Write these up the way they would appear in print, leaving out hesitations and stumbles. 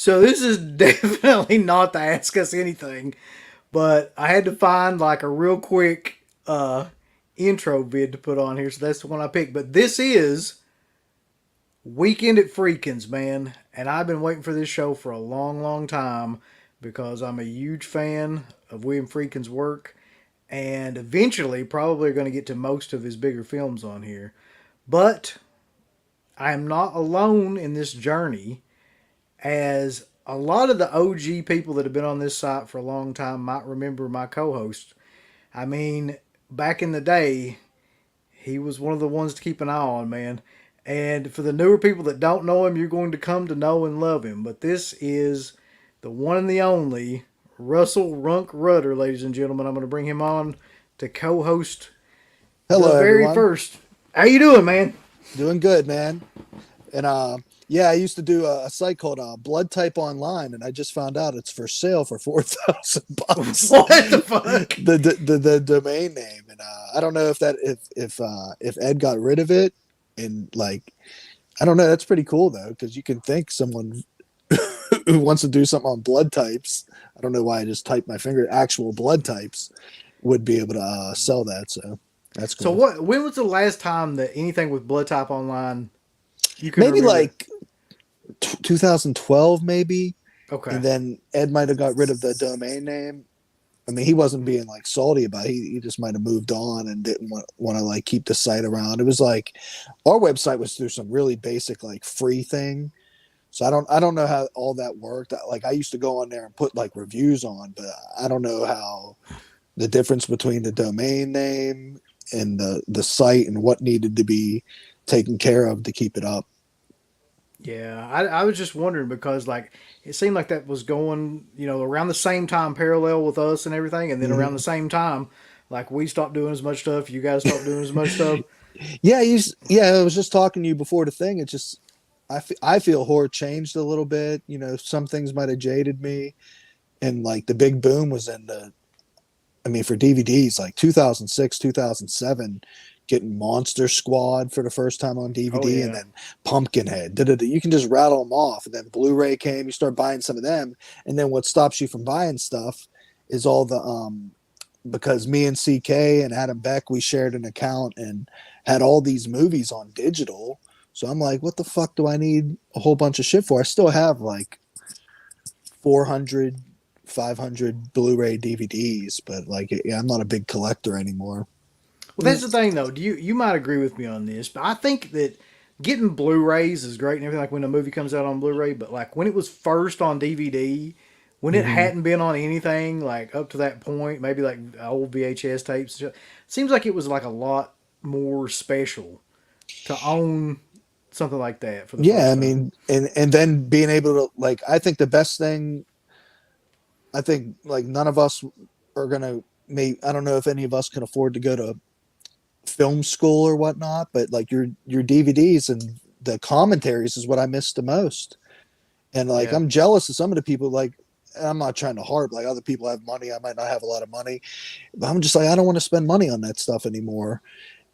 So this is definitely not to ask us anything, but I had to find like a real quick intro vid to put on here, so that's the one I picked. But this is Weekend at Friedkin's, man, and I've been waiting for this show for a long, long time because I'm a huge fan of William Friedkin's work, and eventually probably going to get to most of his bigger films on here. But I am not alone in this journey, as a lot of the OG people that have been on this site for a long time might remember my co-host. I mean, back in the day, he was one of the ones to keep an eye on, man. And for the newer people that don't know him, you're going to come to know and love him. But this is the one and the only Russell Runk Rudder, ladies and gentlemen. I'm going to bring him on to co-host the Hello, very everyone. first. How you doing, man? Doing good, man. And yeah, I used to do a site called Bloodtype Online, and I just found out it's for sale for $4,000. What the fuck? The domain name, and I don't know if Ed got rid of it, and like I don't know. That's pretty cool though, because you can think someone who wants to do something on blood types. I don't know why I just typed my finger. Actual blood types would be able to sell that. So that's So cool. what? When was the last time that anything with Blood Type Online you can Maybe remember? like 2012 maybe, Okay. and then Ed might have got rid of the domain name. I mean, he wasn't being like salty about it. He just might have moved on and didn't want to like keep the site around. It was like our website was through some really basic like free thing. So I don't know how all that worked. Like I used to go on there and put like reviews on, but I don't know how the difference between the domain name and the site and what needed to be taken care of to keep it up. Yeah, I was just wondering because like it seemed like that was going, around the same time, parallel with us and everything, and then around the Mm-hmm. same time, like we stopped doing as much stuff, you guys stopped doing as much stuff. Yeah, yeah. I was just talking to you before the thing. It just I feel horror changed a little bit. You know, some things might have jaded me, and like the big boom was in the. I mean, for DVDs, like 2006, 2007, getting Monster Squad for the first time on Oh DVD, and yeah, then Pumpkinhead. Da-da-da. You can just rattle them off, and then Blu-ray came. You start buying some of them, and then what stops you from buying stuff is all the because me and CK and Adam Beck, we shared an account and had all these movies on digital. So I'm like, what the fuck do I need a whole bunch of shit for? I still have like 400, 500 Blu-ray DVDs, but like, yeah, I'm not a big collector anymore. well that's the thing though. Do you might agree with me on this, but I think that getting Blu-rays is great and everything. Like when a movie comes out on Blu-ray, but like when it was first on DVD, when it Mm-hmm. hadn't been on anything like up to that point, maybe like old VHS tapes, seems like it was like a lot more special to own something like that for the Yeah, first I time. mean, and then being able to like, I think the best thing, I think like none of us are gonna. May I don't know if any of us can afford to go to film school or whatnot, but like your DVDs and the commentaries is what I miss the most. And like Yeah. I'm jealous of some of the people. Like I'm not trying to harp. Like other people have money, I might not have a lot of money, but I'm just like I don't want to spend money on that stuff anymore.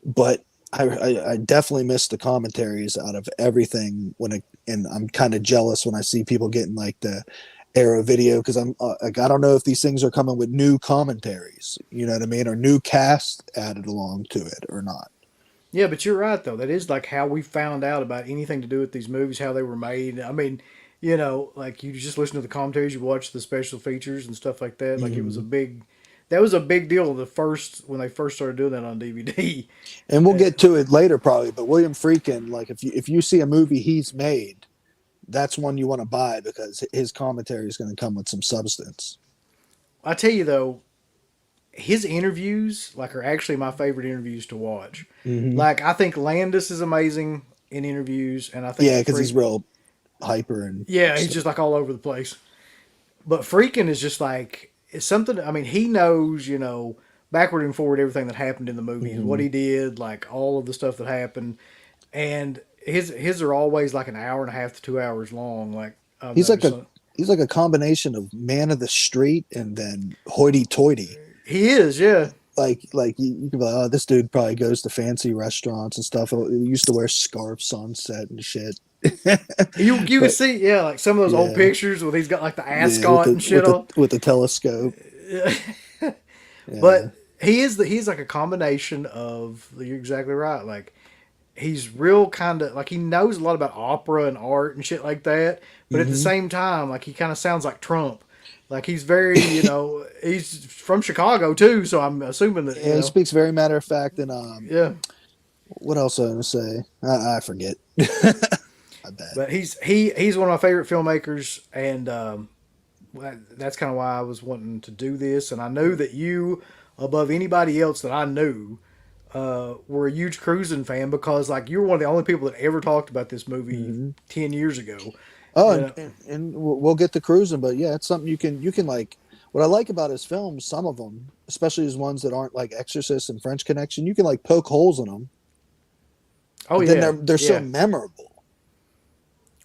But I definitely miss the commentaries out of everything when it, and I'm kind of jealous when I see people getting like the Arrow video because I'm like I don't know if these things are coming with new commentaries, you know what I mean, or new cast added along to it or not. Yeah, but you're right though. That is like how we found out about anything to do with these movies, how they were made. I mean, like you just listen to the commentaries, you watch the special features and stuff like that. Like it was a Mm-hmm. big, that was a big deal the first when they first started doing that on DVD. And we'll Uh, get to it later probably, but William Friedkin, like if you see a movie he's made, that's one you want to buy because his commentary is going to come with some substance. I tell you though, his interviews like are actually my favorite interviews to watch. Mm-hmm. Like I think Landis is amazing in interviews, and I think Yeah, because he's Freak, real hyper and yeah, he's stuff. just like all over the place. But Freakin' is just like it's something. I mean, he knows, backward and forward everything that happened in the movies, what Mm-hmm. he did, like all of the stuff that happened, and his are always like an hour and a half to 2 hours long. Like I've He's like noticed. a he's like a combination of man of the street and then hoity-toity. He is, yeah. Like you can be like, oh, this dude probably goes to fancy restaurants and stuff. He used to wear scarves on set and shit. You can But see, yeah, like some of those old yeah, pictures where he's got like the yeah, ascot and shit on. with the telescope. Yeah. But he's like a combination of, you're exactly right. Like he's real kind of like he knows a lot about opera and art and shit like that, but at the Hmm. same time, like he kind of sounds like Trump. Like he's very, he's from Chicago too, so I'm assuming that, Yeah, he speaks very matter of fact. And yeah. what else was I gonna say? I forget. My bad. But he's one of my favorite filmmakers, and that's kind of why I was wanting to do this. And I knew that you, above anybody else that I knew, were a huge Cruising fan because like you were one of the only people that ever talked about this movie Hmm. 10 years ago. Oh, You know, and we'll get to cruising, but yeah, it's something you can like. What I like about his films, some of them, especially his ones that aren't like Exorcist and French Connection, you can like poke holes in them, oh but then yeah, they're so yeah. memorable.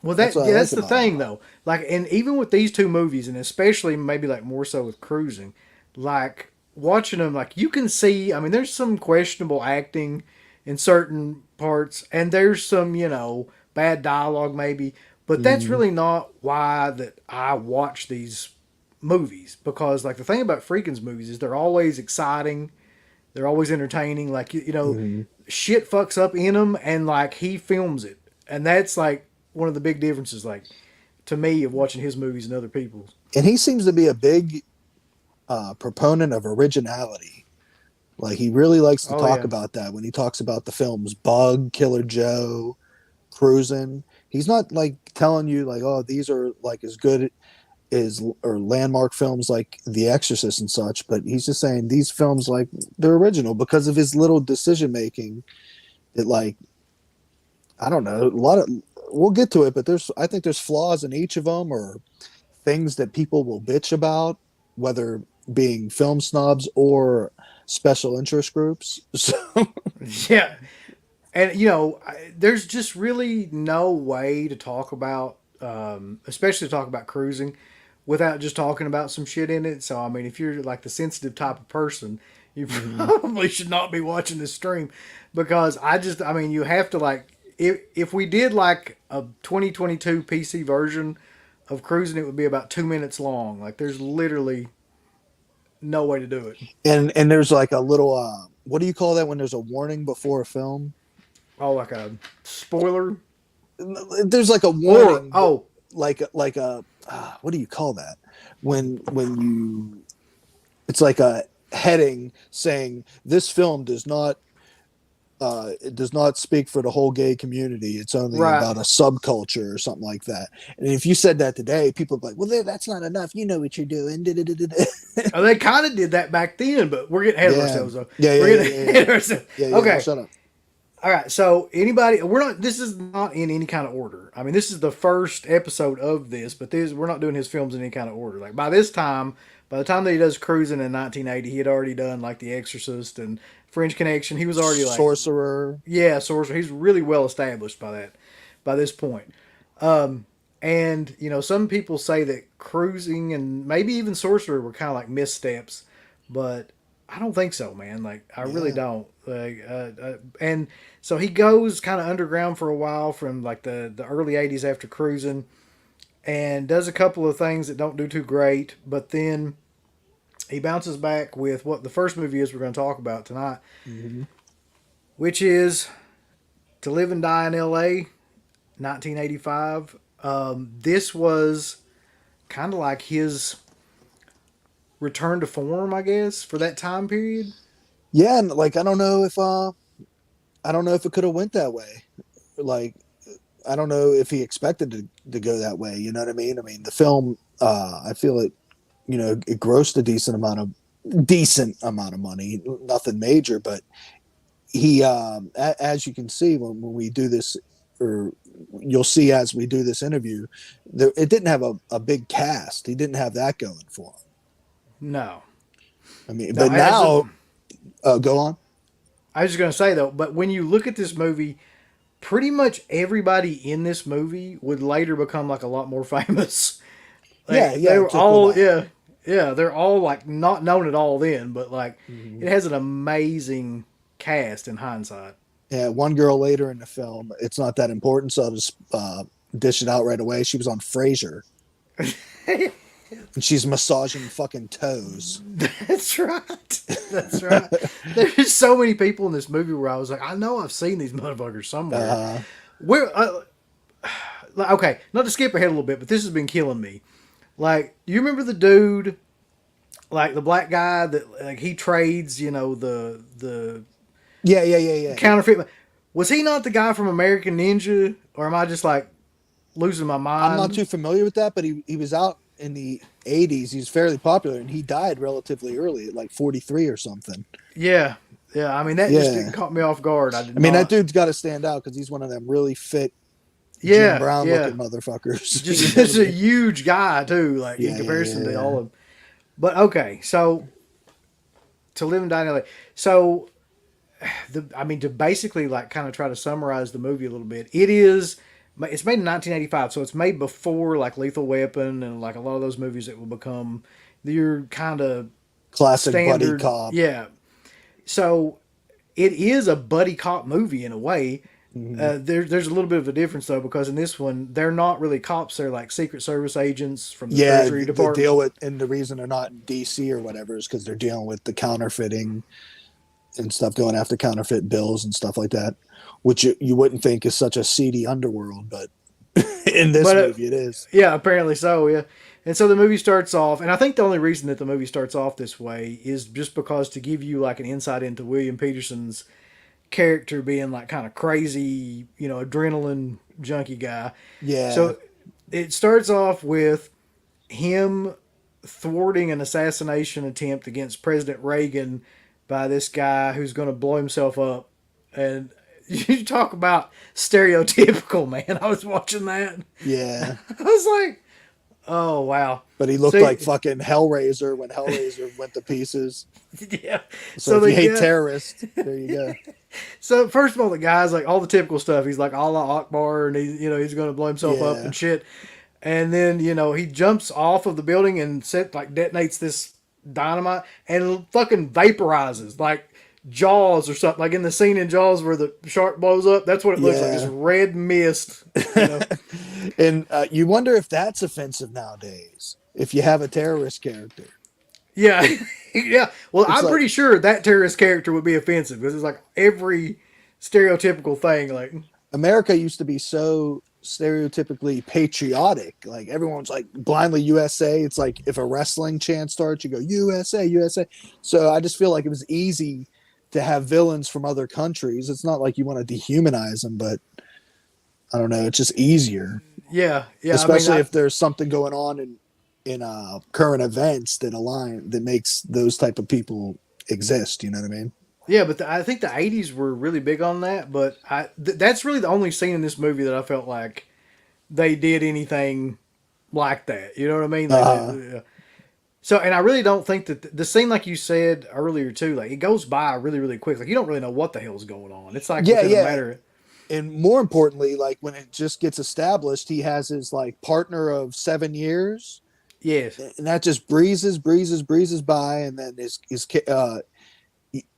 Well, That's that what I yeah, like that's the about them. thing though. Like, and even with these two movies, and especially maybe like more so with Cruising, like watching them, like you can see. I mean, there's some questionable acting in certain parts, and there's some bad dialogue maybe, but that's Hmm. really not why that I watch these movies because like the thing about Friedkin's movies is they're always exciting, they're always entertaining. Like Hmm. shit fucks up in them, and like he films it, and that's like one of the big differences. Like to me of watching his movies and other people's. And he seems to be a big proponent of originality. Like he really likes to Oh talk yeah, about that when he talks about the films Bug, Killer Joe, Cruising. He's not like telling you like, oh, these are like as good as or landmark films like The Exorcist and such, but he's just saying these films like they're original because of his little decision making. That like I don't know a lot of we'll get to it, but there's I think there's flaws in each of them or things that people will bitch about, whether being film snobs or special interest groups. So, yeah, and there's just really no way to talk about, especially to talk about Cruising, without just talking about some shit in it. So I mean, if you're like the sensitive type of person, you mhm. probably should not be watching this stream because I mean, you have to like if we did like a 2022 PC version of Cruising, it would be about 2 minutes long. Like there's literally no way to do it. And there's like a little what do you call that when there's a warning before a film? Oh, like a spoiler There's like a or warning, but oh like a what do you call that when you it's like a heading saying this film it does not speak for the whole gay community. It's only right. about a subculture or something like that. And if you said that today, people would be like, well, that's not enough. You know what you're doing. Oh, they kind of did that back then, but we're getting ahead of Yeah. ourselves. Though. Yeah. Yeah. We're Yeah. getting Yeah. ahead Yeah. of ourselves. Yeah. Yeah. Okay. Shut up. All right. So anybody, we're not. This is not in any kind of order. I mean, this is the first episode of this, but this we're not doing his films in any kind of order. Like by this time, by the time that he does Cruising in 1980, he had already done like The Exorcist and French Connection. He was already like, Sorcerer. yeah, Sorcerer. He's really well established by this point. And some people say that Cruising and maybe even Sorcerer were kind of like missteps, but I don't think so, man. Like I really Yeah. don't. Like, and so he goes kind of underground for a while from like the early '80s after Cruising, and does a couple of things that don't do too great, but then he bounces back with what the first movie is we're going to talk about tonight, Mm-hmm. which is To Live and Die in L.A. 1985. This was kind of like his return to form, I guess, for that time period. Yeah. And like, I don't know if it could have went that way. Like, I don't know if he expected to go that way. You know what I mean? I mean, the film, I feel it, it grossed a decent amount of money, nothing major, but he, as you can see when we do this, or you'll see as we do this interview, it didn't have a big cast. He didn't have that going for him. No, I mean, no. but now, go on. I was just gonna say though, but when you look at this movie, pretty much everybody in this movie would later become like a lot more famous. Yeah, Like they yeah, it were took a all, while. yeah, yeah. They're all like not known at all then, but like Mm-hmm. it has an amazing cast in hindsight. Yeah, one girl later in the film, it's not that important, so I'll just dish it out right away. She was on Frasier, and she's massaging fucking toes. That's right. That's right. There's so many people in this movie where I was like, I know I've seen these motherfuckers somewhere. uh, Where? Okay, not to skip ahead a little bit, but this has been killing me. Like, you remember the dude, like the black guy that like he trades, the yeah. counterfeit. Was he not the guy from American Ninja, or am I just like losing my I'm not mind? too familiar with that, but he was out in the 80s. He's fairly popular, and he died relatively early, at like 43 or something. Yeah, yeah. I mean, that just Yeah, it caught me off guard. I did I mean that not. dude's got to stand out because he's one of them really fit Jim Yeah, Brown yeah. looking motherfuckers. You Just know what I just a mean? huge guy too, like in comparison to Yeah. all of them. But okay, so to live and die in LA. So I mean, to basically like kind of try to summarize the movie a little bit, it's made in 1985, so it's made before like Lethal Weapon and like a lot of those movies that will become your kind of Classic buddy standard. cop. Yeah. So it is a buddy cop movie in a way. Mhm. There's a little bit of a difference though because in this one they're not really cops; they're like Secret Service agents from the Yeah, Treasury the Department. deal with, and the reason they're not in DC or whatever is because they're dealing with the counterfeiting and stuff, going after counterfeit bills and stuff like that, which you wouldn't think is such a seedy underworld, but in this But movie it is. yeah, apparently so. Yeah, and so the movie starts off, and I think the only reason that the movie starts off this way is just because to give you like an insight into William Peterson's character being like kind of crazy, adrenaline junkie guy. Yeah, So it starts off with him thwarting an assassination attempt against President Reagan by this guy who's going to blow himself up. And you talk about stereotypical, man. I was watching that. yeah. I was like, oh, wow. But he looked like See, fucking Hellraiser when Hellraiser went to pieces. yeah. So So if the you hate guy, terrorists, there you go. so first of all, the guy's like all the typical stuff. He's like Allah Akbar, and he's going to blow himself up Yeah, and shit. And then he jumps off of the building and detonates this dynamite and fucking vaporizes like Jaws or something, like in the scene in Jaws where the shark blows up. That's what it looks like. This yeah. red mist. And you wonder if that's offensive nowadays. If you have a terrorist character, Yeah, yeah. Well, it's I'm like pretty sure that terrorist character would be offensive because it's like every stereotypical thing. Like, America used to be so stereotypically patriotic. Like everyone's like blindly USA. It's like if a wrestling chant starts, you go USA, USA. So I just feel like it was easy to have villains from other countries. It's not like you want to dehumanize them, but I don't know. It's just easier, yeah, yeah. I mean, especially if there's something going on in current events that makes those type of people exist. You know what I mean? yeah, but I think the '80s were really big on that. But that's really the only scene in this movie that I felt like they did anything like that. You know what I mean? Like, Uh, so, and I really don't think that the scene, like you said earlier too, like it goes by really, really quick. Like you don't really know what the hell's going on. It's like yeah, within a yeah. matter. And more importantly, like when it just gets established, he has his like partner of 7 years, Yes. and that just breezes by, and then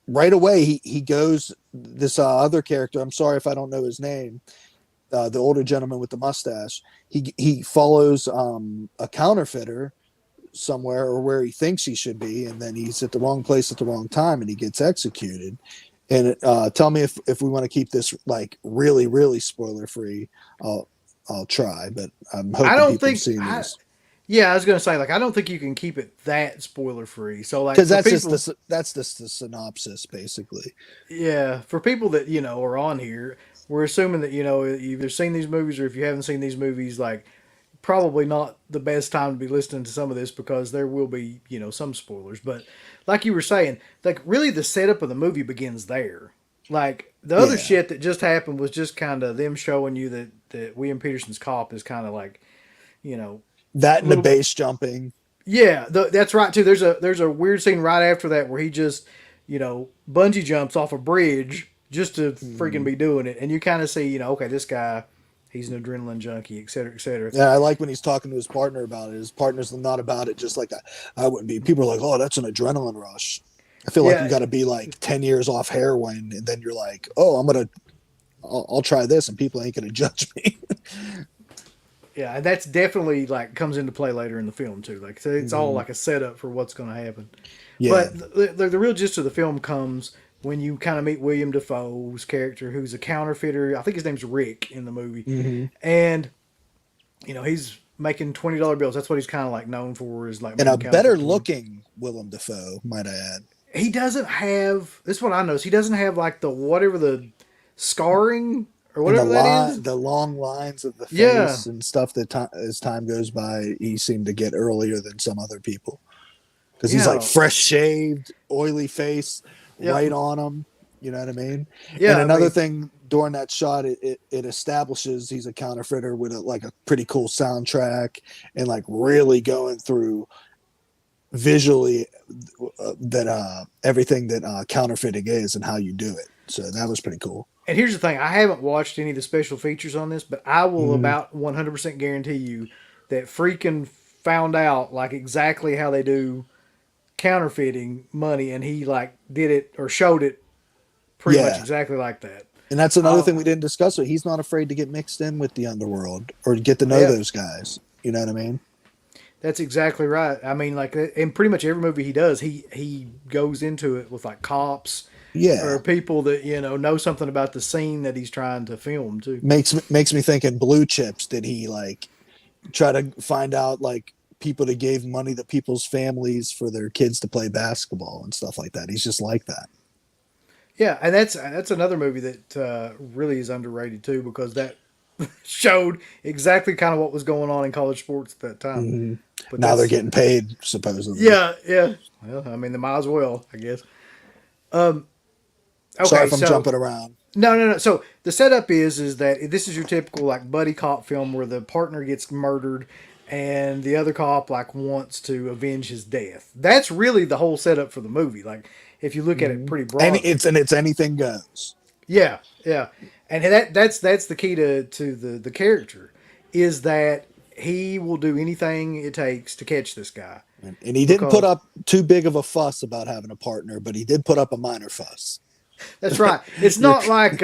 right away he goes this other character. I'm sorry if I don't know his name. The older gentleman with the mustache. He follows a counterfeiter somewhere or where he thinks he should be, and then he's at the wrong place at the wrong time, and he gets executed. And tell me if we want to keep this like really spoiler free. I'll try, but I'm I hoping don't people have think seen this yeah, I was gonna say like I don't think you can keep it that spoiler free. So like because for people, that's just the synopsis basically. yeah, for people that are on here, we're assuming that you've either seen these movies or if you haven't seen these movies, like probably not the best time to be listening to some of this because there will be some spoilers. But like you were saying, like really the setup of the movie begins there. Like the other Yeah, shit that just happened was just kind of them showing you that William Peterson's cop is kind of like you know that a and the little. base jumping. Yeah, that's right too. There's a weird scene right after that where he just bungee jumps off a bridge just to freaking Mm. be doing it, and you kind of see okay, this guy, he's an adrenaline junkie, et cetera, et cetera. Yeah, I like when he's talking to his partner about it. His partner's not about it, just like I wouldn't be. People are like, "Oh, that's an adrenaline rush." I feel like you Yeah, got to be like 10 years off heroin, and then you're like, oh, I'll try this, and people ain't gonna judge me. yeah, and that's definitely like comes into play later in the film too. Like so it's all Mhm. like a setup for what's going to happen. Yeah. But the real gist of the film comes when you kind of meet William Defoe's character, who's a counterfeiter. I think his name's Rick in the movie, Hmm. and he's making $20 bills. That's what he's kind of like known for, is like And a making better counterfeit coin. looking Willem Dafoe, might I add. He doesn't have. This is what I noticed. He doesn't have like the whatever the scarring or And whatever that is. the long lines of the Yeah, face and stuff that as time goes by, he seemed to get earlier than some other people because he's like yeah, fresh shaved, oily face, yeah, right on him. You know what I mean? And yeah. I another mean, thing during that shot, it establishes he's a counterfeiter with like a pretty cool soundtrack and like really going through visually that everything that counterfeiting is and how you do it. So that was pretty cool. and here's the thing: I haven't watched any of the special features on this, but I will Mm-hmm. about 100% guarantee you that Freakin found out like exactly how they do counterfeiting money, and he like did it or showed it pretty much Yeah. exactly like that. And that's another Uh, thing we didn't discuss. But he's not afraid to get mixed in with the underworld or get to know yeah, those guys. You know what I mean? that's exactly right. I mean, like in pretty much every movie he does, he goes into it with like cops Yeah. or people that know something about the scene that he's trying to film too. Makes me think in Blue Chips, did he like try to find out like people that gave money to people's families for their kids to play basketball and stuff like that? He's just like that. Yeah, and that's another movie that really is underrated too, because that showed exactly kind of what was going on in college sports at that time. Hmm. But Now they're that's getting paid supposedly. yeah, yeah. Well, I mean, they might as well, I guess. Um, Sorry okay, if I'm so jumping around. no, no, no. So the setup is that this is your typical like buddy cop film where the partner gets murdered and the other cop like wants to avenge his death. That's really the whole setup for the movie. Like if you look at it Hmm. pretty And broadly. it's anything goes. Yeah, yeah. And that's the key to the character is that he will do anything it takes to catch this guy And he didn't put because up too big of a fuss about having a partner, but he did put up a minor fuss. that's right. It's You're, not like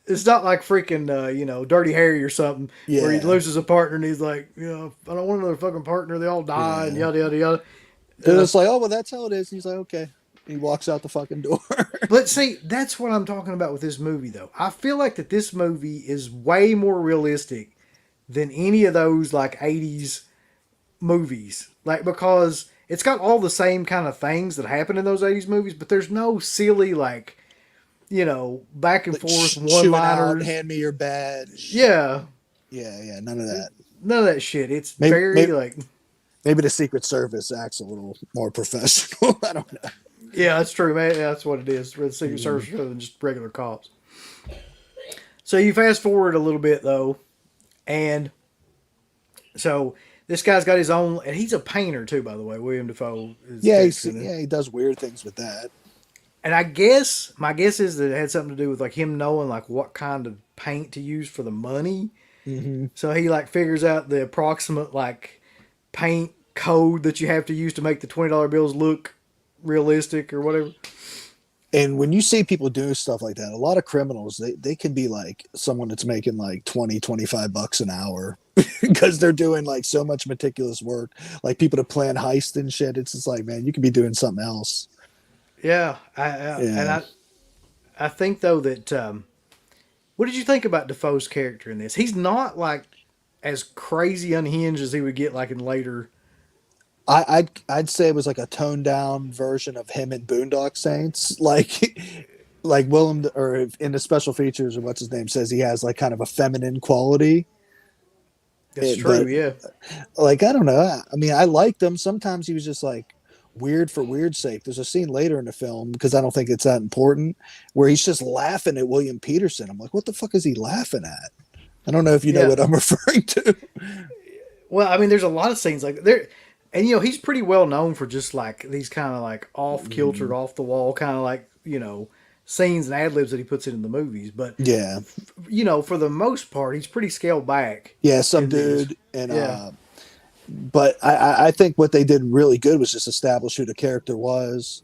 it's not like freaking Dirty Harry or something where he yeah, loses a partner and he's like, I don't want another fucking partner. They all die and yeah. yada yada yada. They're just like, oh, well, that's how it is. And he's like, okay. He walks out the fucking door. But see, that's what I'm talking about with this movie, though. I feel like that this movie is way more realistic than any of those like '80s movies, like because it's got all the same kind of things that happen in those '80s movies, but there's no silly like back and Like forth one chewing out, liners. hand me your badge. Yeah, Yeah, yeah, none of that. none of that shit. It's Maybe, very maybe, like maybe the Secret Service acts a little more professional. I don't know. yeah, that's true, man. Yeah, that's what it is. We're the Secret Mm-hmm. Service rather than just regular cops. So you fast forward a little bit though, and so this guy's got his own, and he's a painter too, by the way. William Defoe is Yeah, character in it. he does weird things with that. And I guess my guess is that it had something to do with like him knowing like what kind of paint to use for the money. Hmm. So he like figures out the approximate like paint code that you have to use to make the $20 bills look realistic or whatever. And when you see people doing stuff like that, a lot of criminals, they can be like someone that's making like 20, $25 an hour because they're doing like so much meticulous work. Like people to plan heist and shit. It's just like, man, you could be doing something else. Yeah, and Yeah. I think though that what did you think about Defoe's character in this? He's not like as crazy unhinged as he would get like in later. I'd say it was like a toned down version of him in Boondock Saints. Like like Willem or in the special features or what's his name says he has like kind of a feminine quality. That's true. But Yeah, like I don't know. I mean, I liked him. Sometimes he was just like weird for weird's sake. There's a scene later in the film because I don't think it's that important where he's just laughing at William Peterson. I'm like, what the fuck is he laughing at? I don't know if you know yeah. what I'm referring to. Well, I mean, there's a lot of scenes like there, and he's pretty well known for just like these kind of like off kiltered, Mm, off the wall kind of like scenes and ad libs that he puts in the movies. But yeah, for the most part, he's pretty scaled back yeah, some in this. dude, and Yeah, but I think what they did really good was just establish who the character was,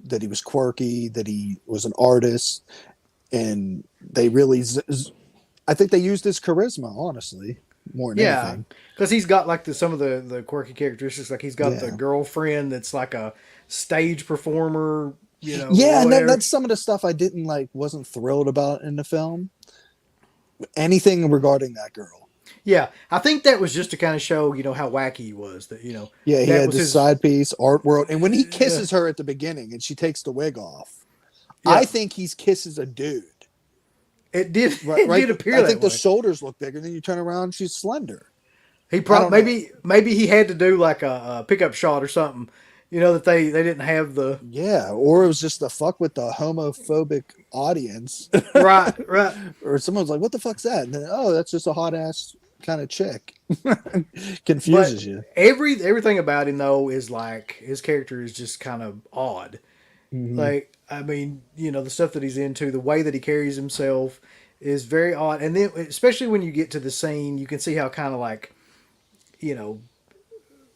that he was quirky, that he was an artist, and they really, I think they used his charisma, honestly, more than Yeah, anything. because he's got like some of the quirky characteristics. Like he's got the Yeah, girlfriend that's like a stage performer, or yeah, and whatever. that's some of the stuff I didn't like, wasn't thrilled about in the film. Anything regarding that girl. Yeah, I think that was just to kind of show how wacky he was. That Yeah, he that had was this his. side piece, art world, and when he Yeah, kisses her at the beginning and she takes the wig off, I yeah. think he's kisses a dude. It did. Right, It right. did appear I that think the way. shoulders look bigger. Then you turn around, she's slender. He I probably don't know. maybe he had to do like a pickup shot or something. That they didn't have the Yeah, or it was just the fuck with the homophobic audience, right, right. or someone's like, "What the fuck's that?" And then, oh, that's just a hot ass kind of chick. But Confuses you. everything about him though is like his character is just kind of odd. Hmm. Like I mean, the stuff that he's into, the way that he carries himself is very odd. And then especially when you get to the scene, you can see how kind of like you know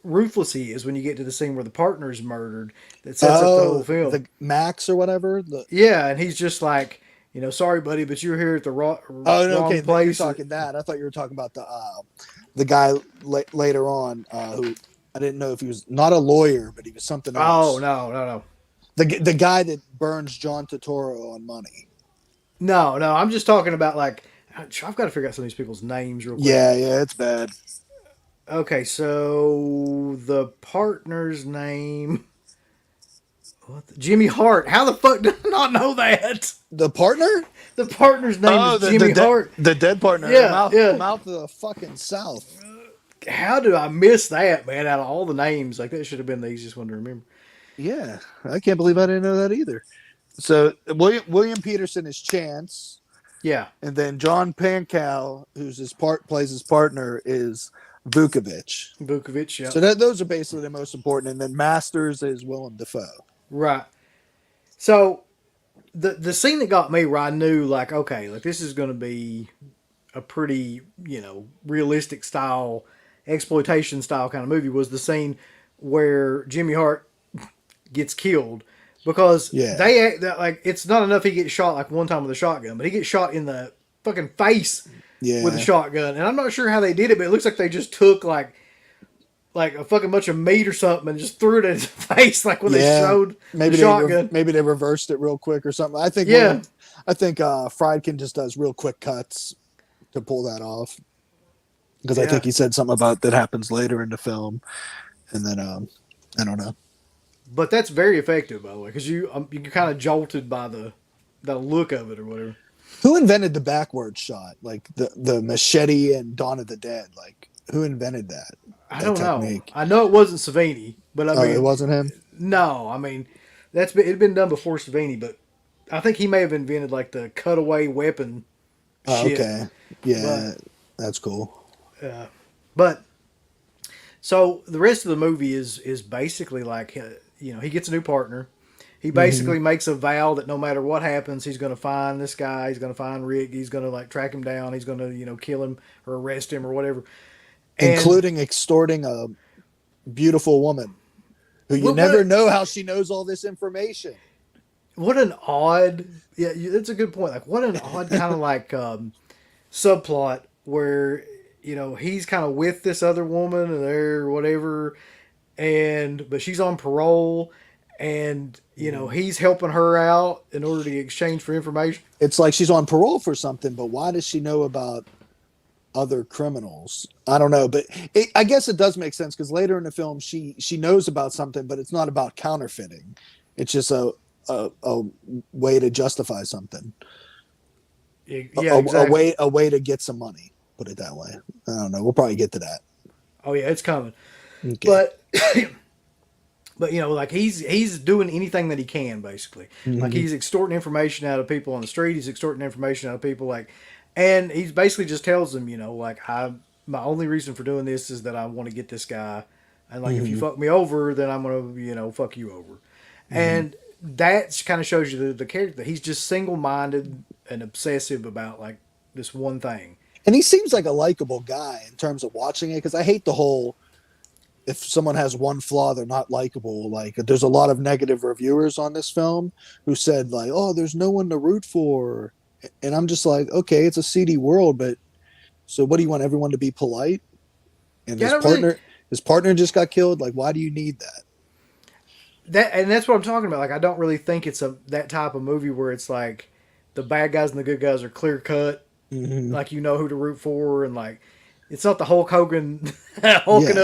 ruthless he is when you get to the scene where the partner is murdered. That sets up the whole Oh, film. the Max or whatever. The Yeah, and he's just like, sorry, buddy, but you're here at the oh no, okay, wrong you're place. talking that. I thought you were talking about the guy later on who I didn't know if he was not a lawyer, but he was something Oh else. no, no, no, The guy that burns John Turturro on money. no, no. I'm just talking about like I've got to figure out some of these people's names real quick. Yeah, yeah, it's bad. Okay, so the partner's name, Jimmy Hart. How the fuck did I not know that? The partner? The partner's name is Oh, Jimmy Hart. the dead partner, Yeah, yeah. mouth of the fucking south. How did I miss that, man? Out of all the names, like that should have been the easiest one to remember. Yeah, I can't believe I didn't know that either. So William Peterson is Chance, Yeah, and then John Pankow, who's his part plays his partner, is Vukovic. Vukovic. So Yep. those are basically the most important, and then Masters is Willem Dafoe. Right. So the scene that got me where I knew like okay like this is going to be a pretty realistic style exploitation style kind of movie was the scene where Jimmy Hart gets killed because Yeah, they act that like it's not enough he gets shot like one time with a shotgun but he gets shot in the fucking face with a yeah, shotgun and I'm not sure how they did it but it looks like they just took like a fucking bunch of meat or something and just threw it in his face like when they yeah. showed the shotgun. Maybe they reversed it real quick or something. Yeah. I think Friedkin just does real quick cuts to pull that off because I Yeah. think he said something about that happens later in the film, and then I don't know. But that's very effective, by the way, because you're kind of jolted by the look of it or whatever. Who invented the backward shot, like the machete and Dawn of the Dead? Like who invented I that don't know. technique? I know it wasn't Savini, but I Oh, it mean, wasn't him. no. I mean, it'd been done before Savini, but I think he may have invented like the cutaway weapon Oh, shit. okay, But yeah, that's cool. uh, but so the rest of the movie is basically like he gets a new partner. He Hmm. basically makes a vow that no matter what happens, he's going to find this guy. He's going to find Rick. He's going to like track him down. He's going to kill him or arrest him or whatever. And Including extorting a beautiful woman who you what never what know how she knows all this information. what an odd that's a good point. Like what an odd kind of like subplot where he's kind of with this other woman and they're whatever, and but she's on parole, and he's helping her out in order to exchange for information. It's like she's on parole for something, but why does she know about other criminals? I don't know, but I guess it does make sense because later in the film, she knows about something, but it's not about counterfeiting. It's just a way to justify something, Yeah, exactly. a way to get some money. Put it that way. I don't know. We'll probably get to that. Oh yeah, it's coming. Okay. But but like he's doing anything that he can basically. Like Hmm. he's extorting information out of people on the street. He's extorting information out of people and he's basically just tells them, like my only reason for doing this is that I want to get this guy, and like if you Hmm. fuck me over, then I'm gonna fuck you over, Hmm. and that kind of shows you the character that he's just single minded and obsessive about like this one thing. And he seems like a likable guy in terms of watching it because I hate the whole if someone has one flaw, they're not likable. Like there's a lot of negative reviewers on this film who said like, "Oh, there's no one to root for," and I'm just like, okay, it's a seedy world, but so what do you want everyone to be polite? And Yeah, I don't really his partner just got killed. Like, why do you need that? and that's what I'm talking about. Like, I don't really think it's a that type of movie where it's like the bad guys and the good guys are clear cut. Mm-hmm. Like you know who to root for, and like it's not the Hulk Hogan hulking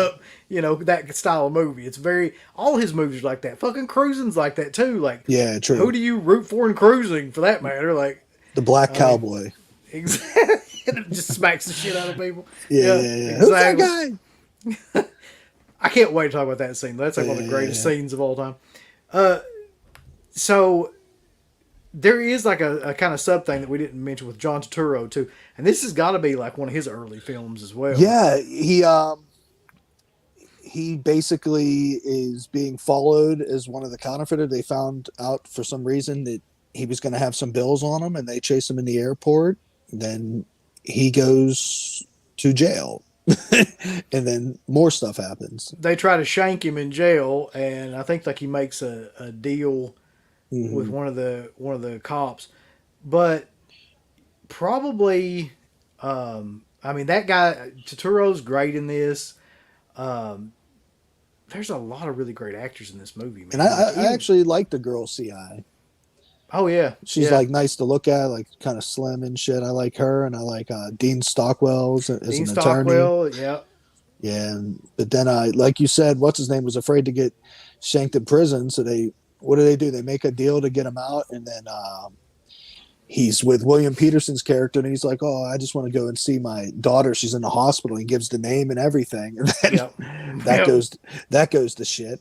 Yeah, up, that style of movie. It's very all his movies are like that. Fucking Cruising's like that too. Like, yeah, who true. do you root for in Cruising for that matter? Like, The Black I mean, Cowboy. exactly. It just smacks the shit out of people. Yeah, Yeah, yeah, yeah. Who's that exactly. guy? I can't wait to talk about that scene. That's like Yeah, one of the yeah, greatest yeah. scenes of all time. So there is like a kind of sub thing that we didn't mention with John Turturro too, and this has got to be like one of his early films as well. Yeah, he basically is being followed as one of the counterfeiter. They found out for some reason that he was going to have some bills on him, and they chase him in the airport. Then he goes to jail, and then more stuff happens. They try to shank him in jail, and I think like he makes a deal with Hmm. one of the cops, but probably, I mean that guy Turturro's great in this. Um, there's a lot of really great actors in this movie, And man. Like I even actually like the girl CI. oh yeah, She's yeah, like nice to look at, like kind of slim and shit. I like her, and I like Dean Stockwell as Dean an attorney. Stockwell, yeah. Yeah, but then like you said, what's his name was afraid to get shanked in prison, so what do? They make a deal to get him out, and then he's with William Peterson's character, and he's like, "Oh, I just want to go and see my daughter. She's in the hospital." He gives the name and everything, and Yep. then Yep. that goes to shit,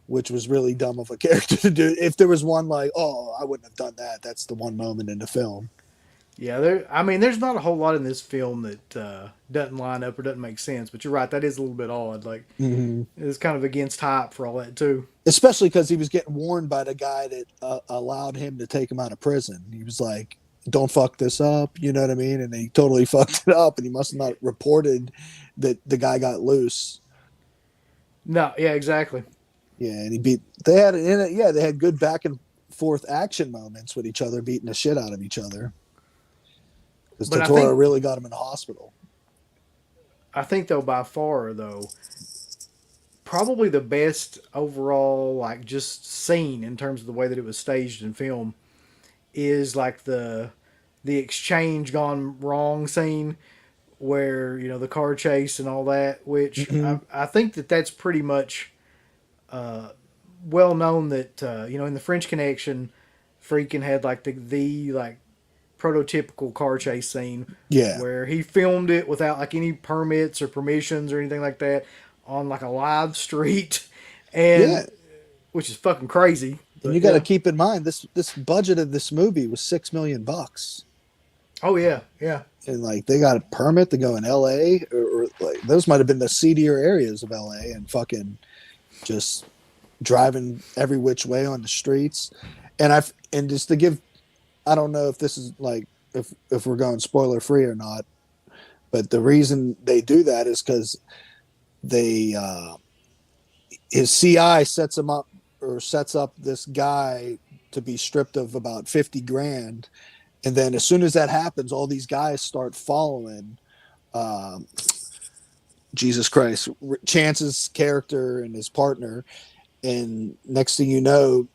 which was really dumb of a character to do. If there was one like, "Oh, I wouldn't have done that," that's the one moment in the film. Yeah, I mean, there's not a whole lot in this film that doesn't line up or doesn't make sense. But you're right, that is a little bit odd. Like, Mm-hmm. it's kind of against hype for all that too. Especially because he was getting warned by the guy that allowed him to take him out of prison. He was like, "Don't fuck this up," you know what I mean? And he totally fucked it up, and he must have not reported that the guy got loose. No, yeah, exactly. Yeah, and he beat. They had in it. Yeah, they had good back and forth action moments with each other, beating the shit out of each other. Because But Totoro really got him in the hospital. I think though by far though probably the best overall like just scene in terms of the way that it was staged and filmed is like the exchange gone wrong scene where the car chase and all that, which Mm-hmm. I think that that's pretty much well known that in the French Connection, Friedkin had like the like prototypical car chase scene Yeah, where he filmed it without like any permits or permissions or anything like that on like a live street, and yeah. which is fucking crazy. And But you got to yeah, keep in mind this budget of this movie was $6 million. oh yeah, yeah, And like they got a permit to go in LA, or like those might have been the seedier areas of LA, and fucking just driving every which way on the streets. And just to give, I don't know if this is like if we're going spoiler free or not, but the reason they do that is because they his CI sets him up or sets up this guy to be stripped of about 50 grand. And then as soon as that happens, all these guys start following um, Jesus Christ, Chance's character and his partner. And next thing you know,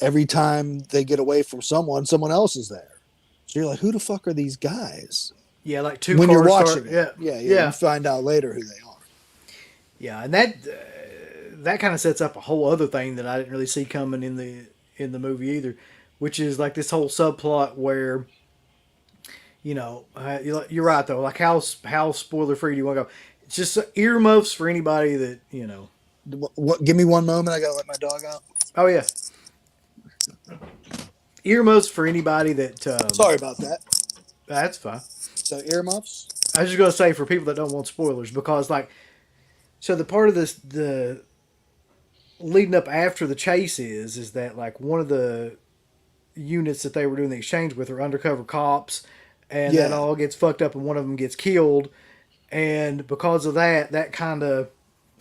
every time they get away from someone else is there. So you're like, who the fuck are these guys? yeah. Like two When you're cars start. watching it, Yeah, yeah, yeah, you yeah, find out later who they are. yeah, and that kind of sets up a whole other thing that I didn't really see coming in the movie either, which is like this whole subplot where you're right though. Like how spoiler free do you want to go? It's just earmuffs for anybody that. What? Give me one moment. I gotta let my dog out. Oh yeah, earmuffs for anybody that. Sorry about that. That's fine. So earmuffs. I was just gonna say for people that don't want spoilers because like so the part of this the leading up after the chase is that like one of the units that they were doing the exchange with are undercover cops, and that Yeah. all gets fucked up and one of them gets killed, and because of that kind of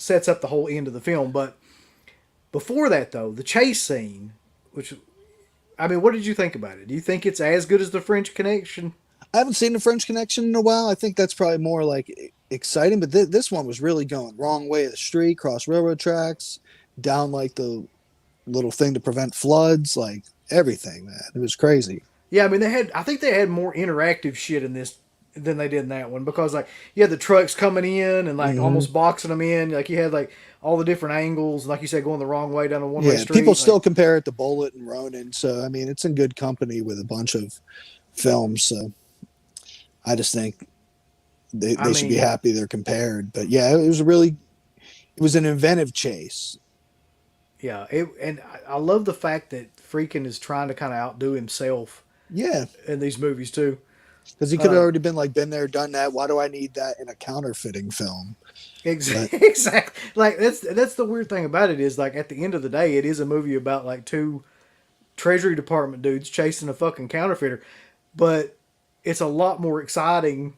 sets up the whole end of the film. But before that, though, the chase scene, which I mean, what did you think about it? Do you think it's as good as the French Connection? I haven't seen the French Connection in a while. I think that's probably more like exciting, but this one was really going wrong way of the street, cross railroad tracks, down like the little thing to prevent floods, like everything, man. It was crazy. Yeah, I mean, I think they had more interactive shit in this than they did in that one because like you had the trucks coming in and like Hmm. almost boxing them in. Like you had like all the different angles, like you said, going the wrong way down a one way Yeah, people street. Like, still compare it to Bullet and Ronin, so I mean, it's in good company with a bunch of films. So I just think I they should be mean, happy they're compared. But yeah, it was a really it was an inventive chase. yeah, and I love the fact that Freakin is trying to kind of outdo himself Yeah, in these movies too. because he could have Uh, already been like, been there, done that. Why do I need that in a counterfeiting film? But exactly. Like that's the weird thing about it is like at the end of the day, it is a movie about like two Treasury Department dudes chasing a fucking counterfeiter, but it's a lot more exciting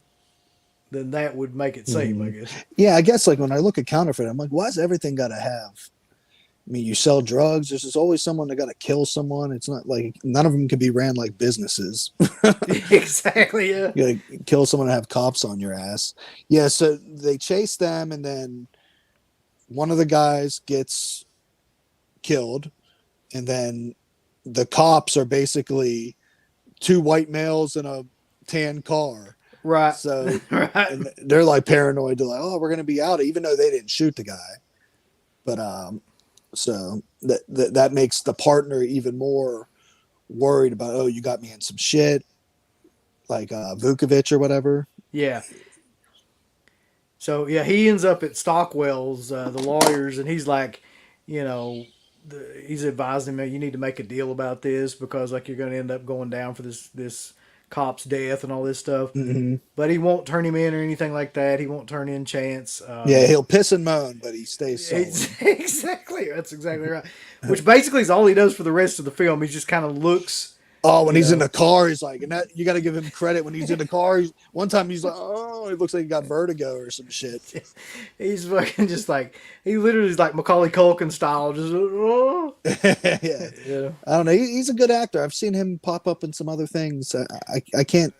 than that would make it seem. I mhm. guess. Yeah, I guess like when I look at counterfeit, I'm like, why's everything got to have? I mean, you sell drugs. There's just always someone that got to kill someone. It's not like none of them can be ran like businesses. Exactly. Yeah. You gotta kill someone and have cops on your ass. Yeah, so they chase them, and then one of the guys gets killed, and then the cops are basically two white males in a tan car. Right. So, Right. and they're like paranoid. They're like, "Oh, we're gonna be out," even though they didn't shoot the guy. But so that makes the partner even more worried about. Oh, you got me in some shit, like Vukovic or whatever. Yeah. So yeah, he ends up at Stockwell's, the lawyers, and he's like, you know, he's advising him, you need to make a deal about this because like you're going to end up going down for this cop's death and all this stuff. Hmm. But he won't turn him in or anything like that. He won't turn in Chance. Yeah, he'll piss and moan, but he stays sullen. Exactly, that's exactly right. Which basically is all he does for the rest of the film. He just kind of looks, Oh, when you he's in know, the car, he's like, and that you got to give him credit. When he's in the car, one time he's like, oh, it looks like he got vertigo or some shit. he's fucking just like he literally is like Macaulay Culkin style, just oh. Yeah, Yeah. I don't know. He's a good actor. I've seen him pop up in some other things. I can't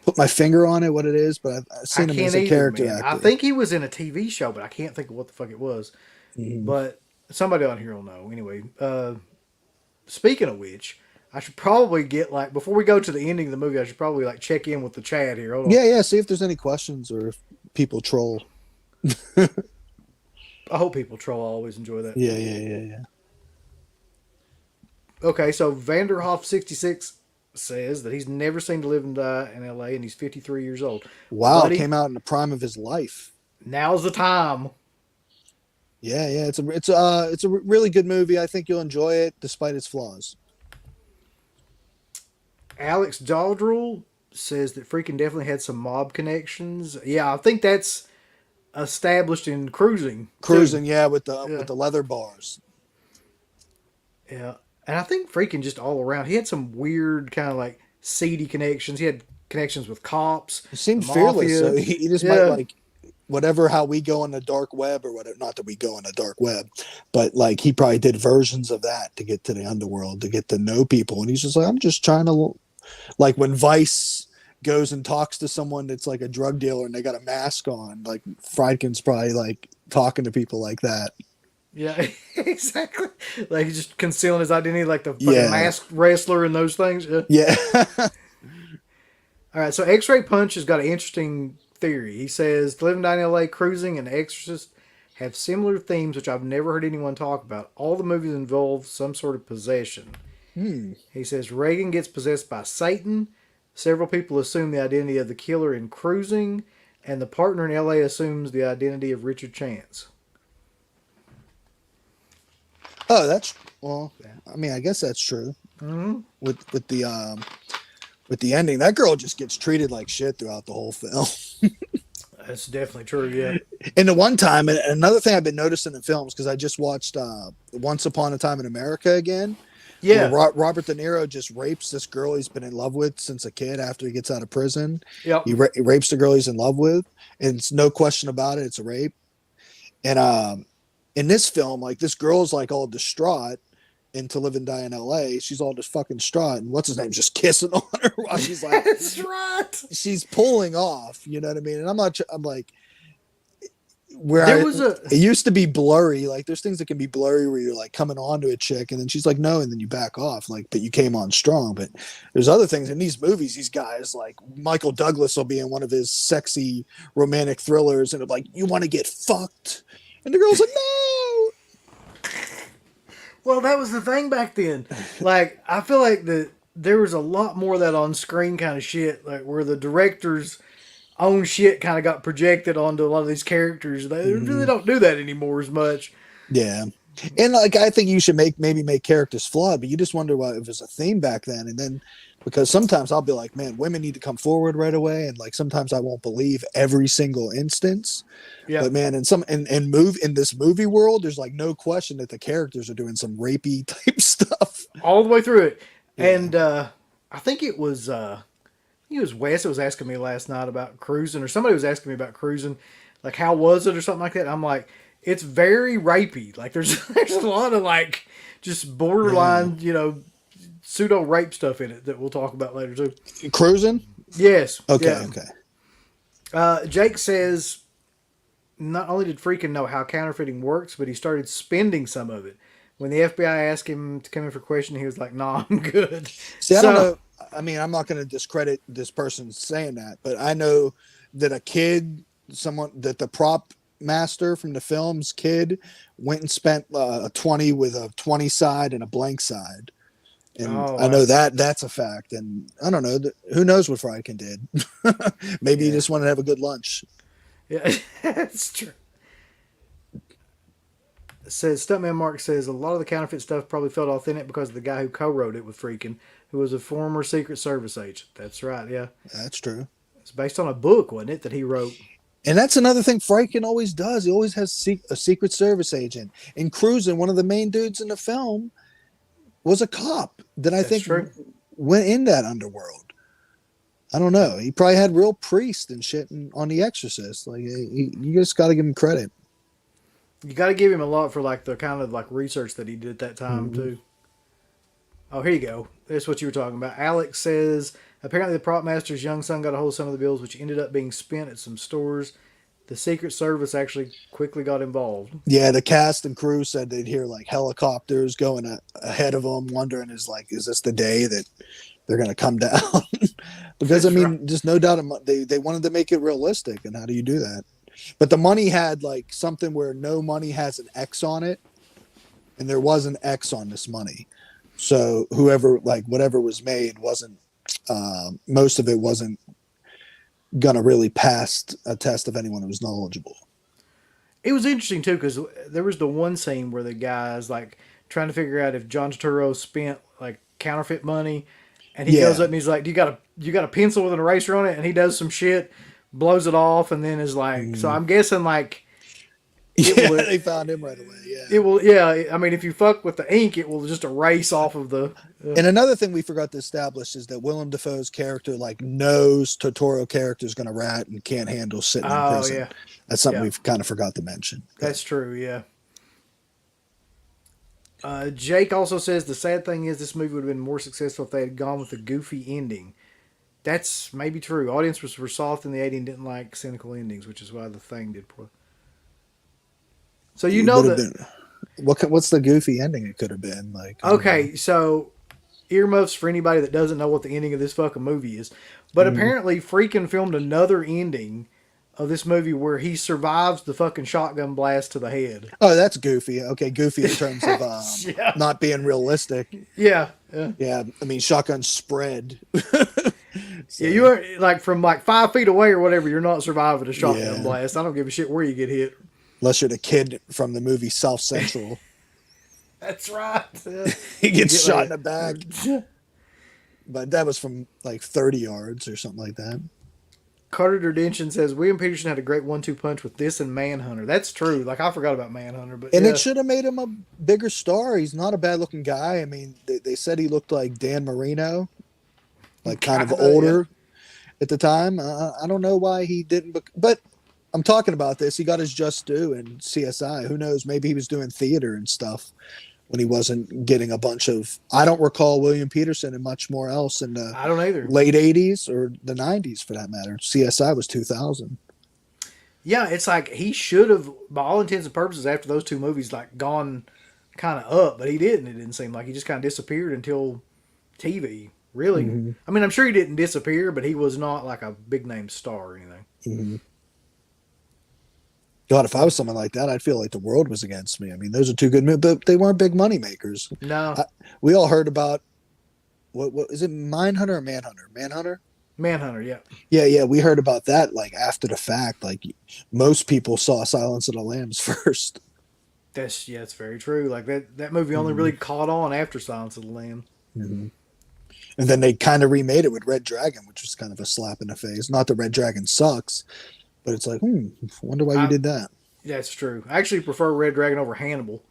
put my finger on it what it is, but I've I seen him as can't a either, character man. I actor. think he was in a TV show, but I can't think of what the fuck it was. Mhm. But somebody on here will know. Anyway, speaking of which, I should probably get like before we go to the ending of the movie, I should probably like check in with the chat here. Hold on. Yeah, yeah. See if there's any questions or if people troll. I hope people troll. I always enjoy that. Yeah, yeah, yeah, yeah. Okay, so Vanderhoff 66 says that he's never seen To Live and Die in L.A. and he's 53 years old. Wow, Buddy, came out in the prime of his life. now's the time. Yeah, yeah. It's a really good movie. I think you'll enjoy it despite its flaws. Alex Daldrell says that Freaking definitely had some mob connections. Yeah, I think that's established in Cruising too. Cruising, yeah, Yeah, with the leather bars. yeah, and I think Freaking just all around. He had some weird kind of like seedy connections. He had connections with cops, He the seemed fearless, mafia. so he just might Yeah, like whatever how we go on the dark web or whatever. Not that we go on the dark web, but like he probably did versions of that to get to the underworld to get to know people. And he's just like, I'm just trying to like when Vice goes and talks to someone that's like a drug dealer and they got a mask on. Like Friedkin's probably like talking to people like that. yeah, exactly. Like he's just concealing his identity, like the fucking Yeah, masked wrestler and those things. Yeah. yeah. All right, so X-Ray Punch has got an interesting theory. He says Living Down in L.A., Cruising, and Exorcist have similar themes, which I've never heard anyone talk about. All the movies involve some sort of possession. Hmm. He says Reagan gets possessed by Satan. Several people assume the identity of the killer in Cruising, and the partner in L.A. assumes the identity of Richard Chance. Oh, that's well. I mean, I guess that's true. Mm-hmm. With the ending, that girl just gets treated like shit throughout the whole film. That's definitely true. Yeah. And the one time, and another thing I've been noticing in films because I just watched Once Upon a Time in America again, where Yeah. Robert De Niro just rapes this girl he's been in love with since a kid after he gets out of prison. Yep. He rapes the girl he's in love with, and it's no question about it. It's a rape. And in this film, like this girl's like all distraught and To Live and Die in LA. She's all just fucking distraught. And what's his name? Just kissing on her while she's like, That's right. she's pulling off. You know what I mean? And I'm like, There was a it used to be blurry. Like there's things that can be blurry where you're like coming on to a chick and then she's like, no. And then you back off like, but you came on strong. But there's other things in these movies. These guys like Michael Douglas will be in one of his sexy romantic thrillers and it'll like, you want to get fucked. And the girl's like, no. well, that was the thing back then. Like, I feel like there was a lot more of that on screen kind of shit, like where the directors own shit kind of got projected onto a lot of these characters. They really don't do that anymore as much. Yeah. And like I think you should maybe make characters flawed, but you just wonder what if it's a theme back then. And then because sometimes I'll be like, man, women need to come forward right away. And like sometimes I won't believe every single instance. Yeah. But man, in this movie world, there's like no question that the characters are doing some rapey type stuff. All the way through it. Yeah. And I think it was Wes that was asking me last night about cruising, or somebody was asking me about cruising, like how was it or something like that. I'm like, it's very rapey. Like there's a lot of like just borderline, pseudo rape stuff in it that we'll talk about later too. Cruising? Yes. Okay, Yeah. okay. Jake says not only did Friedkin know how counterfeiting works, but he started spending some of it. When the FBI asked him to come in for questioning, he was like, "Nah, I'm good." See, I don't know. I mean, I'm not going to discredit this person saying that, but I know that that the prop master from the film's kid went and spent a 20 with a 20 side and a blank side. And I know that's a fact. And I don't know. Who knows what Friedkin did? Maybe he just wanted to have a good lunch. Yeah, that's true. It says Stuntman Mark says a lot of the counterfeit stuff probably felt authentic because of the guy who co-wrote it with Friedkin, who was a former Secret Service agent. That's right, yeah. That's true. It's based on a book, wasn't it, that he wrote? And that's another thing Friedkin always does. He always has a Secret Service agent. In Cruising, one of the main dudes in the film was a cop that I think went in that underworld. I don't know. He probably had real priests and shit on The Exorcist. Like you just got to give him credit. You got to give him a lot for like the kind of like research that he did at that time too. Oh, here you go. That's what you were talking about. Alex says apparently the prop master's young son got a hold of some of the bills, which ended up being spent at some stores. The Secret Service actually quickly got involved. Yeah, the cast and crew said they'd hear like helicopters going ahead of them, wondering is this the day that they're going to come down? Because That's I mean, just no doubt they wanted to make it realistic, and how do you do that? But the money had like something where no money has an X on it, and there was an X on this money. So whatever was made wasn't most of it wasn't gonna really pass a test of anyone who was knowledgeable. It was interesting too because there was the one scene where the guy's like trying to figure out if John Turturro spent like counterfeit money, and he goes up and he's like, you got a pencil with an eraser on it?" And he does some shit, blows it off, and then is like, so I'm guessing like, they found him right away. Yeah, it will. Yeah, I mean, if you fuck with the ink, it will just erase off of the. And another thing we forgot to establish is that Willem Dafoe's character like knows Totoro character is going to rat and can't handle sitting in prison. Yeah. That's something we've kind of forgot to mention. That's true. Yeah. Jake also says the sad thing is this movie would have been more successful if they had gone with a goofy ending. That's maybe true. Audiences were soft in the 80s and didn't like cynical endings, which is why the thing did poor. So what's the goofy ending it could have been like? Okay, so earmuffs for anybody that doesn't know what the ending of this fucking movie is. But apparently Friedkin filmed another ending of this movie where he survives the fucking shotgun blast to the head. Oh, that's goofy. Okay, goofy in terms of not being realistic. Yeah. Yeah, I mean shotgun spread. Yeah, you are like from like 5 feet away or whatever. You're not surviving a shotgun blast. I don't give a shit where you get hit. Unless you're the kid from the movie South Central. That's right. He gets shot in the back. But that was from like 30 yards or something like that. Carter Derdention says William Peterson had a great 1-2 punch with this and Manhunter. That's true. Like I forgot about Manhunter, but it should have made him a bigger star. He's not a bad looking guy. I mean, they said he looked like Dan Marino, like kind of older at the time. I don't know why he didn't, but I'm talking about this. He got his just due in CSI. Who knows? Maybe he was doing theater and stuff when he wasn't getting a bunch of. I don't recall William Peterson and much more else in the I don't either. late '80s or the '90s for that matter. CSI was 2000. Yeah, it's like he should have, by all intents and purposes, after those two movies, like gone kind of up, but he didn't. It didn't seem like he just kind of disappeared until TV. Really, Mm-hmm. I mean, I'm sure he didn't disappear, but he was not like a big name star or anything. Mm-hmm. God, if I was someone like that, I'd feel like the world was against me. I mean, those are two good movies, but they weren't big money makers. No, I, we all heard about what is it, Mindhunter or Manhunter? Manhunter. Manhunter, yeah, Yeah. We heard about that like after the fact. Like most people saw Silence of the Lambs first. that's very true. Like that movie only Mm-hmm. really caught on after Silence of the Lambs. Mm-hmm. And then they kind of remade it with Red Dragon, which was kind of a slap in the face. Not that Red Dragon sucks, but it's like, wonder why you I, did that. that's true. I actually prefer Red Dragon over Hannibal.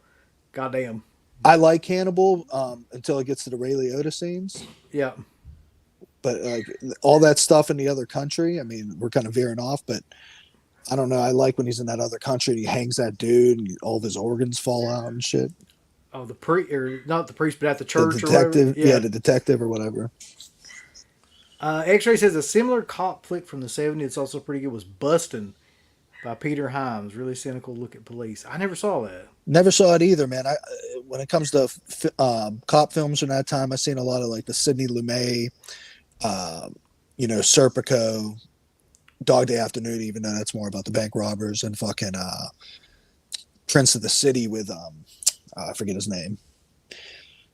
Goddamn. I like Hannibal until it gets to the Ray Liotta scenes. Yeah. But like all that stuff in the other country, I mean, we're kind of veering off, but I don't know. I like when he's in that other country and he hangs that dude and all of his organs fall out and shit. Oh, the priest, or not the priest, but at the The church or whatever. detective, yeah, the detective or whatever. X-Ray says a similar cop flick from the '70s. It's also pretty good. Was Bustin' by Peter Hyams. Really cynical look at police. I never saw that. Never saw it either, man. I when it comes to cop films from that time, I've seen a lot of like the Sidney Lumet, Serpico, Dog Day Afternoon, even though that's more about the bank robbers, and fucking Prince of the City with I forget his name,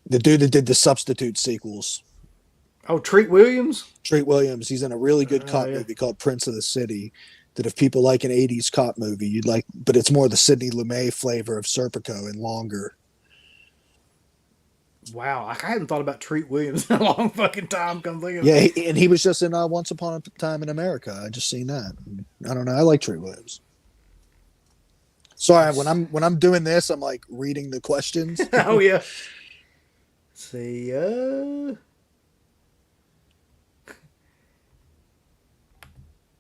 the dude that did the Substitute sequels. Oh, Treat Williams. Treat Williams. He's in a really good cop Yeah. movie called Prince of the City. That if people like an '80s cop movie, you'd like, but it's more the Sidney Lumet flavor of Serpico and longer. Wow, I hadn't thought about Treat Williams in a long fucking time. Come thinking. Yeah, and he was just in Once Upon a Time in America. I just seen that. I don't know. I like Treat Williams. Sorry, when I'm doing this, I'm like reading the questions. Oh yeah. Let's see,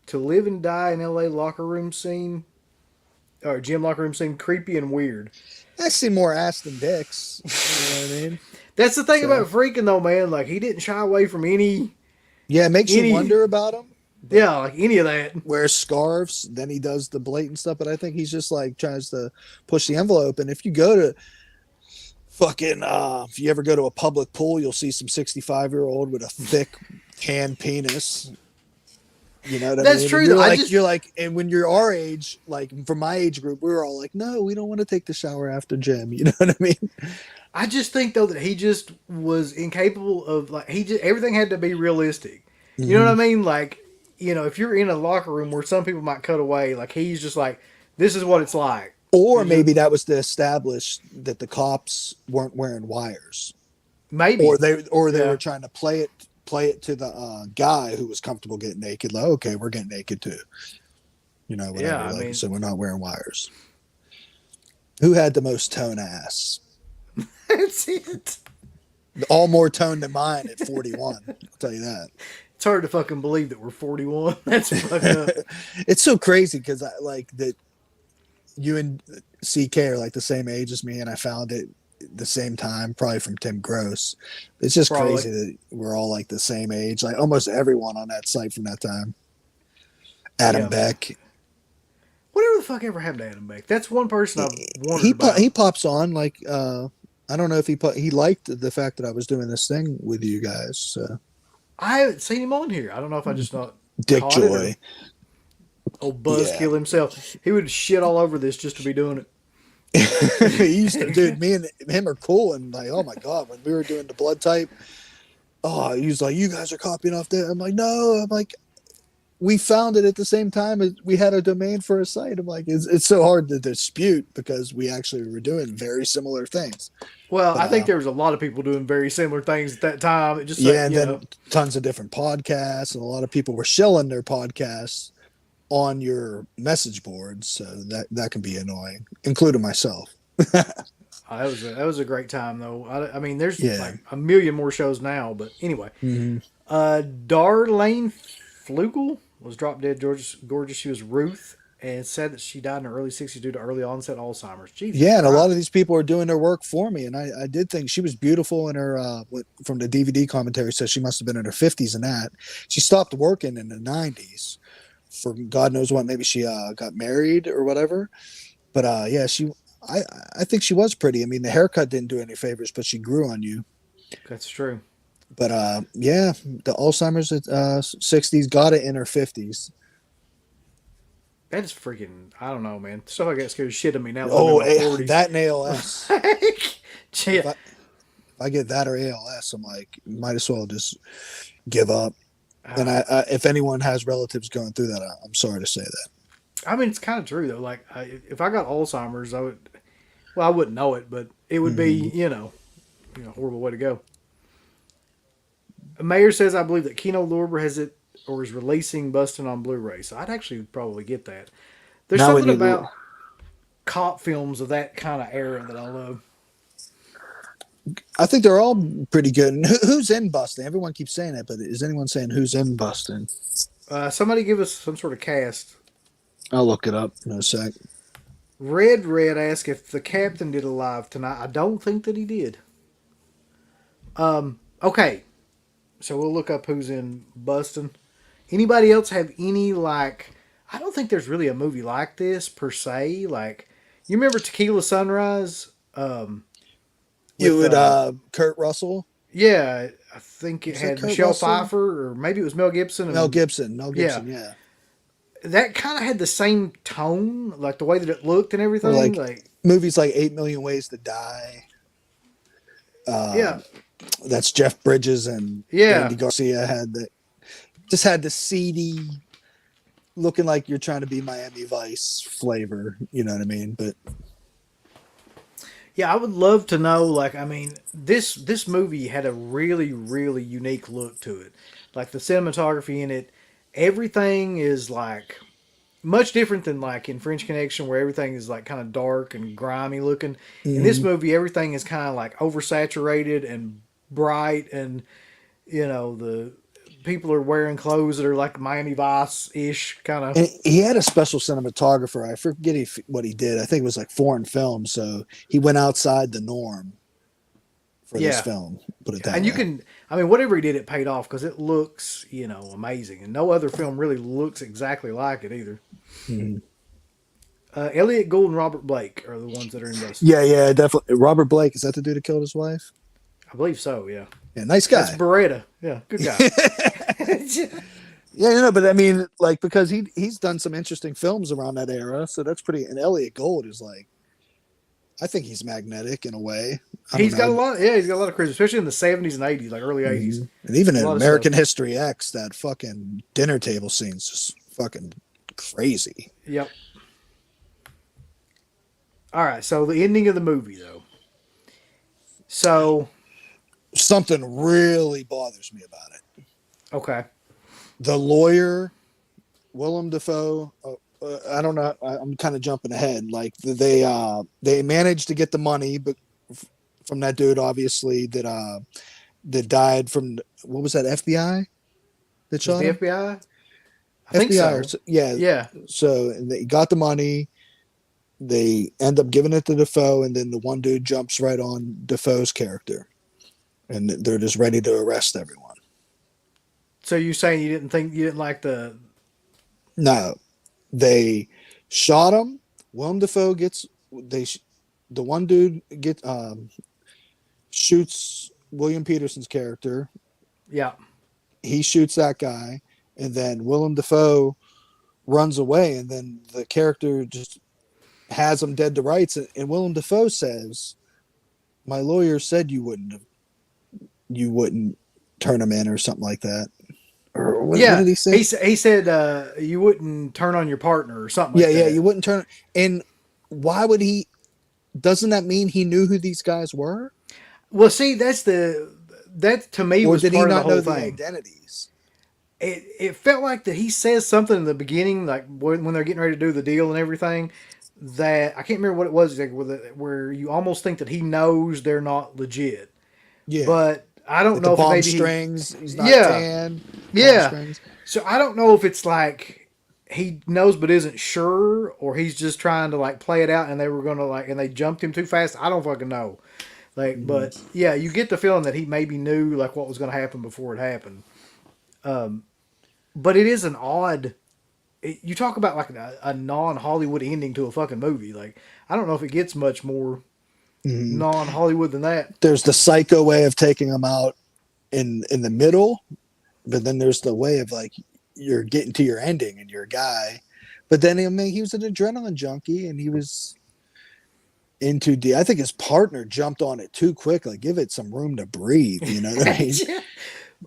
to live and die in L.A. locker room scene, or gym locker room scene, creepy and weird. I see more ass than dicks. You know what I mean? That's the thing So, about Freakin' though, man. Like he didn't shy away from yeah, it makes any, you wonder about him. yeah, like any of that. Wears scarves, then he does the blatant stuff. But I think he's just like tries to push the envelope. And if you go to fucking, if you ever go to a public pool, you'll see some 65-year-old with a thick tan penis. You know what I That's mean? true. And Though. you're like, and when you're our age, like from my age group, we were all like, no, we don't want to take the shower after gym. You know what I mean? I just think though that he just was incapable of like everything had to be realistic. You know what I mean? Like if you're in a locker room where some people might cut away, like he's just like, this is what it's like. Or maybe that was to establish that the cops weren't wearing wires, Maybe. or they Yeah. were trying to play it to the guy who was comfortable getting naked. Like, okay, we're getting naked too. Whatever. Yeah, I like, mean- so we're not wearing wires. Who had the most tone ass? That's it. All more tone than mine at 41. I'll tell you that. It's hard to fucking believe that we're 41. That's fucked up. It's so crazy because I like that you and CK are like the same age as me, and I found it the same time, probably from Tim Gross. It's just Probably. crazy that we're all like the same age, like almost everyone on that site from that time. Adam Yeah. Beck, Whatever the fuck ever happened to Adam Beck? That's one person I've wondered about. he pops on like I don't know if he liked the fact that I was doing this thing with you guys. So. I haven't seen him on here. I don't know if I just not Dick caught it or- Joy. Old Buzzkill himself. He would shit all over this just to be doing it. He used to, dude. Me and him are cool, and like, oh my god, when we were doing the Bloodtype, he was like, "You guys are copying off that." I'm like, "No." I'm like, "We found it at the same time as we had a domain for a site." I'm like, "It's so hard to dispute because we actually were doing very similar things." Well, I think there was a lot of people doing very similar things at that time. It just And then tons of different podcasts, and a lot of people were shilling their podcasts on your message boards, so that can be annoying, including myself. that was a great time though. I mean, there's Yeah. like a million more shows now, but anyway. Mm-hmm. Darlene Flugel was drop dead gorgeous. She was Ruth. and said that she died in her early 60s due to early onset Alzheimer's. Jesus Yeah, and a lot of Christ. these people are doing their work for me, and I did think she was beautiful in her. From the DVD commentary, says she must have been in her 50s and that. She stopped working in the 90s for God knows what. Maybe she got married or whatever. But yeah, I I think she was pretty. I mean, the haircut didn't do any favors, but she grew on you. That's true. But yeah, the Alzheimer's at 60s got it in her 50s. That is freaking, I don't know, man. Stuff like that scares shit of me now that I'm in Oh, my 40s. that and ALS. Like, If gee, I get that or ALS, I'm like, might as well just give up. And uh, if anyone has relatives going through that, I'm sorry to say that. I mean, it's kind of true, though. Like, if I got Alzheimer's, I would, well, I wouldn't know it, but it would be, Mm-hmm. horrible way to go. Mayor says, I believe that Kino Lorber has it or is releasing Bustin' on Blu ray. So I'd actually probably get that. There's Now we something need to. about cop films of that kind of era that I love. I think they're all pretty good. And who's in Bustin'? Everyone keeps saying it, but is anyone saying who's in Bustin'? Somebody give us some sort of cast. I'll look it up in a sec. Red asked if the captain did Alive tonight. I don't think that he did. Okay, so we'll look up who's in Bustin'. Anybody else have any like? I don't think there's really a movie like this per se. Like, you remember Tequila Sunrise? You With would Kurt Russell, Yeah, I think it was it had Kurt Michelle Russell? Pfeiffer or maybe it was Mel Gibson Mel and Gibson, Mel yeah, Gibson, yeah. that kind of had the same tone, like the way that it looked and Or everything. like Like, movies like 8 Million Ways to Die. yeah, That's Jeff Bridges and yeah, Andy Garcia had the just had the seedy looking like you're trying to be Miami Vice flavor. You know what I mean? But yeah. I would love to know. Like, I mean, this movie had a really really unique look to it. Like the cinematography in it, everything is like much different than like in French Connection, where everything is like kind of dark and grimy looking. In this mm, movie, everything is kind of like oversaturated and bright, and the people are wearing clothes that are like Miami Vice ish kind of. and he had a special cinematographer. I forget what he did. I think it was like foreign film. So he went outside the norm for this Yeah, film. Put it that and you way. can. I mean, whatever he did, it paid off because it looks amazing, and no other film really looks exactly like it either. Mhm. Elliot Gould and Robert Blake are the ones that are in Bustin'. Yeah, yeah, definitely. Robert Blake, is that the dude that killed his wife? I believe so. Yeah, Yeah, nice that's guy. Beretta. Yeah, good guy. Yeah, but I mean, like because he's done some interesting films around that era, so that's pretty. And Elliot Gould is like, I think he's magnetic in a way. I don't He's got know. a lot. Yeah, he's got a lot of charisma, especially in the '70s and '80s, like early '80s. And even A in lot of stuff. American History X, that fucking dinner table scene's just fucking crazy. Yep. All right. So the ending of the movie, though. So Something really bothers me about it. okay. The lawyer, Willem Dafoe. I don't know. I'm kind of jumping ahead. Like they managed to get the money, but from that dude, obviously that died from what was that FBI that Was shot the him? FBI? I think FBI or so. yeah. Yeah. So they got the money. They end up giving it to Defoe, and then the one dude jumps right on Defoe's character, and they're just ready to arrest everyone. So you saying you didn't like the? No, they shot him. Willem Dafoe gets they the one dude get shoots William Peterson's character. Yeah. He shoots that guy, and then Willem Dafoe runs away, and then the character just has him dead to rights. And Willem Dafoe says, "My lawyer said you wouldn't turn him in or something like that." Or what Yeah. did he say? He said you wouldn't turn on your partner or something Yeah, like yeah, that. you wouldn't turn. And why would he? Doesn't that mean he knew who these guys were, Well, see, that to me or was did he part of the not know whole the thing. identities? It felt like that he says something in the beginning, like when they're getting ready to do the deal and everything. That I can't remember what it was, like where you almost think that he knows they're not legit, Yeah, but I don't like the know if bomb maybe strings. He's not yeah, tan. Bomb yeah. strings. So I don't know if it's like he knows but isn't sure, or he's just trying to like play it out, and they were gonna like, and they jumped him too fast. I don't fucking know. Like, Mhm. but yeah, you get the feeling that he maybe knew like what was gonna happen before it happened. But it is an odd. You talk about like a non Hollywood ending to a fucking movie. Like, I don't know if it gets much more Mhm. non Hollywood than that. There's the psycho way of taking him out in the middle, but then there's the way of like you're getting to your ending and you're a guy. But then I mean, he was an adrenaline junkie and he was into I think his partner jumped on it too quick. Like, give it some room to breathe. You know what I mean?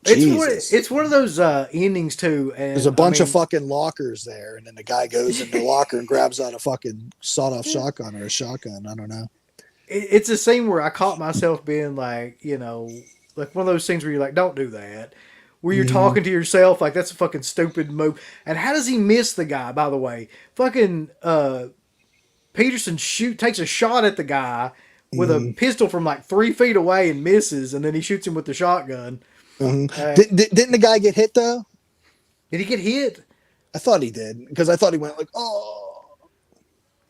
Jesus. It's one of those endings too, There's a and I bunch of mean, fucking lockers there, and then the guy goes in the locker and grabs out a fucking sawed-off shotgun or a shotgun. I don't know. it's a scene where I caught myself being like, like one of those scenes where you're like, don't do that. Where you're Mm, talking to yourself like that's a fucking stupid move. And how does he miss the guy? By the way, fucking Peterson takes a shot at the guy with a mm, pistol from like 3 feet away and misses, and then he shoots him with the shotgun. Uh, Didn't the guy get hit though? did he get hit? I thought he did because I thought he went like, oh,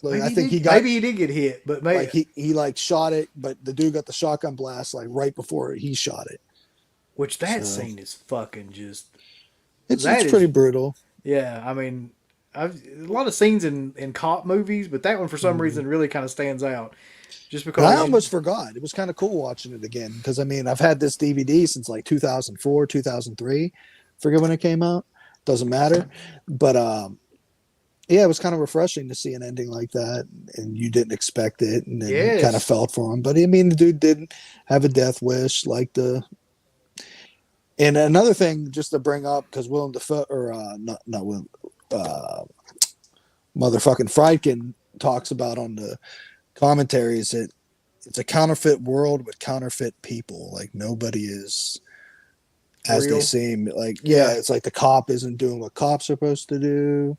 like Maybe I he think he did. got Maybe he did get hit, but maybe like he like shot it, but the dude got the shotgun blast like right before he shot it. which that So scene is fucking just it's that pretty is brutal. yeah. I mean, a lot of scenes in cop movies, but that one for some Mm. reason really kind of stands out, just And I because you almost forgot. It was kind of cool watching it again because I mean I've had this DVD since like 2004, 2003. Forget when it came out. Doesn't matter. But yeah, it was kind of refreshing to see an ending like that, and you didn't expect it, and then you kind of yes, felt for him. But I mean, the dude didn't have a death wish, like the. And another thing, just to bring up, because Willem Dafoe or not Willem, uh, motherfucking Friedkin talks about on the commentaries that it's a counterfeit world with counterfeit people. Like nobody is as they real. seem. Like yeah, Yeah, it's like the cop isn't doing what cops are supposed to do.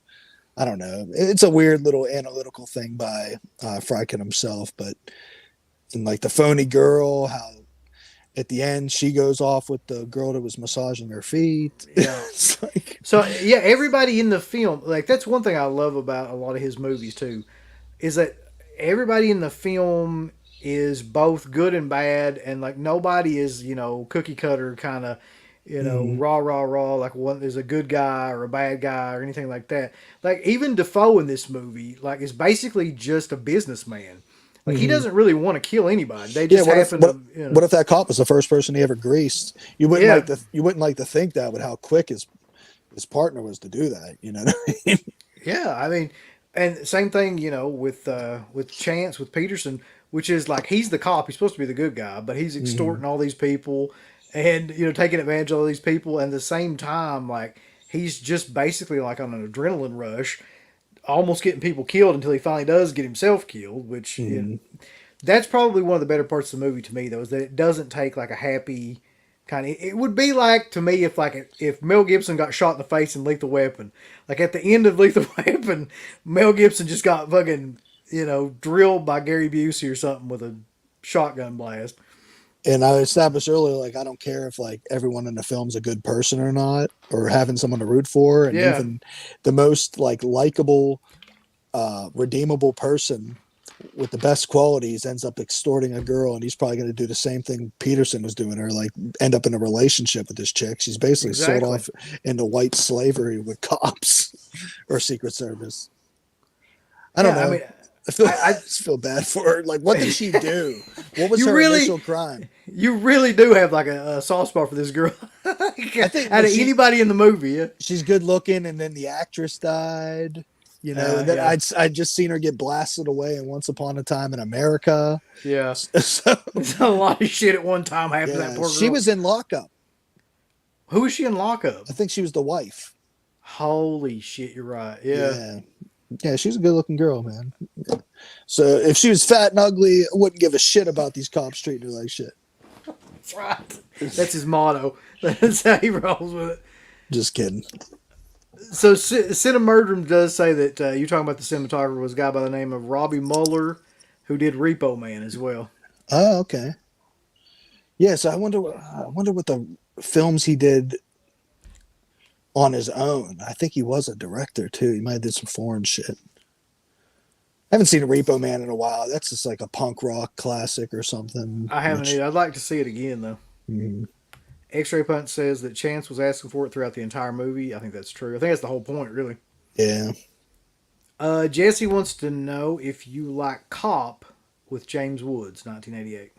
I don't know. It's a weird little analytical thing by Friedkin himself, but in like the phony girl, how at the end she goes off with the girl that was massaging her feet. yeah. It's like, So yeah, everybody in the film, like that's one thing I love about a lot of his movies too, is that everybody in the film is both good and bad, and like nobody is cookie cutter kind of mm, rah rah rah like one is a good guy or a bad guy or anything like that. Like even Defoe in this movie like is basically just a businessman. Like he mm-hmm. doesn't really want to kill anybody. They Yeah. just happen to What if that cop was the first person he ever greased? yeah. You wouldn't like to think that with how quick his partner was to do that. You know what I mean? Yeah, I mean, and same thing, with Chance with Peterson, which is like he's the cop. He's supposed to be the good guy, but he's Mm-hmm. extorting all these people and taking advantage of all these people. And at the same time, like he's just basically like on an adrenaline rush, almost getting people killed until he finally does get himself killed. Which Mm-hmm. that's probably one of the better parts of the movie to me, though, is that it doesn't take like a happy kind of. It would be like to me if if Mel Gibson got shot in the face in Lethal Weapon, like at the end of Lethal Weapon, Mel Gibson just got fucking drilled by Gary Busey or something with a shotgun blast. And I established earlier, like I don't care if like everyone in the film's a good person or not, or having someone to root for, and Yeah, even the most like likable, redeemable person with the best qualities ends up extorting a girl, and he's probably going to do the same thing Peterson was doing, or like end up in a relationship with this chick. She's basically sold exactly. off into white slavery with cops or Secret Service. I don't Yeah, I know. mean, I I just feel bad for her. Like, what did she do? What was you her really initial crime? you really do have like a soft spot for this girl out I think, of but anybody in the movie. Yeah, she's good looking, and then the actress died. You know, and then yeah, I'd just seen her get blasted away in Once Upon a Time in America. yeah. So There's a lot of shit at one time happened to that yeah, poor she girl. was in lockup. Who is she in lockup? I think she was the wife. Holy shit, you're right. Yeah. Yeah. Yeah, she's a good looking girl, man. So if she was fat and ugly, I wouldn't give a shit about these cops treating her like shit. That's right. That's his motto. That's how he rolls with it. Just kidding. So, Cinemurdrum does say that you're talking about the cinematographer was a guy by the name of Robbie Mueller, who did Repo Man as well. Oh, okay. Yeah, so I wonder what the films he did on his own. I think he was a director too. He might have did some foreign shit. I haven't seen Repo Man in a while. That's just like a punk rock classic or something. I haven't Which, either. I'd like to see it again though. mm, X-Ray Punch says that Chance was asking for it throughout the entire movie. I think that's true. I think that's the whole point, really. yeah, Jesse wants to know if you like Cop with James Woods, 1988.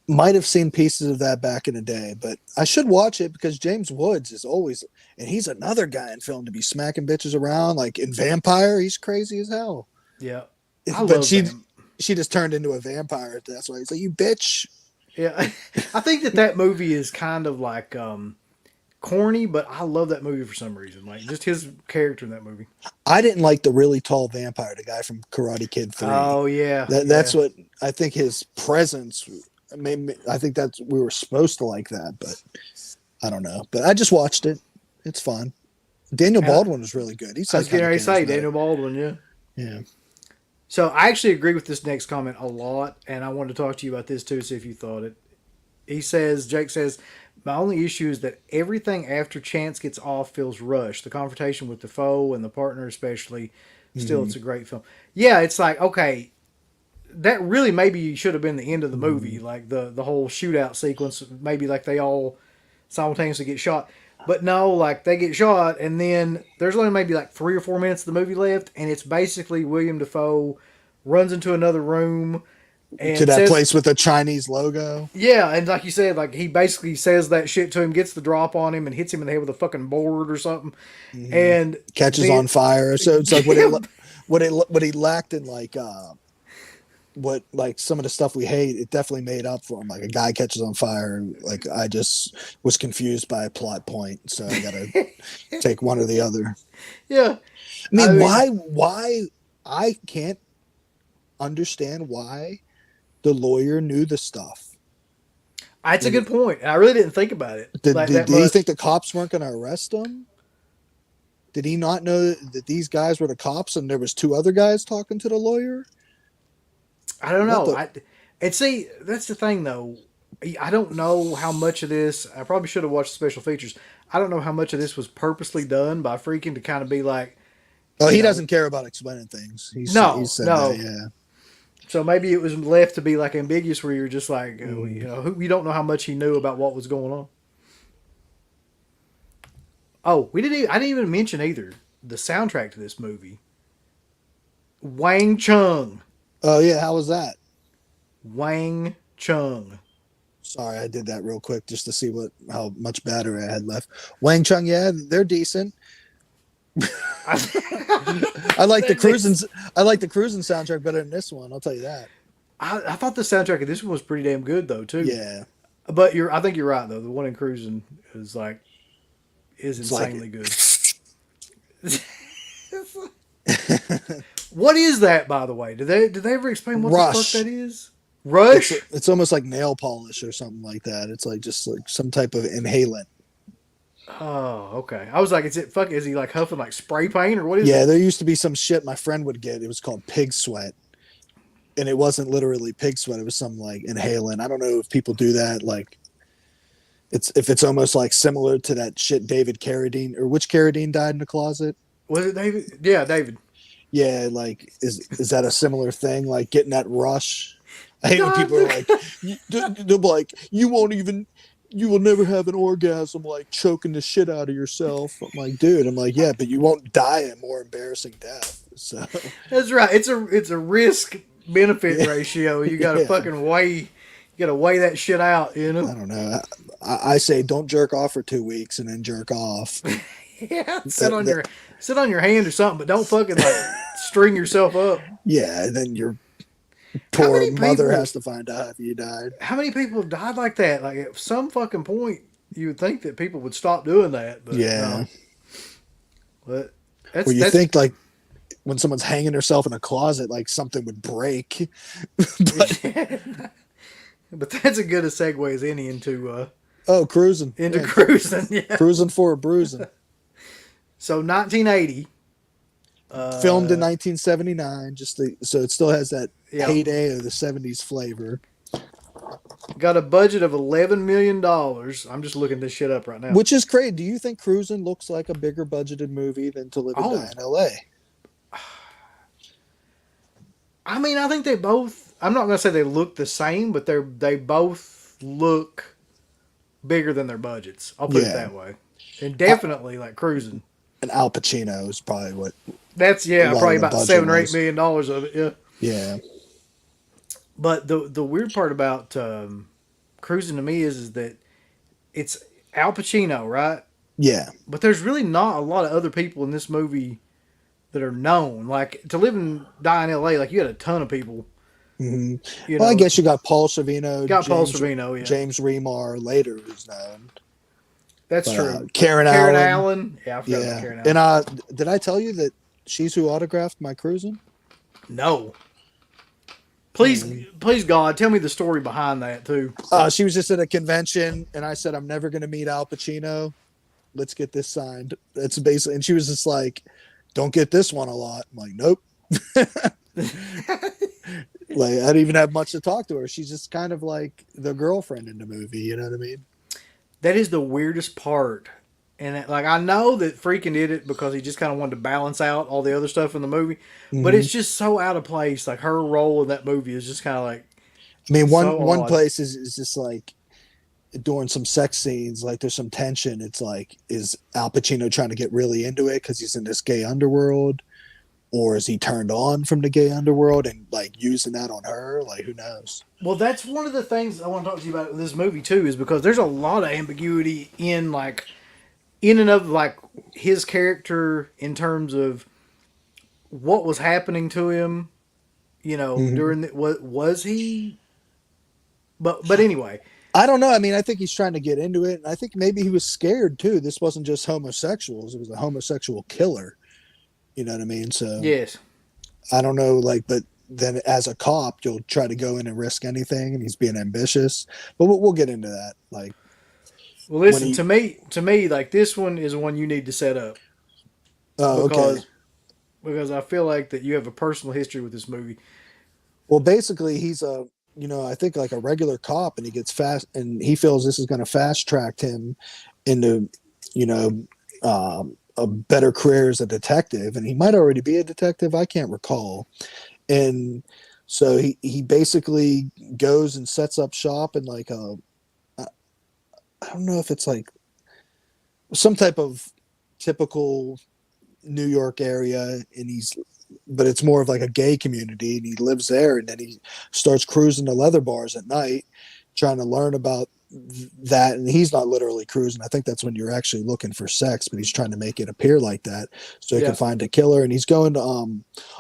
might have seen pieces of that back in the day, but I should watch it because James Woods is always, and he's another guy in film to be smacking bitches around. Like in Vampire, he's crazy as hell. Yeah, I But love that. she just turned into a vampire. That's why he's like, you bitch. Yeah, I think that movie is kind of like corny, but I love that movie for some reason. Like just his character in that movie. I didn't like the really tall vampire, the guy from Karate Kid 3. Oh yeah, That's yeah. what I think his presence made me, I think that's we were supposed to like that, but I don't know. But I just watched it. It's fun. Daniel And Baldwin was really good. He's I like was getting kind ready of to say charismatic. Daniel Baldwin. Yeah. Yeah. So I actually agree with this next comment a lot, and I wanted to talk to you about this too, see if you thought it. Jake says, my only issue is that everything after Chance gets off feels rushed. The confrontation with the foe and the partner, especially. Still, Mm-hmm. it's a great film. Yeah, it's like okay, that really maybe should have been the end of the Mm-hmm. movie, like the whole shootout sequence. Maybe like they all simultaneously get shot. But no, like they get shot, and then there's only maybe like 3 or 4 minutes of the movie left, and it's basically William Defoe runs into another room To and that says, place with the Chinese logo. "Yeah," and like you said, like he basically says that shit to him, gets the drop on him, and hits him in the head with a fucking board or something, Mm-hmm. and Catches then on fire. So it's like what he lacked in like what like some of the stuff we hate, it definitely made up for him. Like a guy catches on fire, like I just was confused by a plot point, so I gotta take one or the other. yeah, I I mean, mean, why I can't understand why the lawyer knew the stuff. that's a Did good point. I really didn't think about it like that did he much. think the cops weren't going to arrest him? Did he not know that these guys were the cops and there was two other guys talking to the lawyer? I don't What know. the? And see, that's the thing though. I don't know how much of this. I probably should have watched the special features. I don't know how much of this was purposely done by Freaking to kind of be like, Oh, you he know, doesn't care about explaining things. He no, said that, no. yeah. So maybe it was left to be like ambiguous, where you're just like, Mm. you don't know how much he knew about what was going on. Oh, we didn't. I didn't even mention either the soundtrack to this movie. Wang Chung. Oh yeah, how was that? Wang Chung. Sorry, I did that real quick just to see what how much battery I had left. Wang Chung, yeah, they're decent. I like the cruising. I like the cruising soundtrack better than this one. I'll tell you that. I thought the soundtrack of this one was pretty damn good though too. Yeah, But I think you're right though. The one in Cruising is it's like insanely good. What is that, by the way? Did they ever explain what the fuck Rush. that is? Rush? It's almost like nail polish or something like that. It's like just like some type of inhalant. Oh, okay. I was like, is he like huffing like spray paint or what is Yeah, it? there used to be some shit my friend would get. It was called pig sweat, and it wasn't literally pig sweat. It was some like inhalant. I don't know if people do that. Like it's almost like similar to that shit David Carradine or which Carradine died in the closet. Was it David? Yeah, David. Yeah, like is that a similar thing? Like getting that rush. I hate when God, people are like, they're like, you will never have an orgasm, like choking the shit out of yourself. I'm like, dude, I'm like, yeah, but you won't die a more embarrassing death. So, that's right. It's a risk benefit yeah, ratio. You got to yeah, fucking weigh. You got to weigh that shit out. You know. I don't know. I say don't jerk off for 2 weeks and then jerk off. Yeah, That, sit on your hand or something, but don't fucking like string yourself up. yeah, and then your How poor many mother people? has to find out if you died. How many people have died like that? Like at some fucking point, you would think that people would stop doing that, but no. Yeah, But that's where you that's think like when someone's hanging herself in a closet, like something would break. But but that's as good a segue as any oh, cruising, into yeah, cruising. Yeah. cruising for a bruising. So 1980. Filmed in Uh, 1979, so it still has that yeah. heyday of the 70s flavor. Got a budget of $11 million. I'm just looking this shit up right now. Which is crazy. Do you think Cruising looks like a bigger budgeted movie than To Live and Die Oh, in L.A.? I mean, I think they both. I'm not gonna say they look the same, but they both look bigger than their budgets. I'll put it Yeah. that way. And Uh, definitely like Cruising. and Al Pacino is probably what That's a yeah, lot probably of the about budget $7 or $8 was. million of it. Yeah. Yeah. But the weird part about Cruising to me is that it's Al Pacino, right? Yeah. But there's really not a lot of other people in this movie that are known. Like To Live and Die in L.A. Like you had a ton of people. hmm You Well, I know, guess you got Paul Sorvino, got Paul Sorvino. Yeah, James Remar later, who's known. that's But true. Karen Karen Allen, Allen. Yeah, I forgot about yeah. Karen And Allen. did I tell you that she's who autographed my Cruising? No, please, God, tell me the story behind that too. She was just at a convention, and I said, "I'm never going to meet Al Pacino. Let's get this signed." That's basically, and she was just like, "Don't get this one a lot." I'm like, "Nope." Like I didn't even have much to talk to her. She's just kind of like the girlfriend in the movie. You know what I mean? That is the weirdest part. And like I know that Friedkin did it because he just kind of wanted to balance out all the other stuff in the movie, but hmm it's just so out of place. Like her role in that movie is just kind of like I mean, so one odd. place is just like during some sex scenes, like there's some tension. It's like, is Al Pacino trying to get really into it because he's in this gay underworld, or is he turned on from the gay underworld and like using that on her? Like, who knows? Well, that's one of the things I want to talk to you about in this movie too, is because there's a lot of ambiguity in like in and of like his character in terms of what was happening to him. You know, hmm during the, what was he? But anyway, I don't know. I mean, I think he's trying to get into it, and I think maybe he was scared too. This wasn't just homosexuals; it was a homosexual killer. You know what I mean? So yes. I don't know, like, but then as a cop, you'll try to go in and risk anything, and he's being ambitious. But we'll get into that. Like Well, when listen he, to me, like this one is one you need to set up oh, okay. because I feel like that you have a personal history with this movie. Well, basically, he's a, I think like a regular cop, and he gets fast, and he feels this is going to fast track him into, you know, a better career as a detective, and he might already be a detective. I can't recall, and so he basically goes and sets up shop in like I don't know if it's like some type of typical New York area, and but it's more of like a gay community, and he lives there, and then he starts cruising to leather bars at night, trying to learn about that, and he's not literally cruising. I think that's when you're actually looking for sex, but he's trying to make it appear like that so he can Yeah, find a killer, and he's going to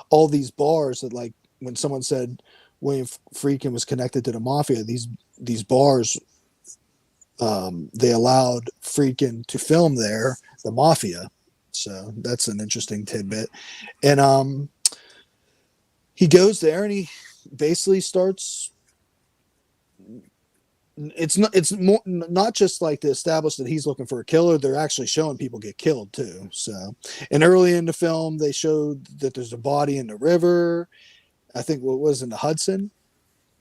all these bars that like when someone said William Friedkin was connected to the mafia, these bars they allowed Friedkin to film there, the mafia. So that's an interesting tidbit. And he goes there and he basically starts. It's more not just like to establish that he's looking for a killer. They're actually showing people get killed too. So, and early in the film, they showed that there's a body in the river. I think what was in the Hudson.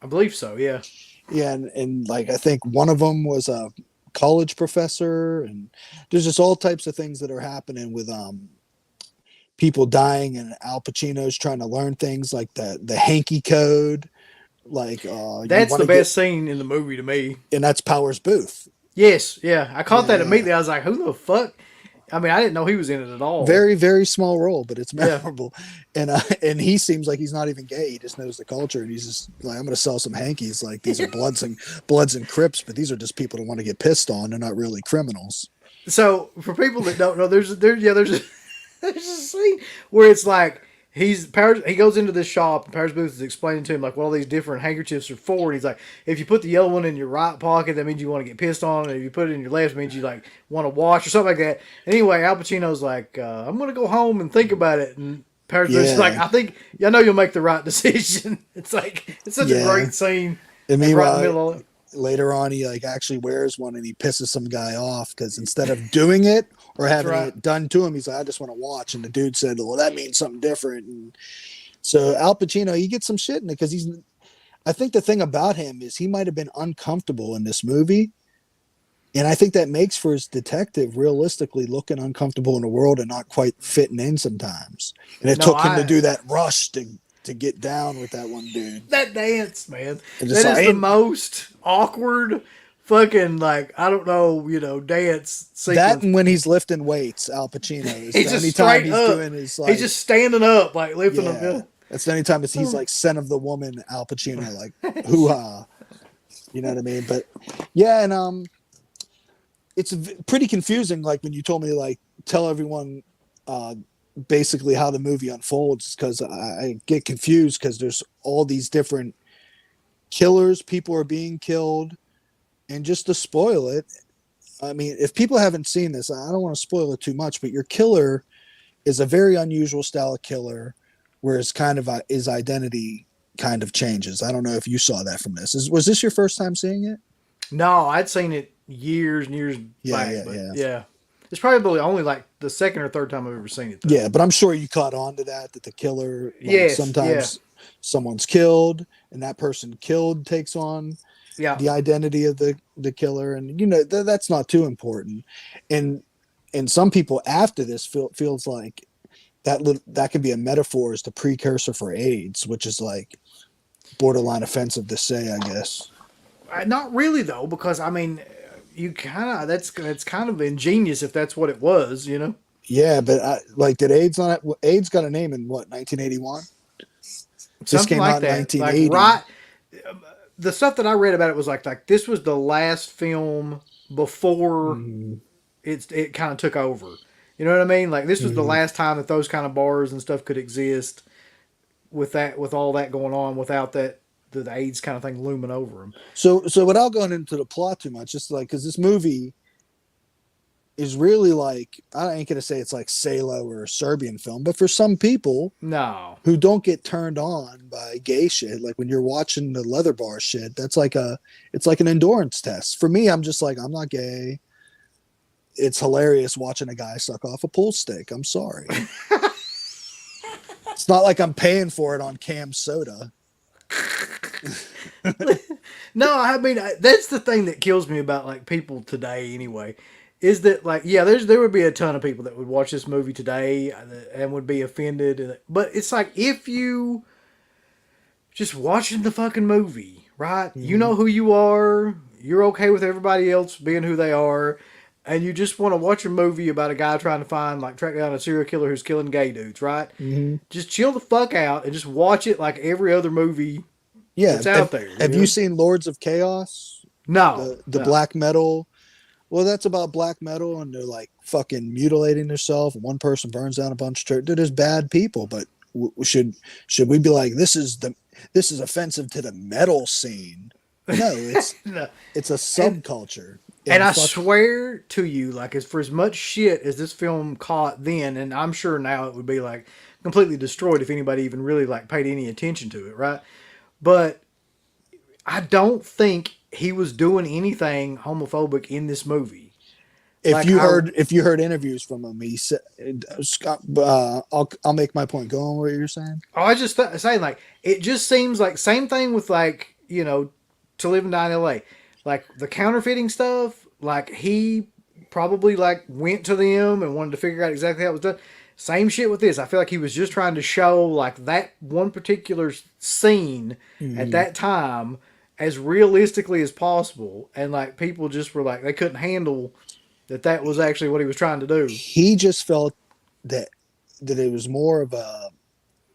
I believe so. Yeah, Yeah, and like I think one of them was a college professor, and there's just all types of things that are happening with people dying, and Al Pacino's trying to learn things like the hanky code, like you that's want the to get, best scene in the movie to me. and that's Powers Booth. Yes, yeah, I caught that Yeah, immediately. I was like, who the fuck? I mean, I didn't know he was in it at all. very very small role, but it's Yeah, memorable, and he seems like he's not even gay. He just knows the culture, and he's just like, I'm going to sell some hankies. Like these are bloods and Crips, but these are just people that want to get pissed on. They're not really criminals. so for people that don't know, there's a, there's a scene where it's like he goes into this shop and Powers Booth is explaining to him like what all these different handkerchiefs are for, and he's like, if you put the yellow one in your right pocket, that means you want to get pissed on, and if you put it in your left, it means you like want to wash or something like that. Anyway, Al Pacino's like, I'm gonna go home and think about it, and Powers Booth's like, Yeah, I know you'll make the right decision. It's like it's such a yeah. great scene, And like right in the meanwhile, middle of it. later on he like actually wears one and he pisses some guy off because instead of doing it or That's having right. it done to him, he's like, I just want to watch. And the dude said, well, that means something different. And so Al Pacino, he gets some shit in it because I think the thing about him is he might have been uncomfortable in this movie. And I think that makes for his detective realistically looking uncomfortable in the world and not quite fitting in sometimes. And it No, took him to I do that rush to get down with that one dude. that dance, man. And just That is the like most awkward fucking like I don't know, dance that, sequence. and when he's lifting weights, Al Pacino is He's the just only time straight he's up. doing his He's like, just standing up, like lifting them. yeah. That's the only time he's Yeah. like son of the woman, Al Pacino, like hoo ha. You know what I mean? But yeah, and it's pretty confusing. Like when you told me like tell everyone uh, basically how the movie unfolds, because I get confused because there's all these different killers, people are being killed, and just to spoil it, I mean, if people haven't seen this, I don't want to spoil it too much, but your killer is a very unusual style of killer, where his kind of his identity kind of changes. I don't know if you saw that from this. Was this your first time seeing it? No, I'd seen it years and years Yeah, back, yeah, but yeah. yeah, it's probably only like the second or third time I've ever seen it though. Yeah, but I'm sure you caught on to that the killer, like Yes, yeah, sometimes someone's killed and that person killed takes on yeah. the identity of the killer, and that's not too important. And some people after this feels like that could be a metaphor as the precursor for AIDS, which is like borderline offensive to say, I guess. Not really though, because I mean, you kind of that's kind of ingenious if that's what it was. Yeah, but like, did AIDS not? AIDS got a name in what, 1981? This Something came like out in that. Like 1980. right, the stuff that I read about it was like this was the last film before Mm-hmm. it kind of took over. You know what I mean? Like this was the Mm-hmm. last time that those kind of bars and stuff could exist with all that going on without that the AIDS kind of thing looming over them. So without going into the plot too much, just like, because this movie is really like, I ain't gonna say it's like Salo or a Serbian film, but for some people No, who don't get turned on by gay shit, like when you're watching the leather bar shit, it's like an endurance test. For me, I'm just like, I'm not gay. It's hilarious watching a guy suck off a pool stick. I'm sorry. It's not like I'm paying for it on cam soda. no. I mean that's the thing that kills me about like people today anyway. Is that like yeah? There would be a ton of people that would watch this movie today and would be offended. But it's like if you just watching the fucking movie, right? You Mm-hmm. know who you are. You're okay with everybody else being who they are, and you just want to watch a movie about a guy trying to track down a serial killer who's killing gay dudes, right? Mm-hmm. Just chill the fuck out and just watch it like every other movie Yeah. that's out there. Have you seen Lords of Chaos? No, The no. black metal. Well, that's about black metal, and they're like fucking mutilating themselves. One person burns down a bunch of church. They're just bad people. But should we be like, this is offensive to the metal scene? No, No. it's a And subculture. and And I fuck, swear to you, like as for as much shit as this film caught then, and I'm sure now it would be like completely destroyed if anybody even really like paid any attention to it, right? But I don't think he was doing anything homophobic in this movie. Like I, if you heard interviews from him, he said, Scott, I'll make my point. Go on what you're saying. I was just saying like it just seems like same thing with like to live and die in L.A. Like the counterfeiting stuff. Like he probably like went to them and wanted to figure out exactly how it was done. Same shit with this. I feel like he was just trying to show like that one particular scene at Mm-hmm. that time as realistically as possible, and like people just were like they couldn't handle that was actually what he was trying to do. He just felt that it was more of a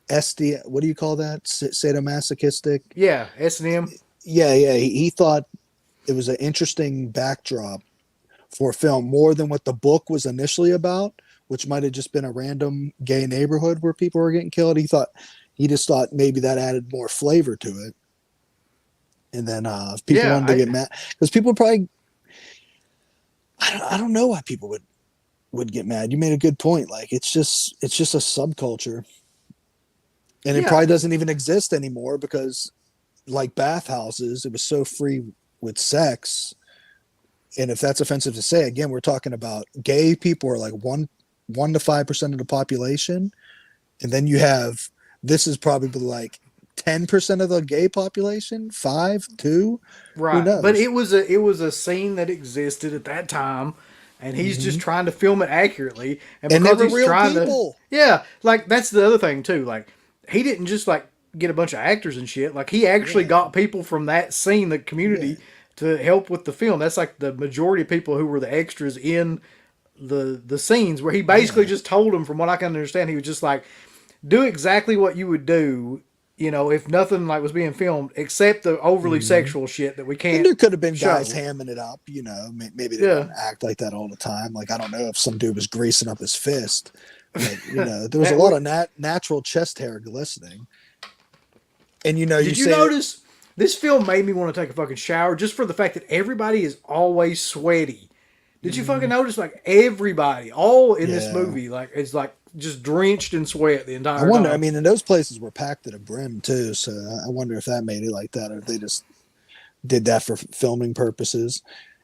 SD. What do you call that? Sadomasochistic. Yeah, S&M. Yeah, yeah. He thought it was an interesting backdrop for a film, more than what the book was initially about, which might have just been a random gay neighborhood where people were getting killed. He just thought maybe that added more flavor to it. And then if people Yeah, wanted to get mad, because people probably, I don't know why people would get mad. You made a good point. Like it's just a subculture, and it yeah, probably doesn't even exist anymore because, like bathhouses, it was so free with sex. And if that's offensive to say, again, we're talking about gay people are like 1 to 5% of the population, and then you have, this is probably like 10% of the gay population, 5, 2, who Right, but knows? it was a scene that existed at that time, and he's just Hmm. trying to film it accurately, and And they because were he's real trying to, people. yeah, like that's the other thing too. Like he didn't just like get a bunch of actors and shit. Like he actually Yeah, got people from that scene, the yeah, community, to help with the film. That's like the majority of people who were the extras in the scenes where he basically yeah. just told them, from what I can understand, he was just like, do exactly what you would do, if nothing like was being filmed except the overly Hmm. sexual shit that we And can't there could have been guys show. hamming it up, maybe they Yeah, don't act like that all the time. Like, I don't know if some dude was greasing up his fist, but, there was a that lot we, of natural chest hair glistening. And, you did you say, notice this film made me want to take a fucking shower just for the fact that everybody is always sweaty. Did you fucking mm, notice like everybody all in this yeah. movie like is like just drenched in sweat the I entire wonder, I time? mean, and those places were packed to the brim too. So I wonder if that made it like that or if they just did that for filming purposes.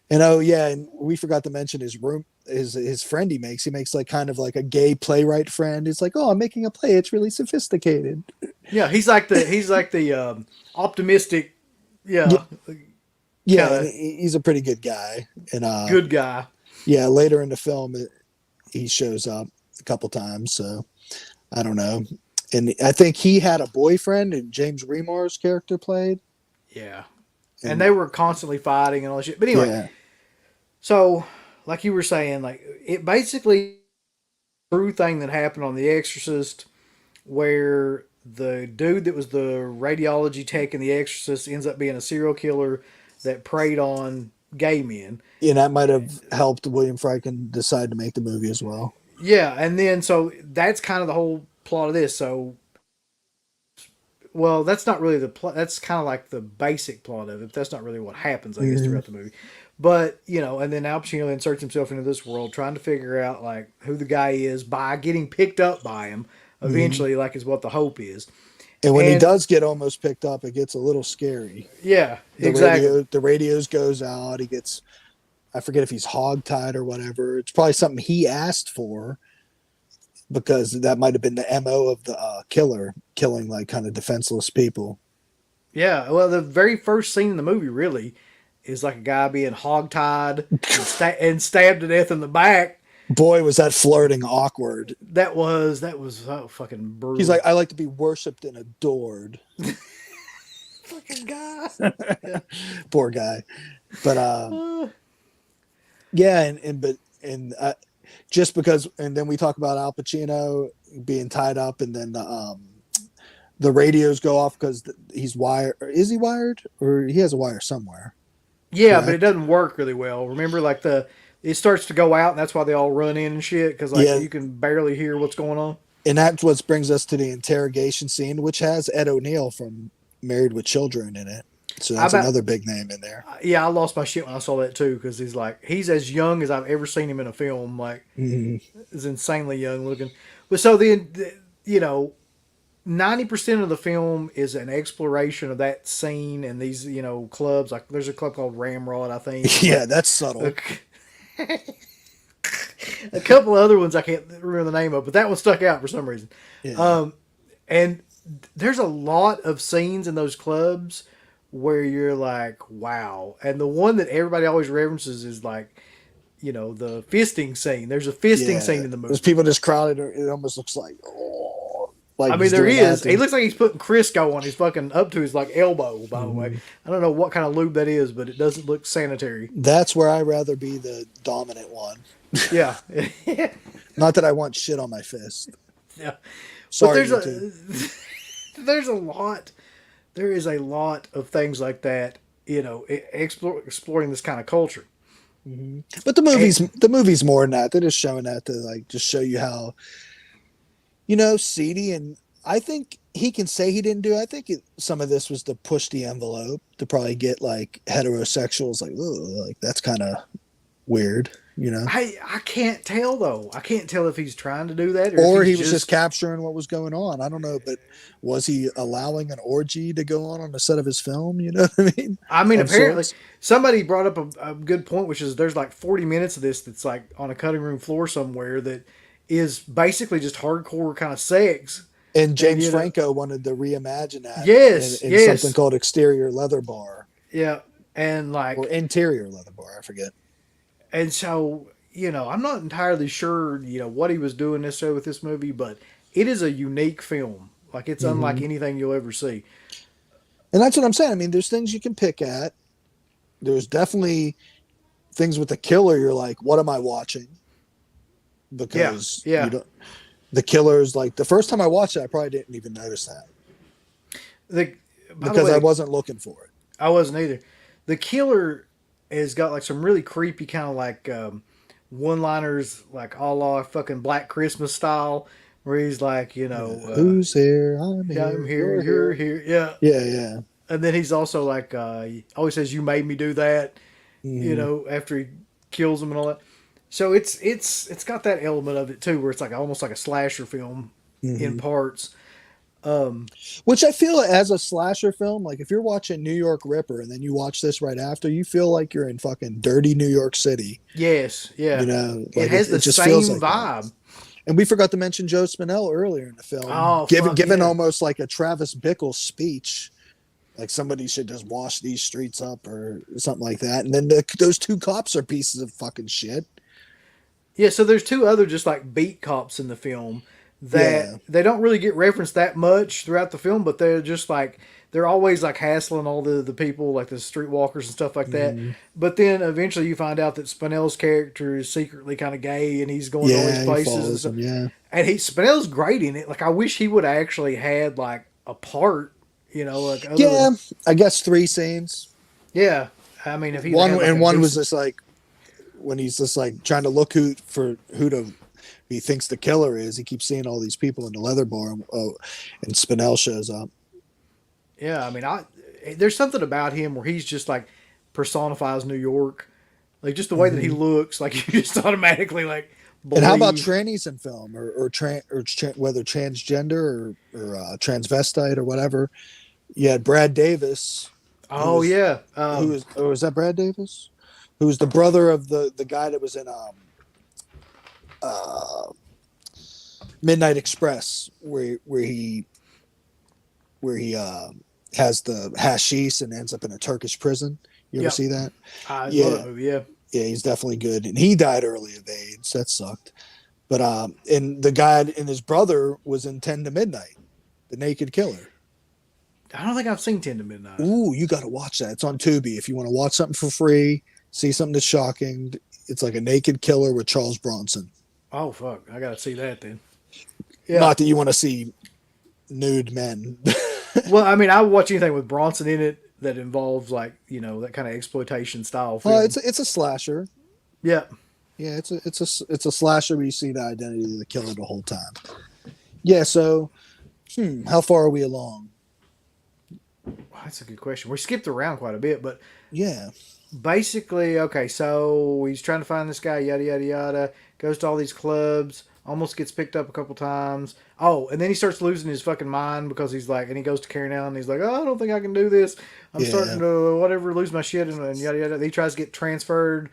And oh yeah, and we forgot to mention his friend he makes like kind of like a gay playwright friend. It's like, oh, I'm making a play. It's really sophisticated. Yeah, he's like the optimistic, Yeah, yeah, yeah, kind and of he's a pretty good guy. And good guy. yeah, later in the film, he shows up a couple times. So I don't know. And I think he had a boyfriend, and James Remar's character played. Yeah, and And they were constantly fighting and all that shit. But anyway, yeah, so like you were saying, like it basically true thing that happened on The Exorcist, where the dude that was the radiology tech in The Exorcist ends up being a serial killer that preyed on gay men. and that might have helped William Friedkin decide to make the movie as well. Yeah, and then so that's kind of the whole plot of this. So, well, that's not really the plot. That's kind of like the basic plot of it. That's not really what happens, I guess, Hmm. throughout the movie. But and then Al Pacino inserts himself into this world, trying to figure out like who the guy is by getting picked up by him. Hmm. Eventually, like is what the hope is. And when he And does get almost picked up, it gets a little scary. yeah, The exactly. radios goes out. He gets, I forget if he's hogtied or whatever. It's probably something he asked for because that might have been the mo of the killer, killing like kind of defenseless people. Yeah. Well, the very first scene in the movie really is like a guy being hogtied and stabbed to death in the back. Boy, was that flirting awkward. That was so fucking He's brutal. like, I like to be worshipped and adored. Fucking guy. Yeah. Poor guy. But yeah, and just because, and then we talk about Al Pacino being tied up, and then the radios go off because he's wired. Or is he wired, or he has a wire somewhere? Yeah, but it Correct. doesn't work really well. Remember, like it starts to go out, and that's why they all run in and shit because like Yeah, you can barely hear what's going on. and that's what brings us to the interrogation scene, which has Ed O'Neill from Married with Children in it. So I that's bet. another big name in there. Yeah, I lost my shit when I saw that too because he's as young as I've ever seen him in a film. Like, Mhm. is insanely young looking. But so then, 90% of the film is an exploration of that scene and these clubs. Like, there's a club called Ramrod, I think, and Yeah, like that's a, subtle. a couple of other ones I can't remember the name of, but that one stuck out for some reason. Yeah. Um, and there's a lot of scenes in those clubs where you're like, wow. And the one that everybody always references is like, the fisting scene. There's a fisting Yeah. scene in the There's movie. people just crowded. It almost looks like I mean, he's there doing that is. He to. looks like he's putting Crisco on his fucking up to his like elbow. By the way, Mhm. I don't know what kind of lube that is, but it doesn't look sanitary. That's where I'd rather be the dominant one. Yeah, Not that I want shit on my fist. yeah. But Sorry, YouTube. there's a lot. There is a lot of things like that. Exploring this kind of culture. Hmm. But And, the movie's more than that. They're just showing that to like just show you how seedy. And I think he can say he didn't do it. I think some of this was to push the envelope to probably get like heterosexuals like, "Ugh," like that's kind of weird, I can't tell though. I can't tell if he's trying to do that or if or he's he was just just. capturing what was going on. I don't know, but was he allowing an orgy to go on the set of his film? You know what I mean? I mean, Of apparently, sorts. somebody brought up a good point, which is there's like 40 minutes of this that's like on a cutting room floor somewhere that is basically just hardcore kind of sex. And And James Franco wanted to reimagine that yes, in something yes, called Exterior Leather Bar yeah, and or like, Interior Leather Bar. I forget. and so I'm not entirely sure what he was doing necessarily with this movie, but it is a unique film. Like it's unlike Hmm. anything you'll ever see. And that's what I'm saying. I mean, there's things you can pick at. There's definitely things with the killer. You're like, what am I watching? Yeah, Because you yeah. don't. The killer's like the first time I watched it, I probably didn't even notice that The By the because way, I wasn't looking for it. I wasn't either. The killer has got like some really creepy kind of like one-liners, like a la fucking Black Christmas style, where he's like, Yeah. Who's here? I'm yeah, I'm here. here, You're you're here. here, yeah. Yeah, yeah. And then he's also like, he always says, "You made me do that," Hmm. after he kills him and all that. So it's got that element of it too, where it's like almost like a slasher film in Hmm. parts. Um, Which I feel as a slasher film, like if you're watching New York Ripper and then you watch this right after, you feel like you're in fucking dirty New York City. yes, You yeah, know, it like has it the just feels same like that. vibe. And we forgot to mention Joe Spinell earlier in the film, Oh given fuck given yeah. almost like a Travis Bickle speech, like somebody should just wash these streets up or something like that. And then those two cops are pieces of fucking shit. Yeah, so there's two other just like beat cops in the film that Yeah. they don't really get referenced that much throughout the film, but they're just like they're always like hassling all the people, like the streetwalkers and stuff like that. Hmm. But then eventually you find out that Spinell's character is secretly kind of gay and he's going to all these Yeah, he places and follows stuff. them. Yeah. And Spinell's great in it. Like I wish he would have actually had like a part, like other Yeah. than I guess three scenes. yeah. I mean, if he'd One had like and a one was decent just like when he's just like trying to look who to he thinks the killer is. He keeps seeing all these people in the leather bar, and Spinell shows up. yeah. I mean, there's something about him where he's just like personifies New York. Like just the way that he Hmm. looks, like you just automatically like And how about believe. trannies in film, whether transgender or transvestite or whatever? You had Brad Davis, who Oh was yeah, who is or was that Brad Davis, who was the brother of the guy that was in uh, Midnight Express, where he has the hashish and ends up in a Turkish prison. You ever yep. see that? I love that Yeah, movie. Yeah. yeah, he's definitely good, and he died early of AIDS. That sucked. But and the guy and his brother was in 10 to Midnight, the Naked Killer. I don't think I've seen Ten to Midnight. Ooh, you got to watch that. It's on Tubi. If you want to watch something for free, see something that's shocking. It's like a Naked Killer with Charles Bronson. Oh fuck, I gotta see that then. Yeah. Not that you want to see nude men. Well, I mean, I would watch anything with Bronson in it that involves like that kind of exploitation style Well, film. it's a slasher. Yeah. Yeah, it's a slasher where you see the identity of the killer the whole time. Yeah. So, how far are we along? Well, that's a good question. We skipped around quite a bit, but Yeah. basically, okay, so he's trying to find this guy, yada yada yada. Goes to all these clubs, almost gets picked up a couple times. Oh, and then he starts losing his fucking mind because he's like, and he goes to carry out, and he's like, oh, I don't think I can do this. I'm starting Yeah. to whatever lose my shit and yada yada. He tries to get transferred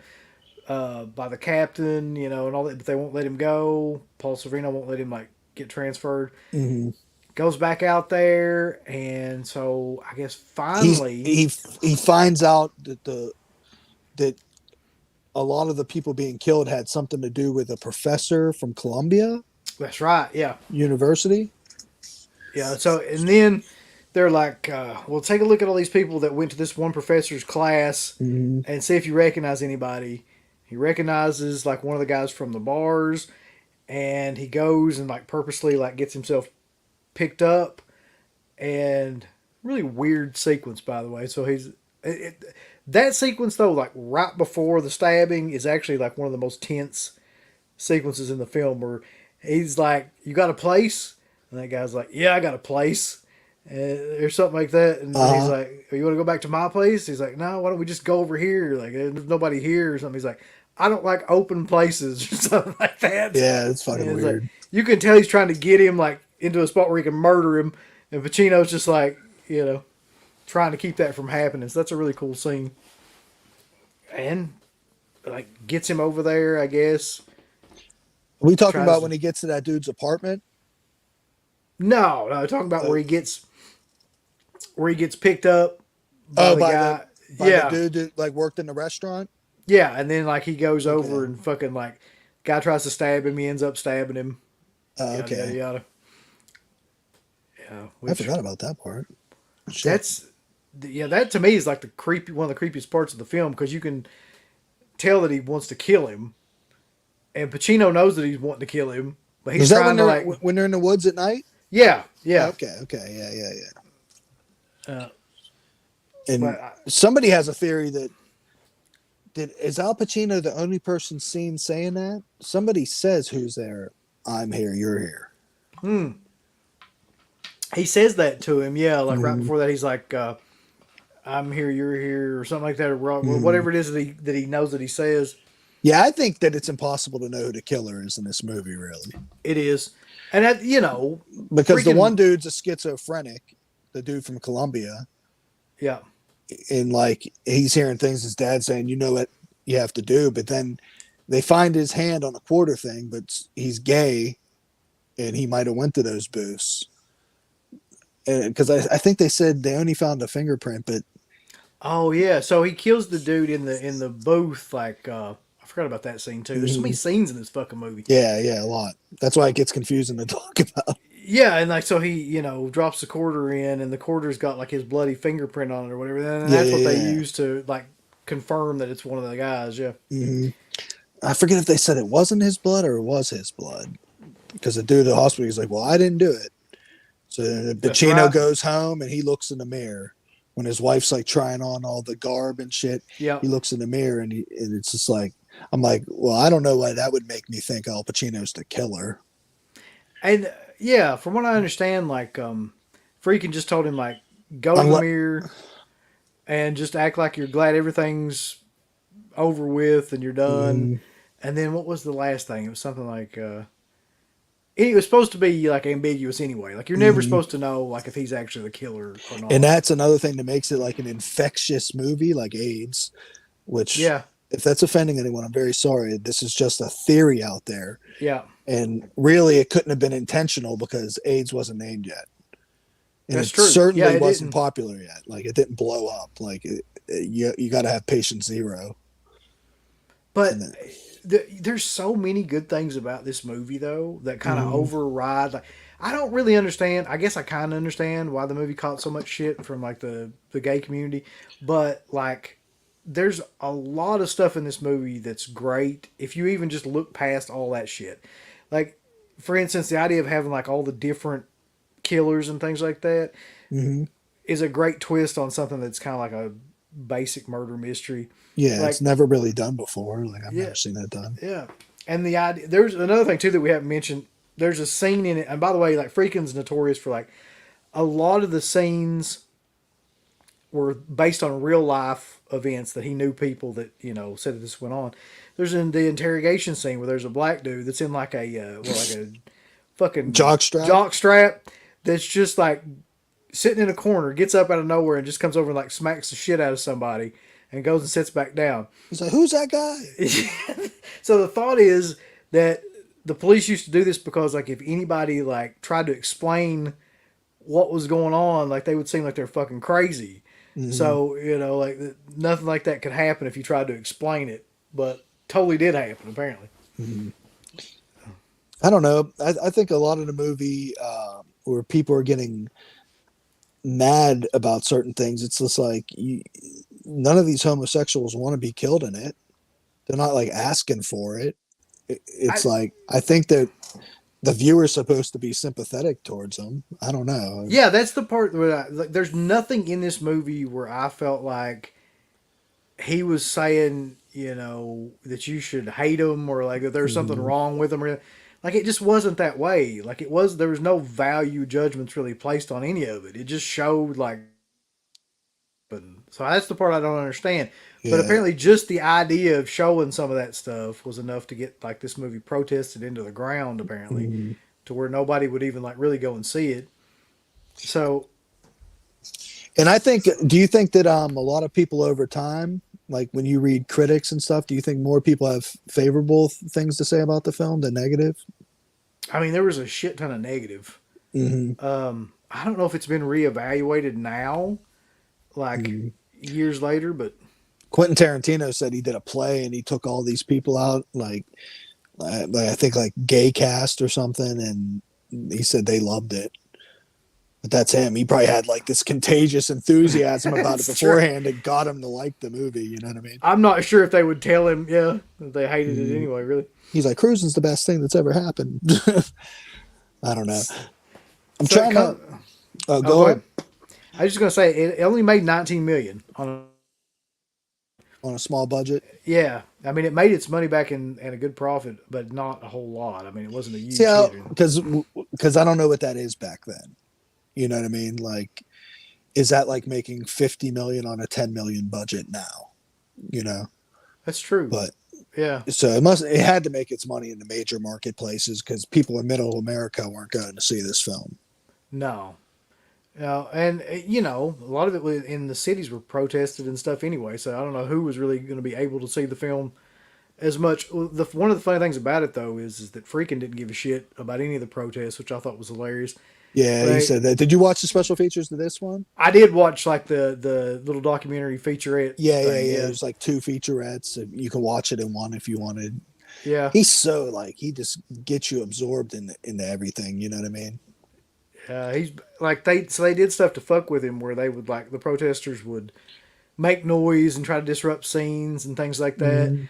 by the captain, and all that, but they won't let him go. Paul Sorvino won't let him like get transferred. Hmm. Goes back out there, and so I guess He's finally, he finds out that a lot of the people being killed had something to do with a professor from Columbia that's right, yeah. University. Yeah. So and then they're like, "Well, take a look at all these people that went to this one professor's class Hmm. and see if you recognize anybody." He recognizes like one of the guys from the bars, and he goes and like purposely like gets himself picked up. And really weird sequence, by the way. So that sequence though, like right before the stabbing, is actually like one of the most tense sequences in the film where he's like, "You got a place?" And that guy's like, "Yeah, I got a place." Or something like that. And then he's Uh-huh. like, "You want to go back to my place?" He's like, "No, why don't we just go over here? Like, there's nobody here or something." He's like, "I don't like open places," or something like that. Yeah, it's And fucking it's like, weird. you can tell he's trying to get him like into a spot where he can murder him. And Pacino's just like, trying to keep that from happening. So that's a really cool scene. And like gets him over there, I guess. Are we talking Tries about to when he gets to that dude's apartment? No, no, talking about Uh, where he gets picked up by oh, the guy. by the Yeah, dude that like worked in the restaurant. yeah, and then like he goes over Okay. and fucking like guy tries to stab him, he ends up stabbing him. Yada yada Okay. yada. Yeah, I which forgot about that part. Shit. that's yeah, that to me is like the creepy one of the creepiest parts of the film because you can tell that he wants to kill him, and Pacino knows that he's wanting to kill him, but he's Was that trying to like, when they're in the woods at night? yeah, yeah, Okay. Okay. Yeah. Yeah. Yeah. uh, And but somebody has a theory that is Al Pacino the only person seen saying that? Somebody says who's there. I'm here. You're here. he says that to him, yeah, like right Mm-hmm. before that, he's like, "I'm here, you're here," or something like that, or Mm-hmm. whatever it is that he knows that he says. Yeah, I think that it's impossible to know who the killer is in this movie, really, It is, and that you know, because the one freaking dude's a schizophrenic, the dude from Colombia, yeah, and like he's hearing things his dad's saying, you know what you have to do, but then they find his hand on a quarter thing, but he's gay, and he might have went to those booths, because I think they said they only found a fingerprint, but oh yeah. So he kills the dude in the booth. Like I forgot about that scene too. There's so many mm, scenes in this fucking movie. yeah, yeah, a lot. That's why it gets confusing to talk about. Yeah, and like so he drops the quarter in, and the quarter's got like his bloody fingerprint on it or whatever. And Yeah, that's what they yeah, use to like confirm that it's one of the guys. Yeah. yeah. I forget if they said it wasn't his blood or it was his blood, because the dude at the hospital he's like, "Well, I didn't do it." So That's Pacino right. goes home and he looks in the mirror when his wife's like trying on all the garb and shit. Yeah. He looks in the mirror and it's just like, I'm like, well, I don't know why that would make me think Al Pacino's the killer. And yeah, from what I understand, like Freakin just told him like go to the Unless, mirror and just act like you're glad everything's over with and you're done. mm, And then what was the last thing? It was something like it was supposed to be like ambiguous anyway. Like you're never mm. supposed to know like if he's actually the killer or And not. that's another thing that makes it like an infectious movie, like AIDS, which Yeah, if that's offending anyone, I'm very sorry. This is just a theory out there. yeah, And really, it couldn't have been intentional because AIDS wasn't named yet. And that's it true. Yeah, certainly it wasn't didn't. popular yet. Like, it didn't blow up. Like, you got to have patient zero. And But then, there's so many good things about this movie though that kind of mm, override. Like I don't really understand. I guess I kind of understand why the movie caught so much shit from like the gay community, but like there's a lot of stuff in this movie that's great if you even just look past all that shit. Like for instance, the idea of having like all the different killers and things like that mm, is a great twist on something that's kind of like a basic murder mystery. yeah, it's Like never really done before. Like, I've yeah, never seen that done. yeah. And the idea there's another thing too that we haven't mentioned. There's a scene in it, and by the way, like Freakin's notorious for like a lot of the scenes were based on real life events that he knew people that said that this went on. There's in the interrogation scene where there's a black dude that's in like a like a fucking Jockstrap? jock strap that's just like sitting in a corner, gets up out of nowhere and just comes over and like smacks the shit out of somebody and goes and sits back down. He's like, who's that guy? So the thought is that the police used to do this because like if anybody like tried to explain what was going on, like they would seem like they're fucking crazy. Mm, So like nothing like that could happen if you tried to explain it, but totally did happen apparently. mm. I don't know. I think a lot of the movie where people are getting mad about certain things, it's just like none of these homosexuals want to be killed in it. They're not like asking for it. I It's like I think that the viewer's supposed to be sympathetic towards them. I don't know. Yeah, that's the part where like, there's nothing in this movie where I felt like he was saying, that you should hate him or like that there's something Mm-hmm. wrong with him or like it just wasn't that way. Like there was no value judgments really placed on any of it. It just showed like so that's the part I don't understand. But Yeah. apparently just the idea of showing some of that stuff was enough to get like this movie protested into the ground apparently Mm-hmm. to where nobody would even like really go and see it. So And I think, do you think that a lot of people over time, like when you read critics and stuff, do you think more people have favorable things to say about the film than negative? I mean there was a shit ton of negative. Hmm. I don't know if it's been reevaluated now, like Hmm. years later, but Quentin Tarantino said he did a play and he took all these people out, like I think like gay cast or something, and he said they loved it. But that's him. He probably had like this contagious enthusiasm about it it's true. beforehand and got him to like the movie. You know what I mean? I'm not sure if they would tell him, yeah, that they hated it Mm. anyway, really. He's like, cruising's the best thing that's ever happened. I don't know. I'm So it trying to comes. Oh, go go ahead. ahead. I was just gonna say it only made 19 million on. On a small budget. Yeah, I mean it made its money back in a good profit, but not a whole lot. I mean it wasn't a See huge how hit. because I don't know what that is back then. You know what I mean? Like, is that like making 50 million on a 10 million budget now? You know, That's true. but Yeah. so it had to make its money in the major marketplaces because people in middle America weren't going to see this film. No. And a lot of it was in the cities were protested and stuff anyway. So I don't know who was really going to be able to see the film as much. One of the funny things about it though is that Freakin didn't give a shit about any of the protests, which I thought was hilarious. Yeah, he They, said that. Did you watch the special features to this one? I did watch like the little documentary featurette Yeah, yeah, thing. yeah. Yeah, There's like two featurettes. You can watch it in one if you wanted. yeah, He's so like he just gets you absorbed into everything. You know what I mean? he's like they did stuff to fuck with him where they would like the protesters would make noise and try to disrupt scenes and things like that. Mm-hmm.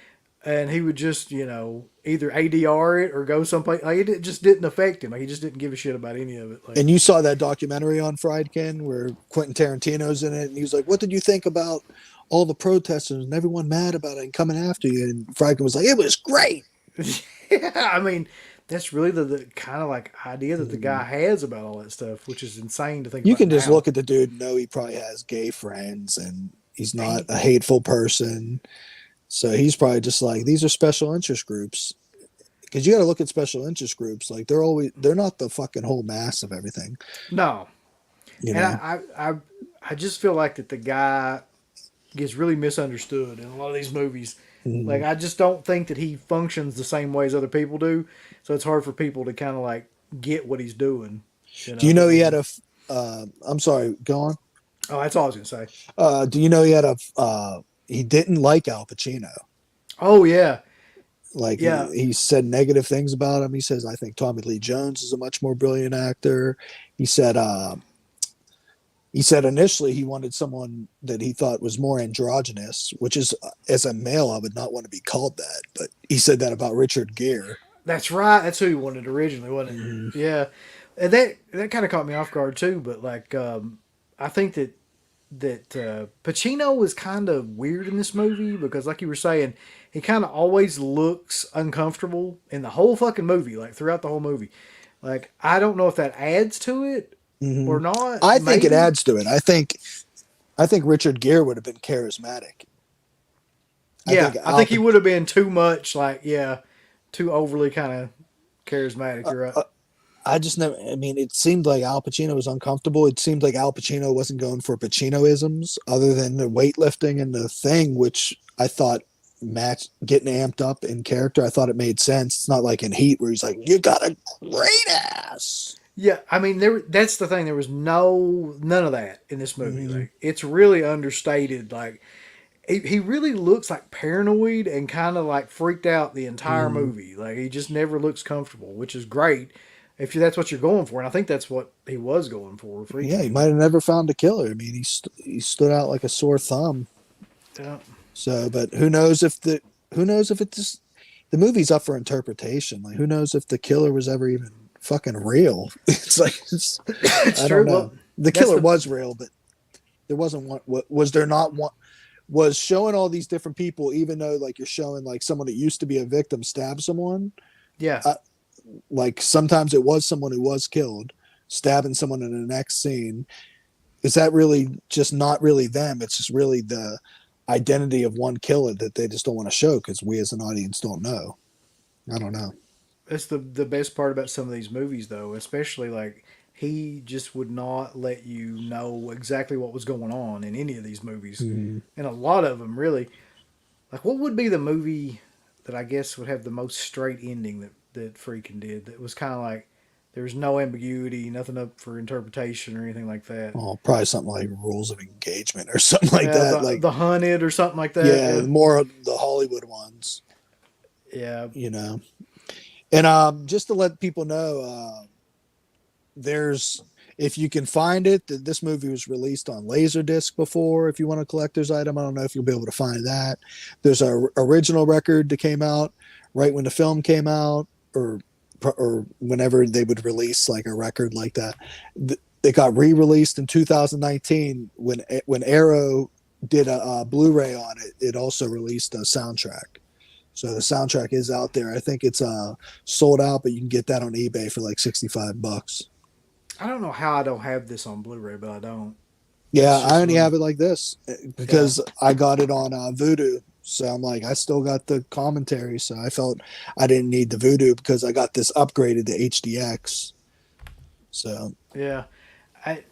And he would just, either ADR it or go someplace. Like it just didn't affect him. Like he just didn't give a shit about any of it. Like And you saw that documentary on Friedkin where Quentin Tarantino's in it, and he was like, "What did you think about all the protesters and everyone mad about it and coming after you?" And Friedkin was like, "It was great." yeah, I mean, that's really the kind of like idea that the guy Mm. has about all that stuff, which is insane to think You about can just now. look at the dude and know he probably has gay friends, and he's not He, a hateful person. So he's probably just like, these are special interest groups. Because you got to look at special interest groups, like they're not the fucking whole mass of everything, no, you and know. I just feel like that the guy gets really misunderstood in a lot of these movies. Like Mm. I just don't think that he functions the same way as other people do, so it's hard for people to kind of like get what he's doing. Do you But know he they had just a? I'm sorry, go on. oh, that's all I was gonna say. Do you know he had a? He didn't like Al Pacino. Oh yeah, Like yeah, he said negative things about him. He says, "I think Tommy Lee Jones is a much more brilliant actor." He said, he said initially he wanted someone that he thought was more androgynous, which is, as a male, I would not want to be called that. But he said that about Richard Gere. that's right. That's who he wanted originally, wasn't it? Mm-hmm. Yeah, and that kind of caught me off guard too. But like, I think that Pacino was kind of weird in this movie because, like you were saying, he kind of always looks uncomfortable in the whole fucking movie, like throughout the whole movie. Like, I don't know if that adds to it Mm-hmm. or not. I think it Maybe. adds to it. I think Richard Gere would have been charismatic. I Yeah, think I think he would have been too much, like, yeah, too overly kind of charismatic. You're right. I just never. I mean, it seemed like Al Pacino was uncomfortable. It seemed like Al Pacino wasn't going for Pacinoisms, other than the weightlifting and the thing, which I thought matched getting amped up in character. I thought it made sense. It's not like in Heat where he's like, "You got a great ass." Yeah, I mean, that's the thing. There was none of that in this movie. Mm-hmm. Like, it's really understated. Like, he really looks like paranoid and kind of like freaked out the entire Mm-hmm. movie. Like he just never looks comfortable, which is great if that's what you're going for. And I think that's what he was going for, Yeah, he Freakin'. might have never found a killer. I mean, he stood out like a sore thumb. Yeah, So, but who knows if it's just, the movie's up for interpretation. Like, who knows if the killer was ever even fucking real? It's like it's I don't true. know. Well, The that's killer the was real, but there wasn't one. Was there not one? Was showing all these different people, even though like you're showing like someone that used to be a victim stab someone. yeah. Uh, like sometimes it was someone who was killed, stabbing someone in the next scene. Is that really just not really them? It's just really the identity of one killer that they just don't want to show because we as an audience don't know. I don't know. That's the best part about some of these movies, though, especially like he just would not let you know exactly what was going on in any of these movies, Mm-hmm. and a lot of them really. Like, what would be the movie that I guess would have the most straight ending that Freakin' did? That was kind of like There's no ambiguity, nothing up for interpretation or anything like that. Oh, probably something like Rules of Engagement or something like Yeah, that. the Like, the hunted or something like that. yeah, Yeah, more of the Hollywood ones, yeah. you know. And just to let people know, there's if you can find it, this movie was released on Laserdisc before. If you want a collector's item, I don't know if you'll be able to find that. There's a original record that came out right when the film came out, or whenever they would release like a record like that. It got re-released in 2019 when Arrow did a Blu-ray on it. It also released a soundtrack. So the soundtrack is out there. I think it's sold out, but you can get that on eBay for like $65. I don't know how I don't have this on Blu-ray, but I don't. Yeah, It's I just only really, have it like this yeah. because I got it on Voodoo. So I'm like, I still got the commentary. So I felt I didn't need the Voodoo because I got this upgraded to HDX. So, Yeah, I,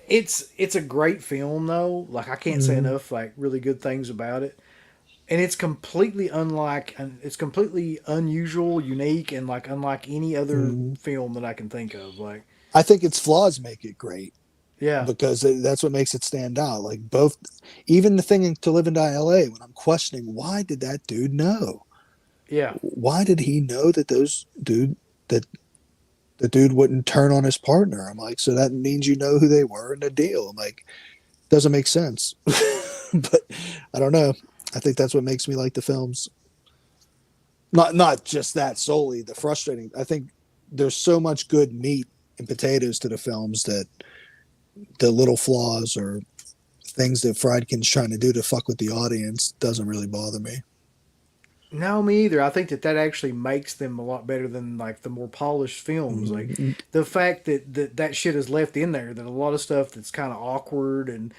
it's a great film though. Like I can't say mm, enough like really good things about it. And it's completely unlike and it's completely unusual, unique, and like unlike any other mm. film that I can think of. Like, I think its flaws make it great yeah, because that's what makes it stand out. Like both, even the thing in To Live and Die LA, when I'm questioning why did that dude know? yeah, Why did he know that that the dude wouldn't turn on his partner? I'm like, so that means you know who they were in the deal. I'm like, doesn't make sense. But I don't know. I think that's what makes me like the films. Not just that solely. The frustrating. I think there's so much good meat and potatoes to the films that the little flaws or things that Friedkin's trying to do to fuck with the audience doesn't really bother me. no, me either. I think that actually makes them a lot better than like the more polished films. Like Mm-hmm. the fact that shit is left in there, that a lot of stuff that's kind of awkward and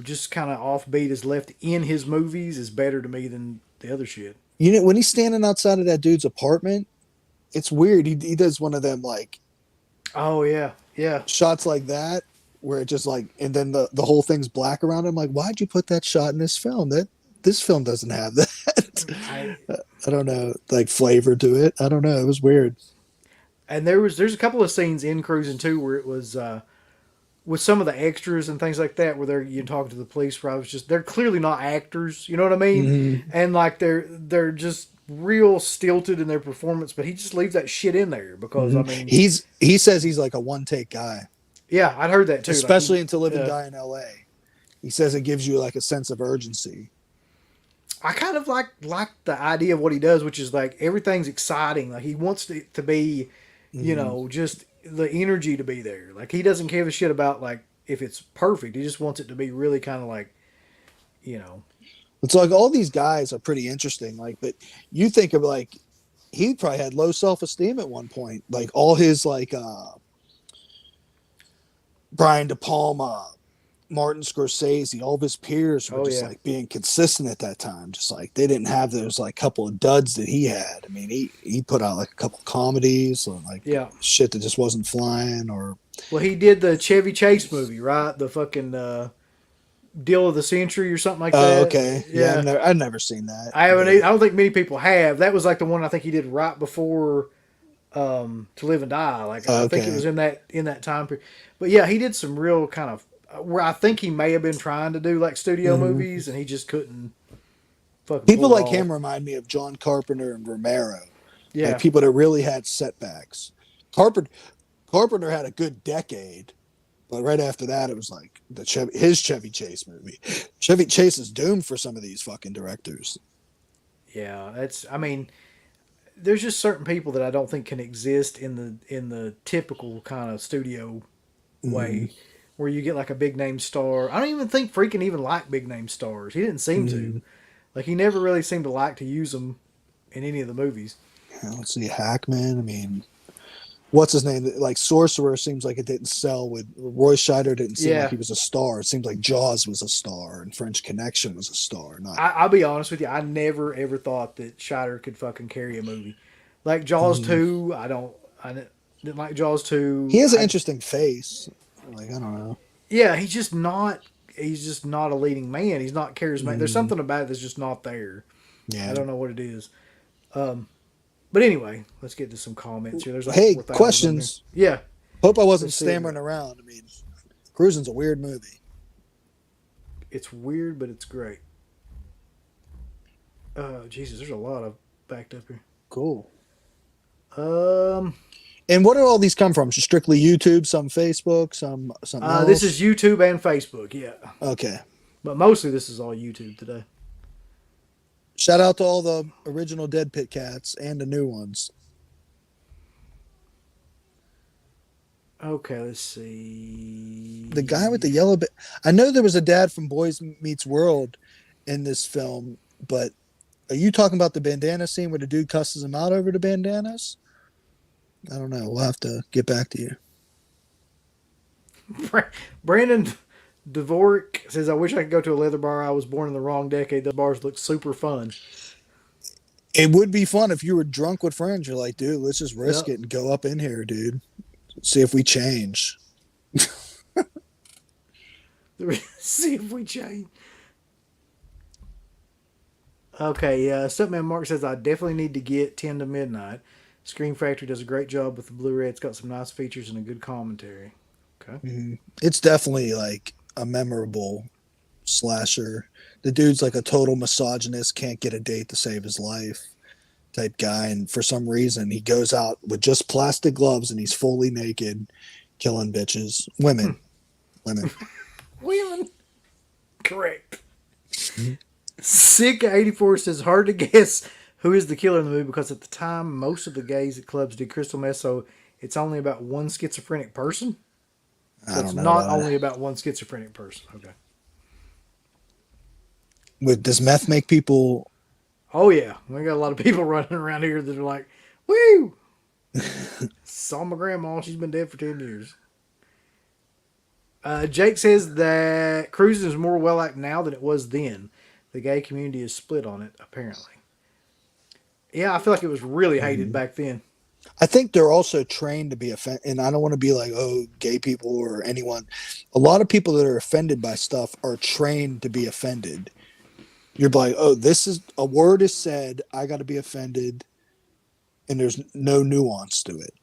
just kind of offbeat is left in his movies is better to me than the other shit. You know, when he's standing outside of that dude's apartment, it's weird. He does one of them like Oh yeah, yeah. shots like that where it just like and then the whole thing's black around him. Like, why'd you put that shot in this film? That this film doesn't have that. I I don't know, like flavor to it. I don't know. It was weird. and there's a couple of scenes in Cruising too where it was with some of the extras and things like that where they're you talking to the police where I was just they're clearly not actors, you know what I mean? Mm-hmm. And like they're just real stilted in their performance, but he just leaves that shit in there because I Mm-hmm. mean, He says he's like a one take guy, yeah, I'd heard that too. Like especially in To Live and uh, Die in L.A. He says it gives you like a sense of urgency. I kind of like the idea of what he does, which is like everything's exciting. Like he wants it to be, Mm-hmm. just the energy to be there. Like he doesn't give a shit about like if it's perfect. He just wants it to be really kind of like, you know, It's like all these guys are pretty interesting. Like, but you think of like he probably had low self esteem at one point. Like all his like Brian De Palma, Martin Scorsese, all of his peers were oh just yeah, like being consistent at that time. Just like they didn't have those like couple of duds that he had. I mean, he put out like a couple comedies or like yeah. shit that just wasn't flying or Well, he did the Chevy Chase movie, right? The fucking Deal of the Century or something like oh that. okay. Yeah, Yeah, I've never seen that. I haven't. But I don't think many people have. That was like the one I think he did right before To Live and Die. Like I think it okay. was in that time period. But yeah, he did some real kind of where I think he may have been trying to do like studio Mm-hmm. movies, and he just couldn't fucking People pull it like him off. remind me of John Carpenter and Romero, like Yeah, people that really had setbacks. Carpenter Carpenter had a good decade, but right after that, it was like his Chevy Chase movie. Chevy Chase is doomed for some of these fucking directors. yeah. That's. I mean, there's just certain people that I don't think can exist in the typical kind of studio Mm-hmm. way, where you get like a big name star. I don't even think Freakin' even liked big name stars. He didn't seem to. Mm-hmm. Like he never really seemed to like to use them in any of the movies. Let's see, Hackman. I mean, what's his name? Like Sorcerer seems like it didn't sell. With Roy Scheider, didn't seem like Yeah, he was a star. It seemed like Jaws was a star and French Connection was a star. Not. I'll be honest with you. I never ever thought that Scheider could fucking carry a movie. Like Jaws Mm-hmm. 2, I don't. I didn't like Jaws He 2. has an interesting face. Like I don't know. Yeah, he's just not. He's just not a leading man. He's not charismatic. There's Mm, something about it that's just not there. I yeah. don't know what it is. But anyway, let's get to some comments here. There's like Hey, 4,000 on there. questions. Yeah, Hope I wasn't let's see what we stammering got. around. I mean, Cruising's a weird movie. It's weird, but it's great. Jesus, there's a lot of backed up here. Cool. Um, And what do all these come from? Just strictly YouTube, some Facebook, some something this is else? YouTube and Facebook, yeah, Okay. but mostly this is all YouTube today. Shout out to all the original Dead Pit cats and the new ones. Okay, let's see. The guy with the yellow bit. I know there was a dad from Boys Meets World in this film, but are you talking about the bandana scene where the dude cusses him out over the bandanas? I don't know. We'll have to get back to you. Brandon Dvorak says, "I wish I could go to a leather bar. I was born in the wrong decade. Those bars look super fun." It would be fun if you were drunk with friends. You're like, dude, let's just risk Yep. it and go up in here, dude. See if we change. See if we change. Okay, Stuntman Mark says, "I definitely need to get 10 to Midnight. Screen Factory does a great job with the Blu-ray. It's got some nice features and a good commentary." Okay. It's definitely like a memorable slasher. The dude's like a total misogynist, can't get a date to save his life type guy. And for some reason, he goes out with just plastic gloves and he's fully naked, killing bitches. Women. Women. Women. Correct. Sick84 says, "Hard to guess who is the killer in the movie because at the time, most of the gays at clubs did crystal meth, so it's only about one schizophrenic person." So I it's don't know not about it. only about one schizophrenic person. Okay. Does meth make people? Oh, yeah. We got a lot of people running around here that are like, woo! Saw my grandma. She's been dead for 10 years. Jake says that Cruising is more well liked now than it was then. The gay community is split on it, apparently. Yeah, I feel like it was really hated back then. I think they're also trained to be offended. And I don't want to be like, oh, gay people or anyone. A lot of people that are offended by stuff are trained to be offended. You're like, oh, this is a word is said. I got to be offended. And there's no nuance to it.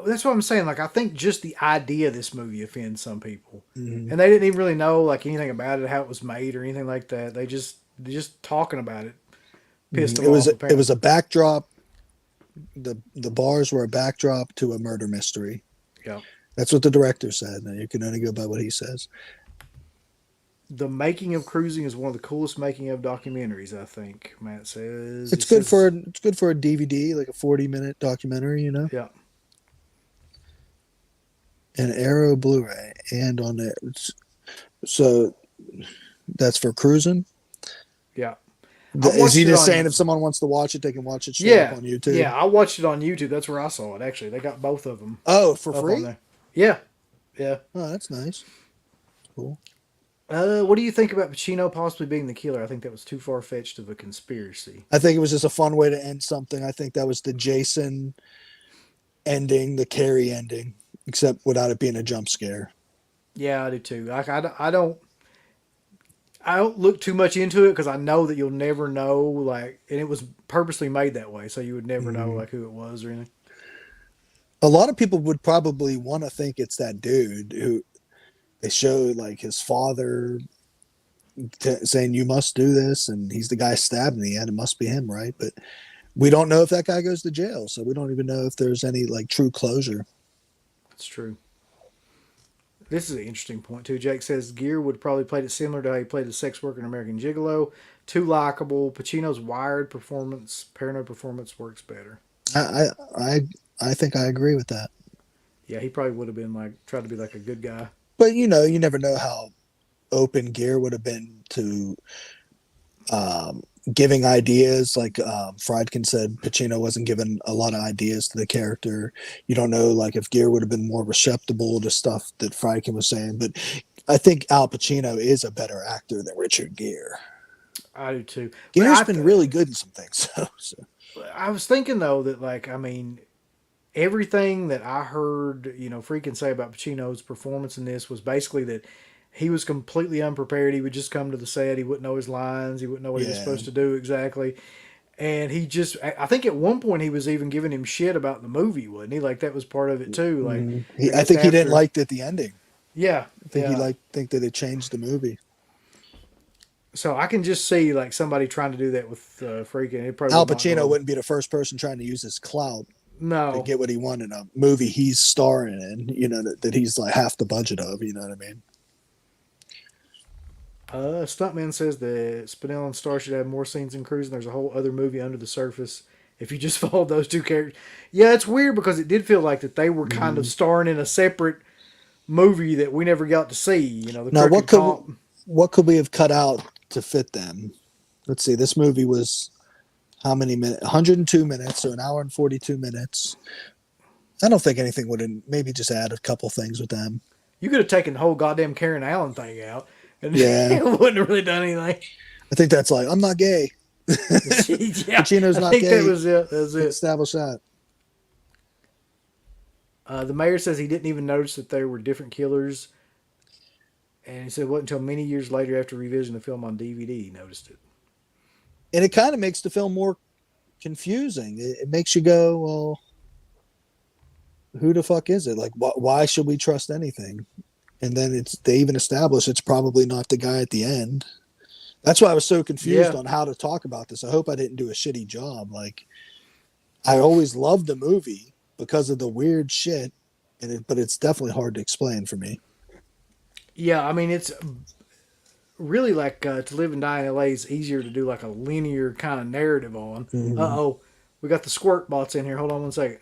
That's what I'm saying. Like, I think just the idea of this movie offends some people. Mm-hmm. And they didn't even really know, like, anything about it, how it was made or anything like that. Just talking about it pissed them off, It apparently. was a backdrop. The bars were a backdrop to a murder mystery. Yeah. That's what the director said. Now you can only go by what he says. The making of Cruising is one of the coolest making of documentaries, I think. Matt says. He It's good says, for a DVD, like a 40-minute documentary, you know. yeah, An Arrow Blu-ray and on there. So that's for Cruising. yeah. I Is he watched it just on. saying if someone wants to watch it, they can watch it straight up Yeah, on YouTube? yeah. I watched it on YouTube. That's where I saw it. Actually, they got both of them Oh, for up on free? there. Yeah, yeah. Oh, that's nice. Cool. What do you think about Pacino possibly being the killer? I think that was too far fetched of a conspiracy. I think it was just a fun way to end something. I think that was the Jason ending, the Carrie ending, except without it being a jump scare. Yeah, I do too. Like I don't look too much into it because I know that you'll never know. Like, and it was purposely made that way, so you would never know Mhm. like who it was or anything. A lot of people would probably want to think it's that dude who they showed like his father saying you must do this, and he's the guy stabbed in the end. It must be him, right? But we don't know if that guy goes to jail, so we don't even know if there's any like true closure. That's true. This is an interesting point too. Jake says Gere would probably played it similar to how he played a sex worker in American Gigolo. Too likable. Pacino's wired performance, paranoid performance works better. I I I, I think I agree with that. Yeah, he probably would have been like tried to be like a good guy. But you know, you never know how open Gear would have been to um, giving ideas. Like Friedkin said, Pacino wasn't given a lot of ideas to the character. You don't know, like if Gear would have been more receptible to stuff that Friedkin was saying. But I think Al Pacino is a better actor than Richard Gere. I do too. But Gere's been really good in some things. So. I was thinking though that like I mean everything that I heard freaking say about Pacino's performance in this was basically that he was completely unprepared. He would just come to the set. He wouldn't know his lines. He wouldn't know what he was Yeah, supposed to do exactly. And he just, I think at one point he was even giving him shit about the movie, wasn't he? Like that was part of it too. Like, Mhm. I I guess think he didn't after, like the ending. yeah, I think he yeah. think that it changed the movie. So I can just see like somebody trying to do that with Freaking. It probably Al would not go Pacino over. wouldn't be the first person trying to use his clout to No. get what he wanted in a movie he's starring in, that he's like half the budget of, you know what I mean? Stuntman says that Spinell and Star should have more scenes in Cruise, and there's a whole other movie under the surface if you just followed those two characters. Yeah, it's weird because it did feel like that they were kind of Mm-hmm. starring in a separate movie that we never got to see. You know, the Now, Crooked Cop. what could we have cut out to fit them? Let's see. This movie was how many minutes? 102 minutes, so an hour and 42 minutes. I don't think anything would have, maybe just add a couple things with them. You could have taken the whole goddamn Karen Allen thing out, and Yeah, it wouldn't have really done anything. I think that's like I'm not gay. Yeah, Pacino's I not think that gay. was it. That was Let's it. establish that. The mayor says he didn't even notice that there were different killers, and he said it wasn't until many years later after revisiting the film on DVD he noticed it. And it kind of makes the film more confusing. It makes you go, well, who the fuck is it? Like, why should we trust anything? And then they even establish it's probably not the guy at the end. That's why I was so confused Yeah, on how to talk about this. I hope I didn't do a shitty job. Like, I always loved the movie because of the weird shit, but it's definitely hard to explain for me. yeah. I mean, it's really like To Live and Die in LA is easier to do like a linear kind of narrative on. Mm-hmm. Oh, we got the squirt bots in here. Hold on one second.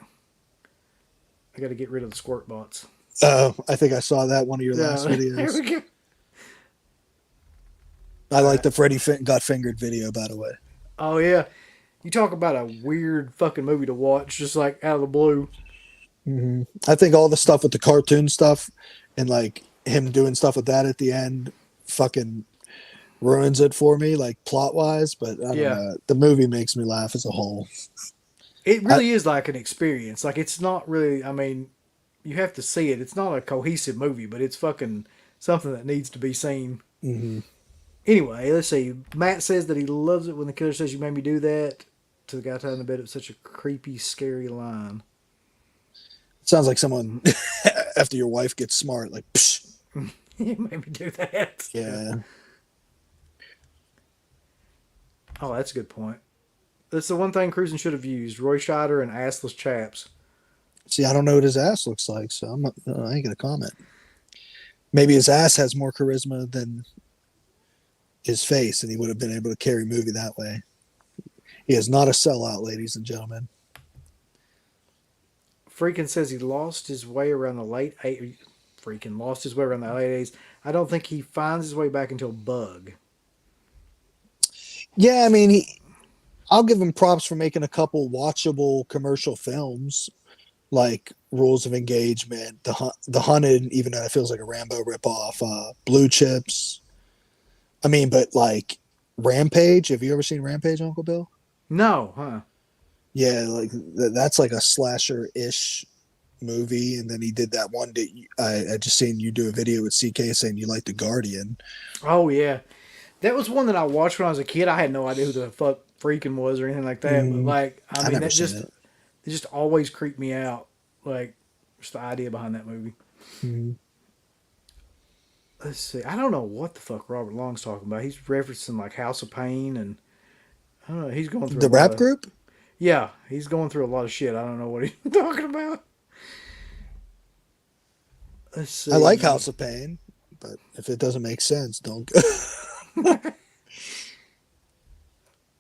I got to get rid of the squirt bots. I think I saw that one of your last Yeah, there videos. we go. I like the Freddy got fingered video, by the way. Oh yeah, you talk about a weird fucking movie to watch, just like out of the blue. Mm-hmm. I think all the stuff with the cartoon stuff and like him doing stuff with that at the end fucking ruins it for me, like plot wise. But I don't Yeah, know. The movie makes me laugh as a whole. it I, really is like an experience. Like it's not really. I mean, you have to see it. It's not a cohesive movie, but it's fucking something that needs to be seen. mm-hmm. Anyway, let's see. Matt says that he loves it when the killer says, "You made me do that." To the guy tied in the bed, it's such a creepy, scary line. Sounds like someone after your wife gets smart, like, psh, You made me do that. Yeah. yeah. Oh, that's a good point. That's the one thing Cruising should have used: Roy Scheider and assless chaps. See, I don't know what his ass looks like, so I ain't gonna comment. Maybe his ass has more charisma than his face, and he would have been able to carry movie that way. He is not a sellout, ladies and gentlemen. Freakin says he lost his way around the late eight. Freakin lost his way around the late 80s. I don't think he finds his way back until Bug. Yeah, I mean, I'll give him props for making a couple watchable commercial films like Rules of Engagement, The Hunted, even though it feels like a Rambo ripoff, Blue Chips. I mean, but like Rampage. Have you ever seen Rampage, Uncle Bill? No, huh? Yeah, like that's like a slasher ish movie. And then he did that one that I just seen you do a video with CK saying you like The Guardian. Oh yeah, that was one that I watched when I was a kid. I had no idea who the fuck Freakin was or anything like that. But Mm, like, I I mean, never that seen just it. it just always creeped me out. Like, just the idea behind that movie. Mm. Let's see. I don't know what the fuck Robert Long's talking about. He's referencing like House of Pain, and I don't know. He's going through The a lot rap of group? yeah. He's going through a lot of shit. I don't know what he's talking about. Let's I like see. House of Pain, but if it doesn't make sense, don't. I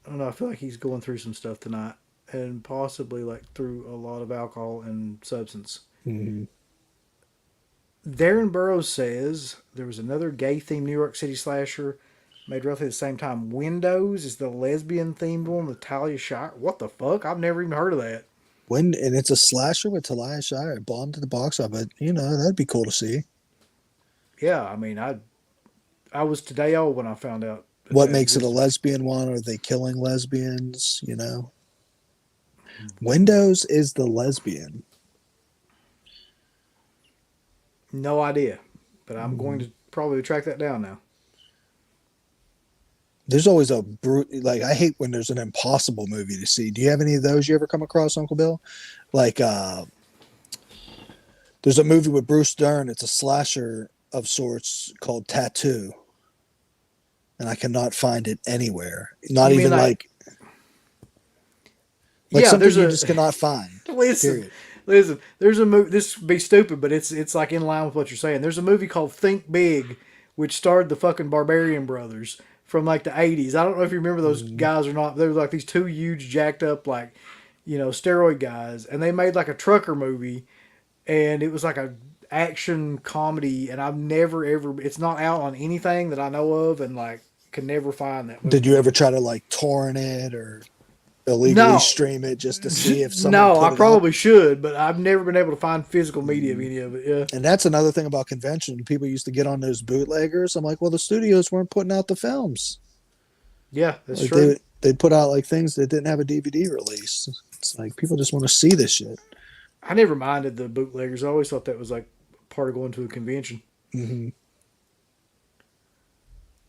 don't know. I feel like he's going through some stuff tonight, and possibly like through a lot of alcohol and substance. Mhm. Darren Burrows says there was another gay-themed New York City slasher made roughly the same time. Windows is the lesbian-themed one with Talia Shire. What the fuck? I've never even heard of that. And it's a slasher with Talia Shire. It bombed to the box office. That'd be cool to see. Yeah, I mean, I was today old when I found out that What that makes it a existed. lesbian one? Are they killing lesbians? Windows is the lesbian. No idea, but I'm going Mhm. to probably track that down now. There's always a like I hate when there's an impossible movie to see. Do you have any of those you ever come across, Uncle Bill? Like there's a movie with Bruce Dern. It's a slasher of sorts called Tattoo, and I cannot find it anywhere. Not You mean even like, like yeah, something there's you a, just cannot find. listen, Period. listen, there's a movie, this would be stupid, but it's like in line with what you're saying. There's a movie called Think Big, which starred the fucking Barbarian brothers from like the 80s. I don't know if you remember those Mm. guys or not. They were like these two huge, jacked up, like, steroid guys. And they made like a trucker movie, and it was like a action comedy. And I've never, ever, it's not out on anything that I know of, and like, can never find that Did movie. you ever try to like torrent it or illegally No, stream it just to see if someone no, I put it up? probably should, but I've never been able to find physical media of Mm. any of it. Yeah, And that's another thing about convention. People used to get on those bootleggers. I'm like, well, the studios weren't putting out the films. yeah, that's Like true. they put out like things that didn't have a DVD release. It's like people just want to see this shit. I never minded the bootleggers. I always thought that was like part of going to a convention. Hmm.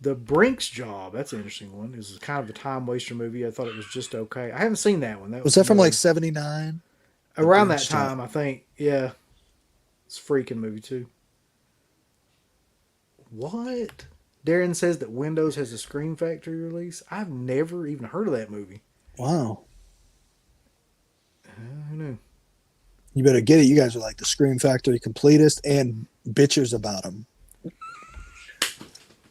The Brink's Job, that's an interesting one. It was kind of a time waster movie. I thought it was just okay. I haven't seen that one. That Was was that from like more '79? The around that Brinks job. time, I think. Yeah, it's a freaking movie too. What? Darren says that Windows has a Scream Factory release. I've never even heard of that movie. Wow. Who knew? You better get it. You guys are like the Scream Factory completists and bitchers about them.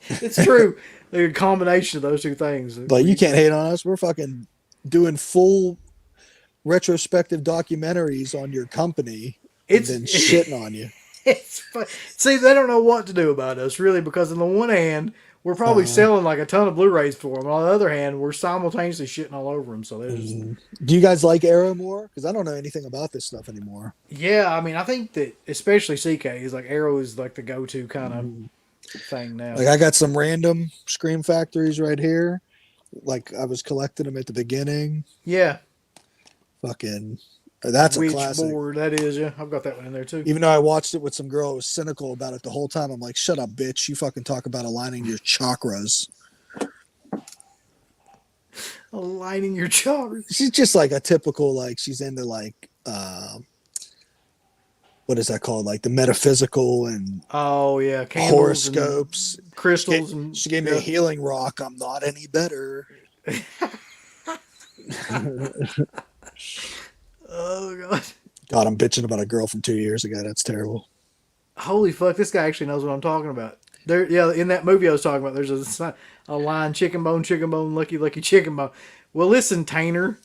It's true. The combination of those two things. Like you can't hate on us. We're fucking doing full retrospective documentaries on your company and It's then shitting on you. it's see, they don't know what to do about us really, because on the one hand we're probably Uh, selling like a ton of Blu-rays for them. On the other hand, we're simultaneously shitting all over them. So there's do you guys like Arrow more? Because I don't know anything about this stuff anymore. yeah. I mean, I think that especially CK is like Arrow is like the go-to kind of Mhm. thing now. Like I got some random Scream Factories right here. Like I was collecting them at the beginning. Yeah, Fucking, that's a classic. Witchboard, that is. Yeah, I've got that one in there too. Even though I watched it with some girl who was cynical about it the whole time, I'm like, shut up, bitch. You fucking talk about aligning your chakras. Aligning your chakras. She's just like a typical, like, she's into like, what is that called? Like the metaphysical and Oh yeah, candles and horoscopes. crystals and She gave me a yeah. healing rock. I'm not any better. Oh god. God, I'm bitching about a girl from 2 years ago. That's terrible. Holy fuck, this guy actually knows what I'm talking about. There, yeah, in that movie I was talking about, there's a line: chicken bone, lucky, lucky chicken bone. Well, listen, Tainer,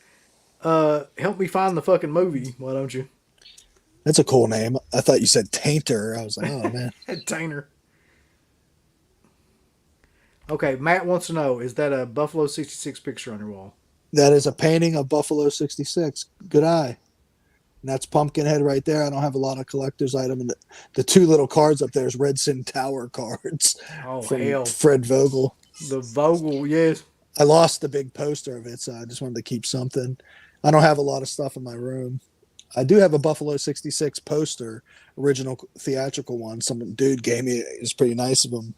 help me find the fucking movie, why don't you? That's a cool name. I thought you said Tainter. I was like, oh man. Tainer. Okay, Matt wants to know: is that a Buffalo '66 picture on your wall? That is a painting of Buffalo 66. Good eye. And that's Pumpkinhead right there. I don't have a lot of collector's item. And the two little cards up there is Red Sin Tower cards Oh from hell, Fred Vogel. the Vogel, yes. I lost the big poster of it, so I just wanted to keep something. I don't have a lot of stuff in my room. I do have a Buffalo 66 poster, original theatrical one. Some dude gave me it. It was pretty nice of him.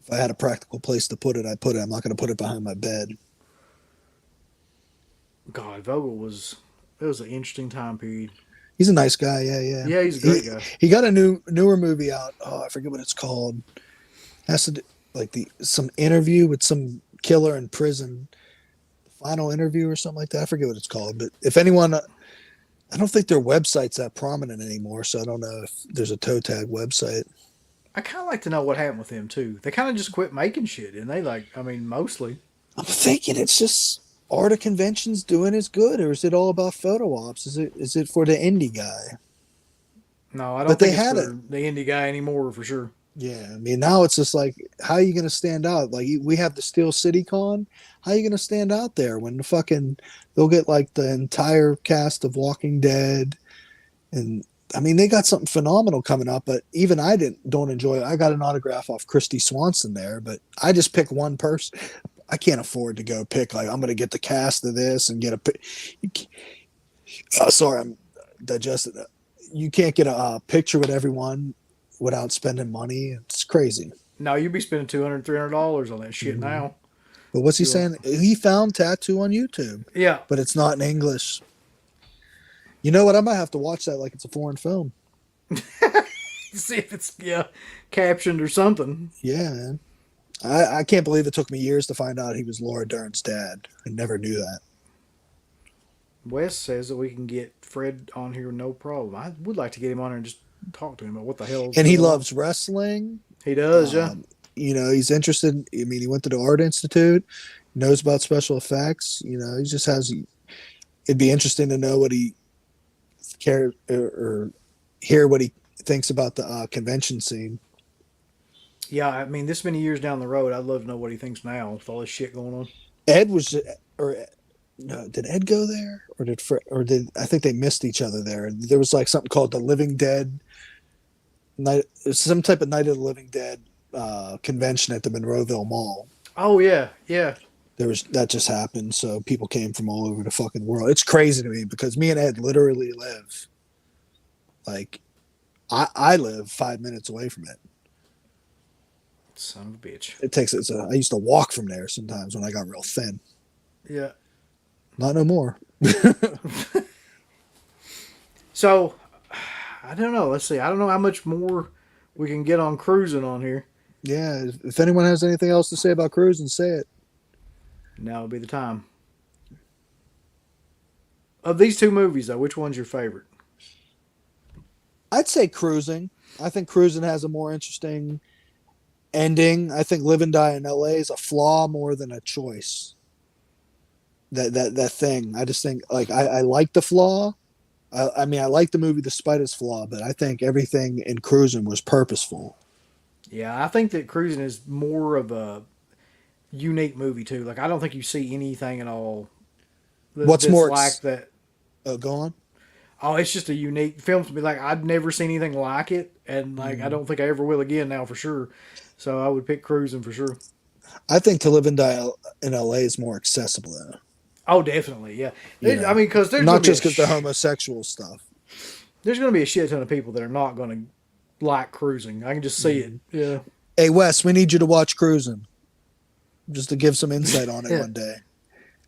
If I had a practical place to put it, I'd put it. I'm not going to put it behind my bed. God, Vogel was. It was an interesting time period. He's a nice guy. Yeah, yeah. Yeah, he's a great guy. He got a newer movie out. Oh, I forget what it's called. Has to do like some interview with some killer in prison. Final interview or something like that. I forget what it's called. But if anyone, I don't think their website's that prominent anymore, so I don't know if there's a toe tag website. I kind of like to know what happened with him too. They kind of just quit making shit, and they like, I mean, mostly. I'm thinking it's just art of conventions doing is good, or is it all about photo ops? Is it for the indie guy? No, I don't But they think it's had for it. the indie guy anymore for sure. Yeah, I mean now it's just like, how are you going to stand out? Like we have the Steel City Con. How are you going to stand out there when the fucking they'll get like the entire cast of Walking Dead, and I mean they got something phenomenal coming up. But even I don't enjoy it. I got an autograph off Christy Swanson there, but I just pick one person. I can't afford to go pick like I'm going to get the cast of this and get sorry, I'm digesting that. You can't get a picture with everyone without spending money. It's crazy. No, you'd be spending $200, $300 on that shit Mhm. now. But what's he You saying? He found tattoo on YouTube, yeah. but it's not in English. You know what? I might have to watch that like it's a foreign film. See if it's captioned or something. Yeah, man. I can't believe it took me years to find out he was Laura Dern's dad. I never knew that. Wes says that we can get Fred on here no problem. I would like to get him on here and just talk to him about what the hell's And he going on. loves wrestling. He does, yeah. Um, he's interested. I mean, he went to the Art Institute, knows about special effects. He just has. It'd be interesting to know what he care or hear what he thinks about the convention scene. Yeah, I mean, this many years down the road, I'd love to know what he thinks now with all this shit going on. Ed was, or no, did Ed go there, or did I think they missed each other there? There was like something called the Living Dead night, some type of Night of the Living Dead convention at the Monroeville Mall. Oh yeah, yeah. There was that just happened, so people came from all over the fucking world. It's crazy to me because me and Ed literally live like I live 5 minutes away from it. Son of a bitch. I used to walk from there sometimes when I got real thin. Yeah. Not no more. So, I don't know. Let's see. I don't know how much more we can get on cruising on here. Yeah, if anyone has anything else to say about cruising, say it. Now would be the time. Of these two movies, though, which one's your favorite? I'd say cruising. I think cruising has a more interesting ending. I think Live and Die in LA is a flaw more than a choice. That thing. I just think like I like the flaw. I mean I like the movie despite its flaw, but I think everything in cruising was purposeful. Yeah, I think that cruising is more of a unique movie too. Like I don't think you see anything at all What's that's more like that. go on? Oh, it's just a unique film to me. Like I'd never seen anything like it, and like I Mm. don't think I ever will again now for sure. So I would pick cruising for sure. I think To Live and Die in LA is more accessible though. Oh, definitely, yeah. You I know, mean, because there's going not to be just because the homosexual stuff. there's going to be a shit ton of people that are not going to like cruising. I can just see it. Mm. Yeah. Hey Wes, we need you to watch Cruising just to give some insight on it Yeah. one day.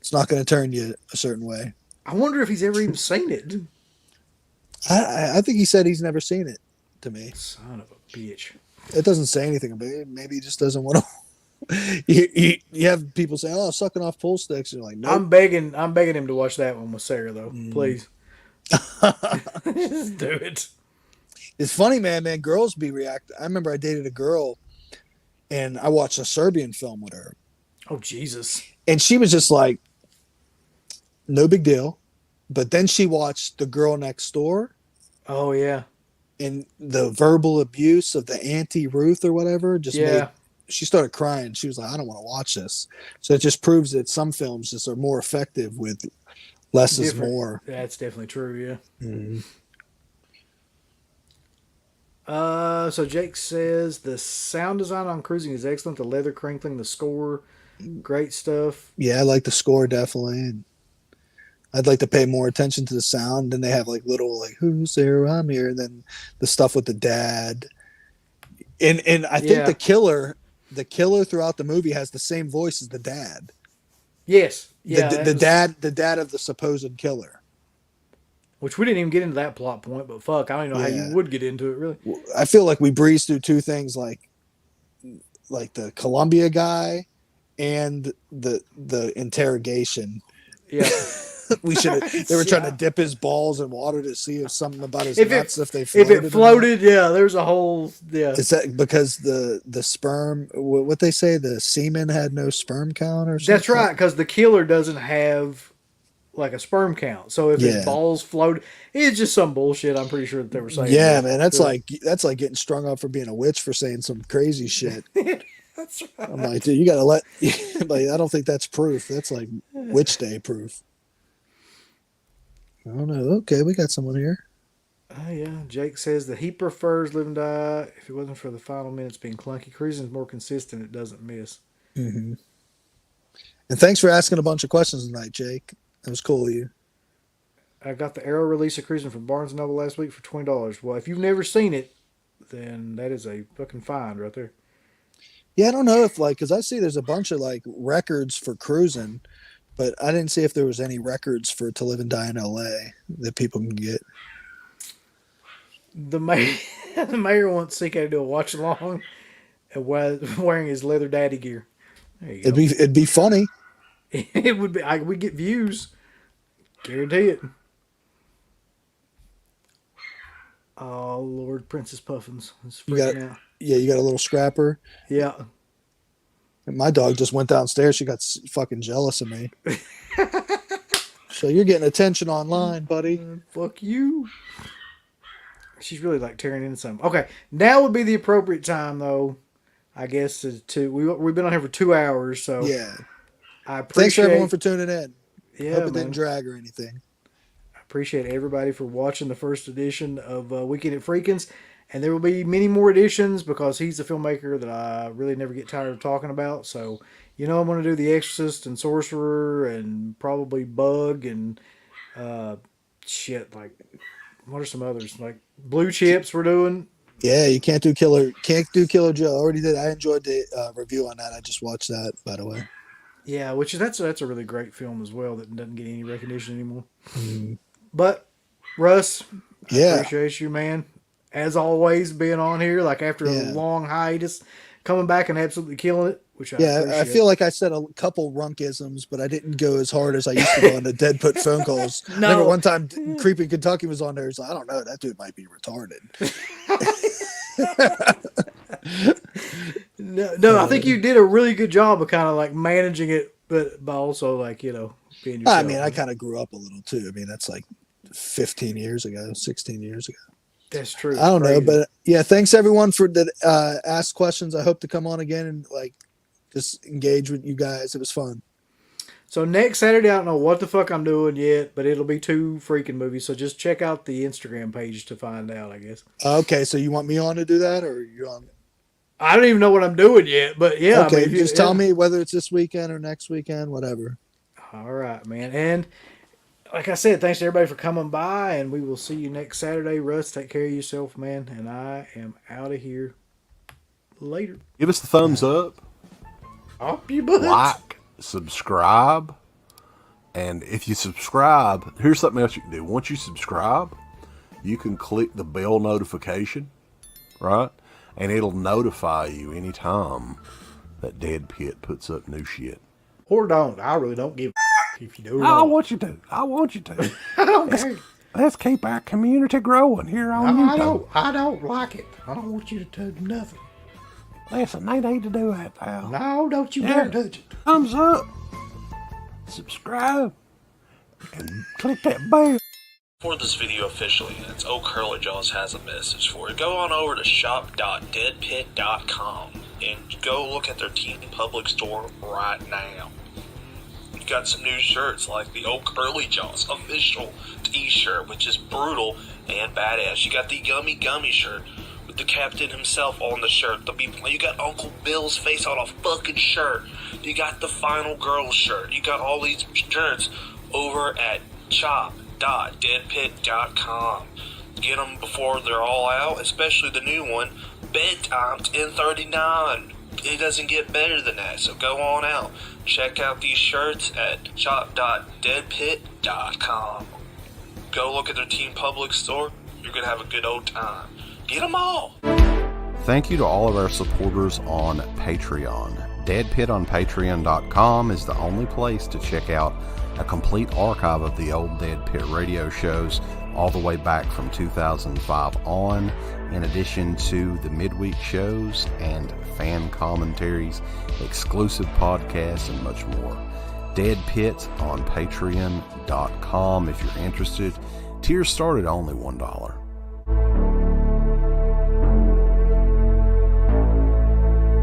It's not going to turn you a certain way. I wonder if he's ever even seen it. I think he said he's never seen it to me. Son of a bitch. It doesn't say anything about it. Maybe he just doesn't want to. You have people say, "Oh, sucking off pool sticks." And you're like, nope. I'm begging him to watch that one with Sarah though. Mm. Please. Just do it. It's funny, man. Girls be react. I remember I dated a girl, and I watched a Serbian film with her, Oh Jesus. and she was just like, no big deal. But then she watched The Girl Next Door, Oh yeah. and the verbal abuse of the Auntie Ruth or whatever just made. Yeah. She started crying. She was like, I don't want to watch this. So it just proves that some films just are more effective with less is Different. more. That's definitely true. Yeah. Mm-hmm. So Jake says the sound design on Cruising is excellent. The leather crinkling, the score, great stuff. Yeah, I like the score definitely. And I'd like to pay more attention to the sound. And they have like little like who's there? I'm here. And then the stuff with the dad. And I think Yeah. the killer throughout the movie has the same voice as the dad. Yes. Yeah. The dad of the supposed killer. Which we didn't even get into that plot point, but fuck, I don't even know how you Yeah. would get into it really. I feel like we breezed through two things like the Columbia guy and the interrogation. Yeah. We should. They were trying to Yeah. dip his balls in water to see if something about his If nuts if they If floated. it floated, yeah, there's a whole Is that because the sperm? What they say the semen had no sperm count or something? That's right, because the killer doesn't have like a sperm count. So if his Yeah. balls float, it's just some bullshit. I'm pretty sure that they were saying. Yeah, man. That's Yeah. like getting strung up for being a witch for saying some crazy shit. That's I'm right. like, dude, you gotta let. Like, I don't think that's proof. That's like witch day proof. I don't know. Okay, we got someone here. Oh yeah, Jake says that he prefers Live and Die. If it wasn't for the final minutes being clunky, Cruising is more consistent. It doesn't miss. Mm-hmm. And thanks for asking a bunch of questions tonight, Jake. That was cool of you. I got the Arrow release of Cruising from Barnes and Noble last week for $20. Well, if you've never seen it, then that is a fucking find right there. Yeah, I don't know if like because I see there's a bunch of like records for cruising, but I didn't see if there was any records for To Live and Die in L.A. that people can get. The mayor, the mayor wants CK to do a watch along and wearing his leather daddy gear. There you go. It'd be funny. It would be. We get views. Guarantee it. Oh Lord, Princess Puffins is You got freaking out. yeah, you got a little scrapper. Yeah. And my dog just went downstairs. She got fucking jealous of me. So you're getting attention online, buddy. Fuck you. She's really like tearing into something. Okay, now would be the appropriate time though. I guess we've been on here for 2 hours, so Yeah. I appreciate. Thanks for everyone for tuning in. Yeah, Hope it man. didn't drag or anything. I appreciate everybody for watching the first edition of Weekend at Friedkin's. And there will be many more editions because he's a filmmaker that I really never get tired of talking about. So, I'm going to do The Exorcist and Sorcerer and probably Bug and like, what are some others? Like Blue Chips we're doing. Yeah, you can't do Killer Joe. I already did. I enjoyed the review on that. I just watched that, by the way. Yeah, which that's a really great film as well that doesn't get any recognition anymore. Mm. But, Russ, I Yeah. appreciate you, man. As always, being on here, like after a long hiatus, coming back and absolutely killing it, which I appreciate. I feel like I said a couple runkisms, but I didn't go as hard as I used to go on the Dead Put phone calls. No. Remember one time Creepy Kentucky was on there. He's like, I don't know, that dude might be retarded. No, I think you did a really good job of kind of like managing it, but also like, being yourself. I mean, I kind of grew up a little too. I mean, that's like 15 years ago, 16 years ago. That's true. I don't know, but yeah, thanks everyone for the ask questions. I hope to come on again and like just engage with you guys. It was fun. So next Saturday, I don't know what the fuck I'm doing yet, but it'll be 2 freaking movies. So just check out the Instagram page to find out, I guess. Okay, so you want me on to do that, or you on? I don't even know what I'm doing yet, but yeah. Okay, I mean, just tell me whether it's this weekend or next weekend, whatever. All right, man. And like I said, thanks to everybody for coming by, and we will see you next Saturday. Russ, take care of yourself, man. And I am out of here later. Give us the thumbs up. Up your butts. Like, subscribe. And if you subscribe, here's something else you can do. Once you subscribe, you can click the bell notification, right? And it'll notify you anytime that Dead Pit puts up new shit. Or don't. I really don't give a if you do. I want you to. I want you to. I don't care. Let's keep our community growing here on YouTube. I don't like it. I don't want you to do nothing. Listen, they need to do that, pal. No, don't you dare touch it. Thumbs up. Subscribe. And click that bell. For this video officially, it's Oak Curlyjaws has a message for you. Go on over to shop.deadpit.com and go look at their Teen Public store right now. You got some new shirts like the Oak Curlyjaws official t-shirt, which is brutal and badass. You got the Yummy Gummy shirt with the captain himself on the shirt. You got Uncle Bill's face on a fucking shirt. You got the Final Girl shirt. You got all these shirts over at shop.deadpit.com. Get them before they're all out, especially the new one, Bedtime 1039. It doesn't get better than that, so go on out. Check out these shirts at shop.deadpit.com. Go look at their Teen Public store. You're going to have a good old time. Get them all! Thank you to all of our supporters on Patreon. Dead Pit on Patreon.com is the only place to check out a complete archive of the old Dead Pit radio shows all the way back from 2005 on, in addition to the midweek shows and fan commentaries, exclusive podcasts, and much more. Dead Pit on Patreon.com if you're interested. Tiers start at only $1.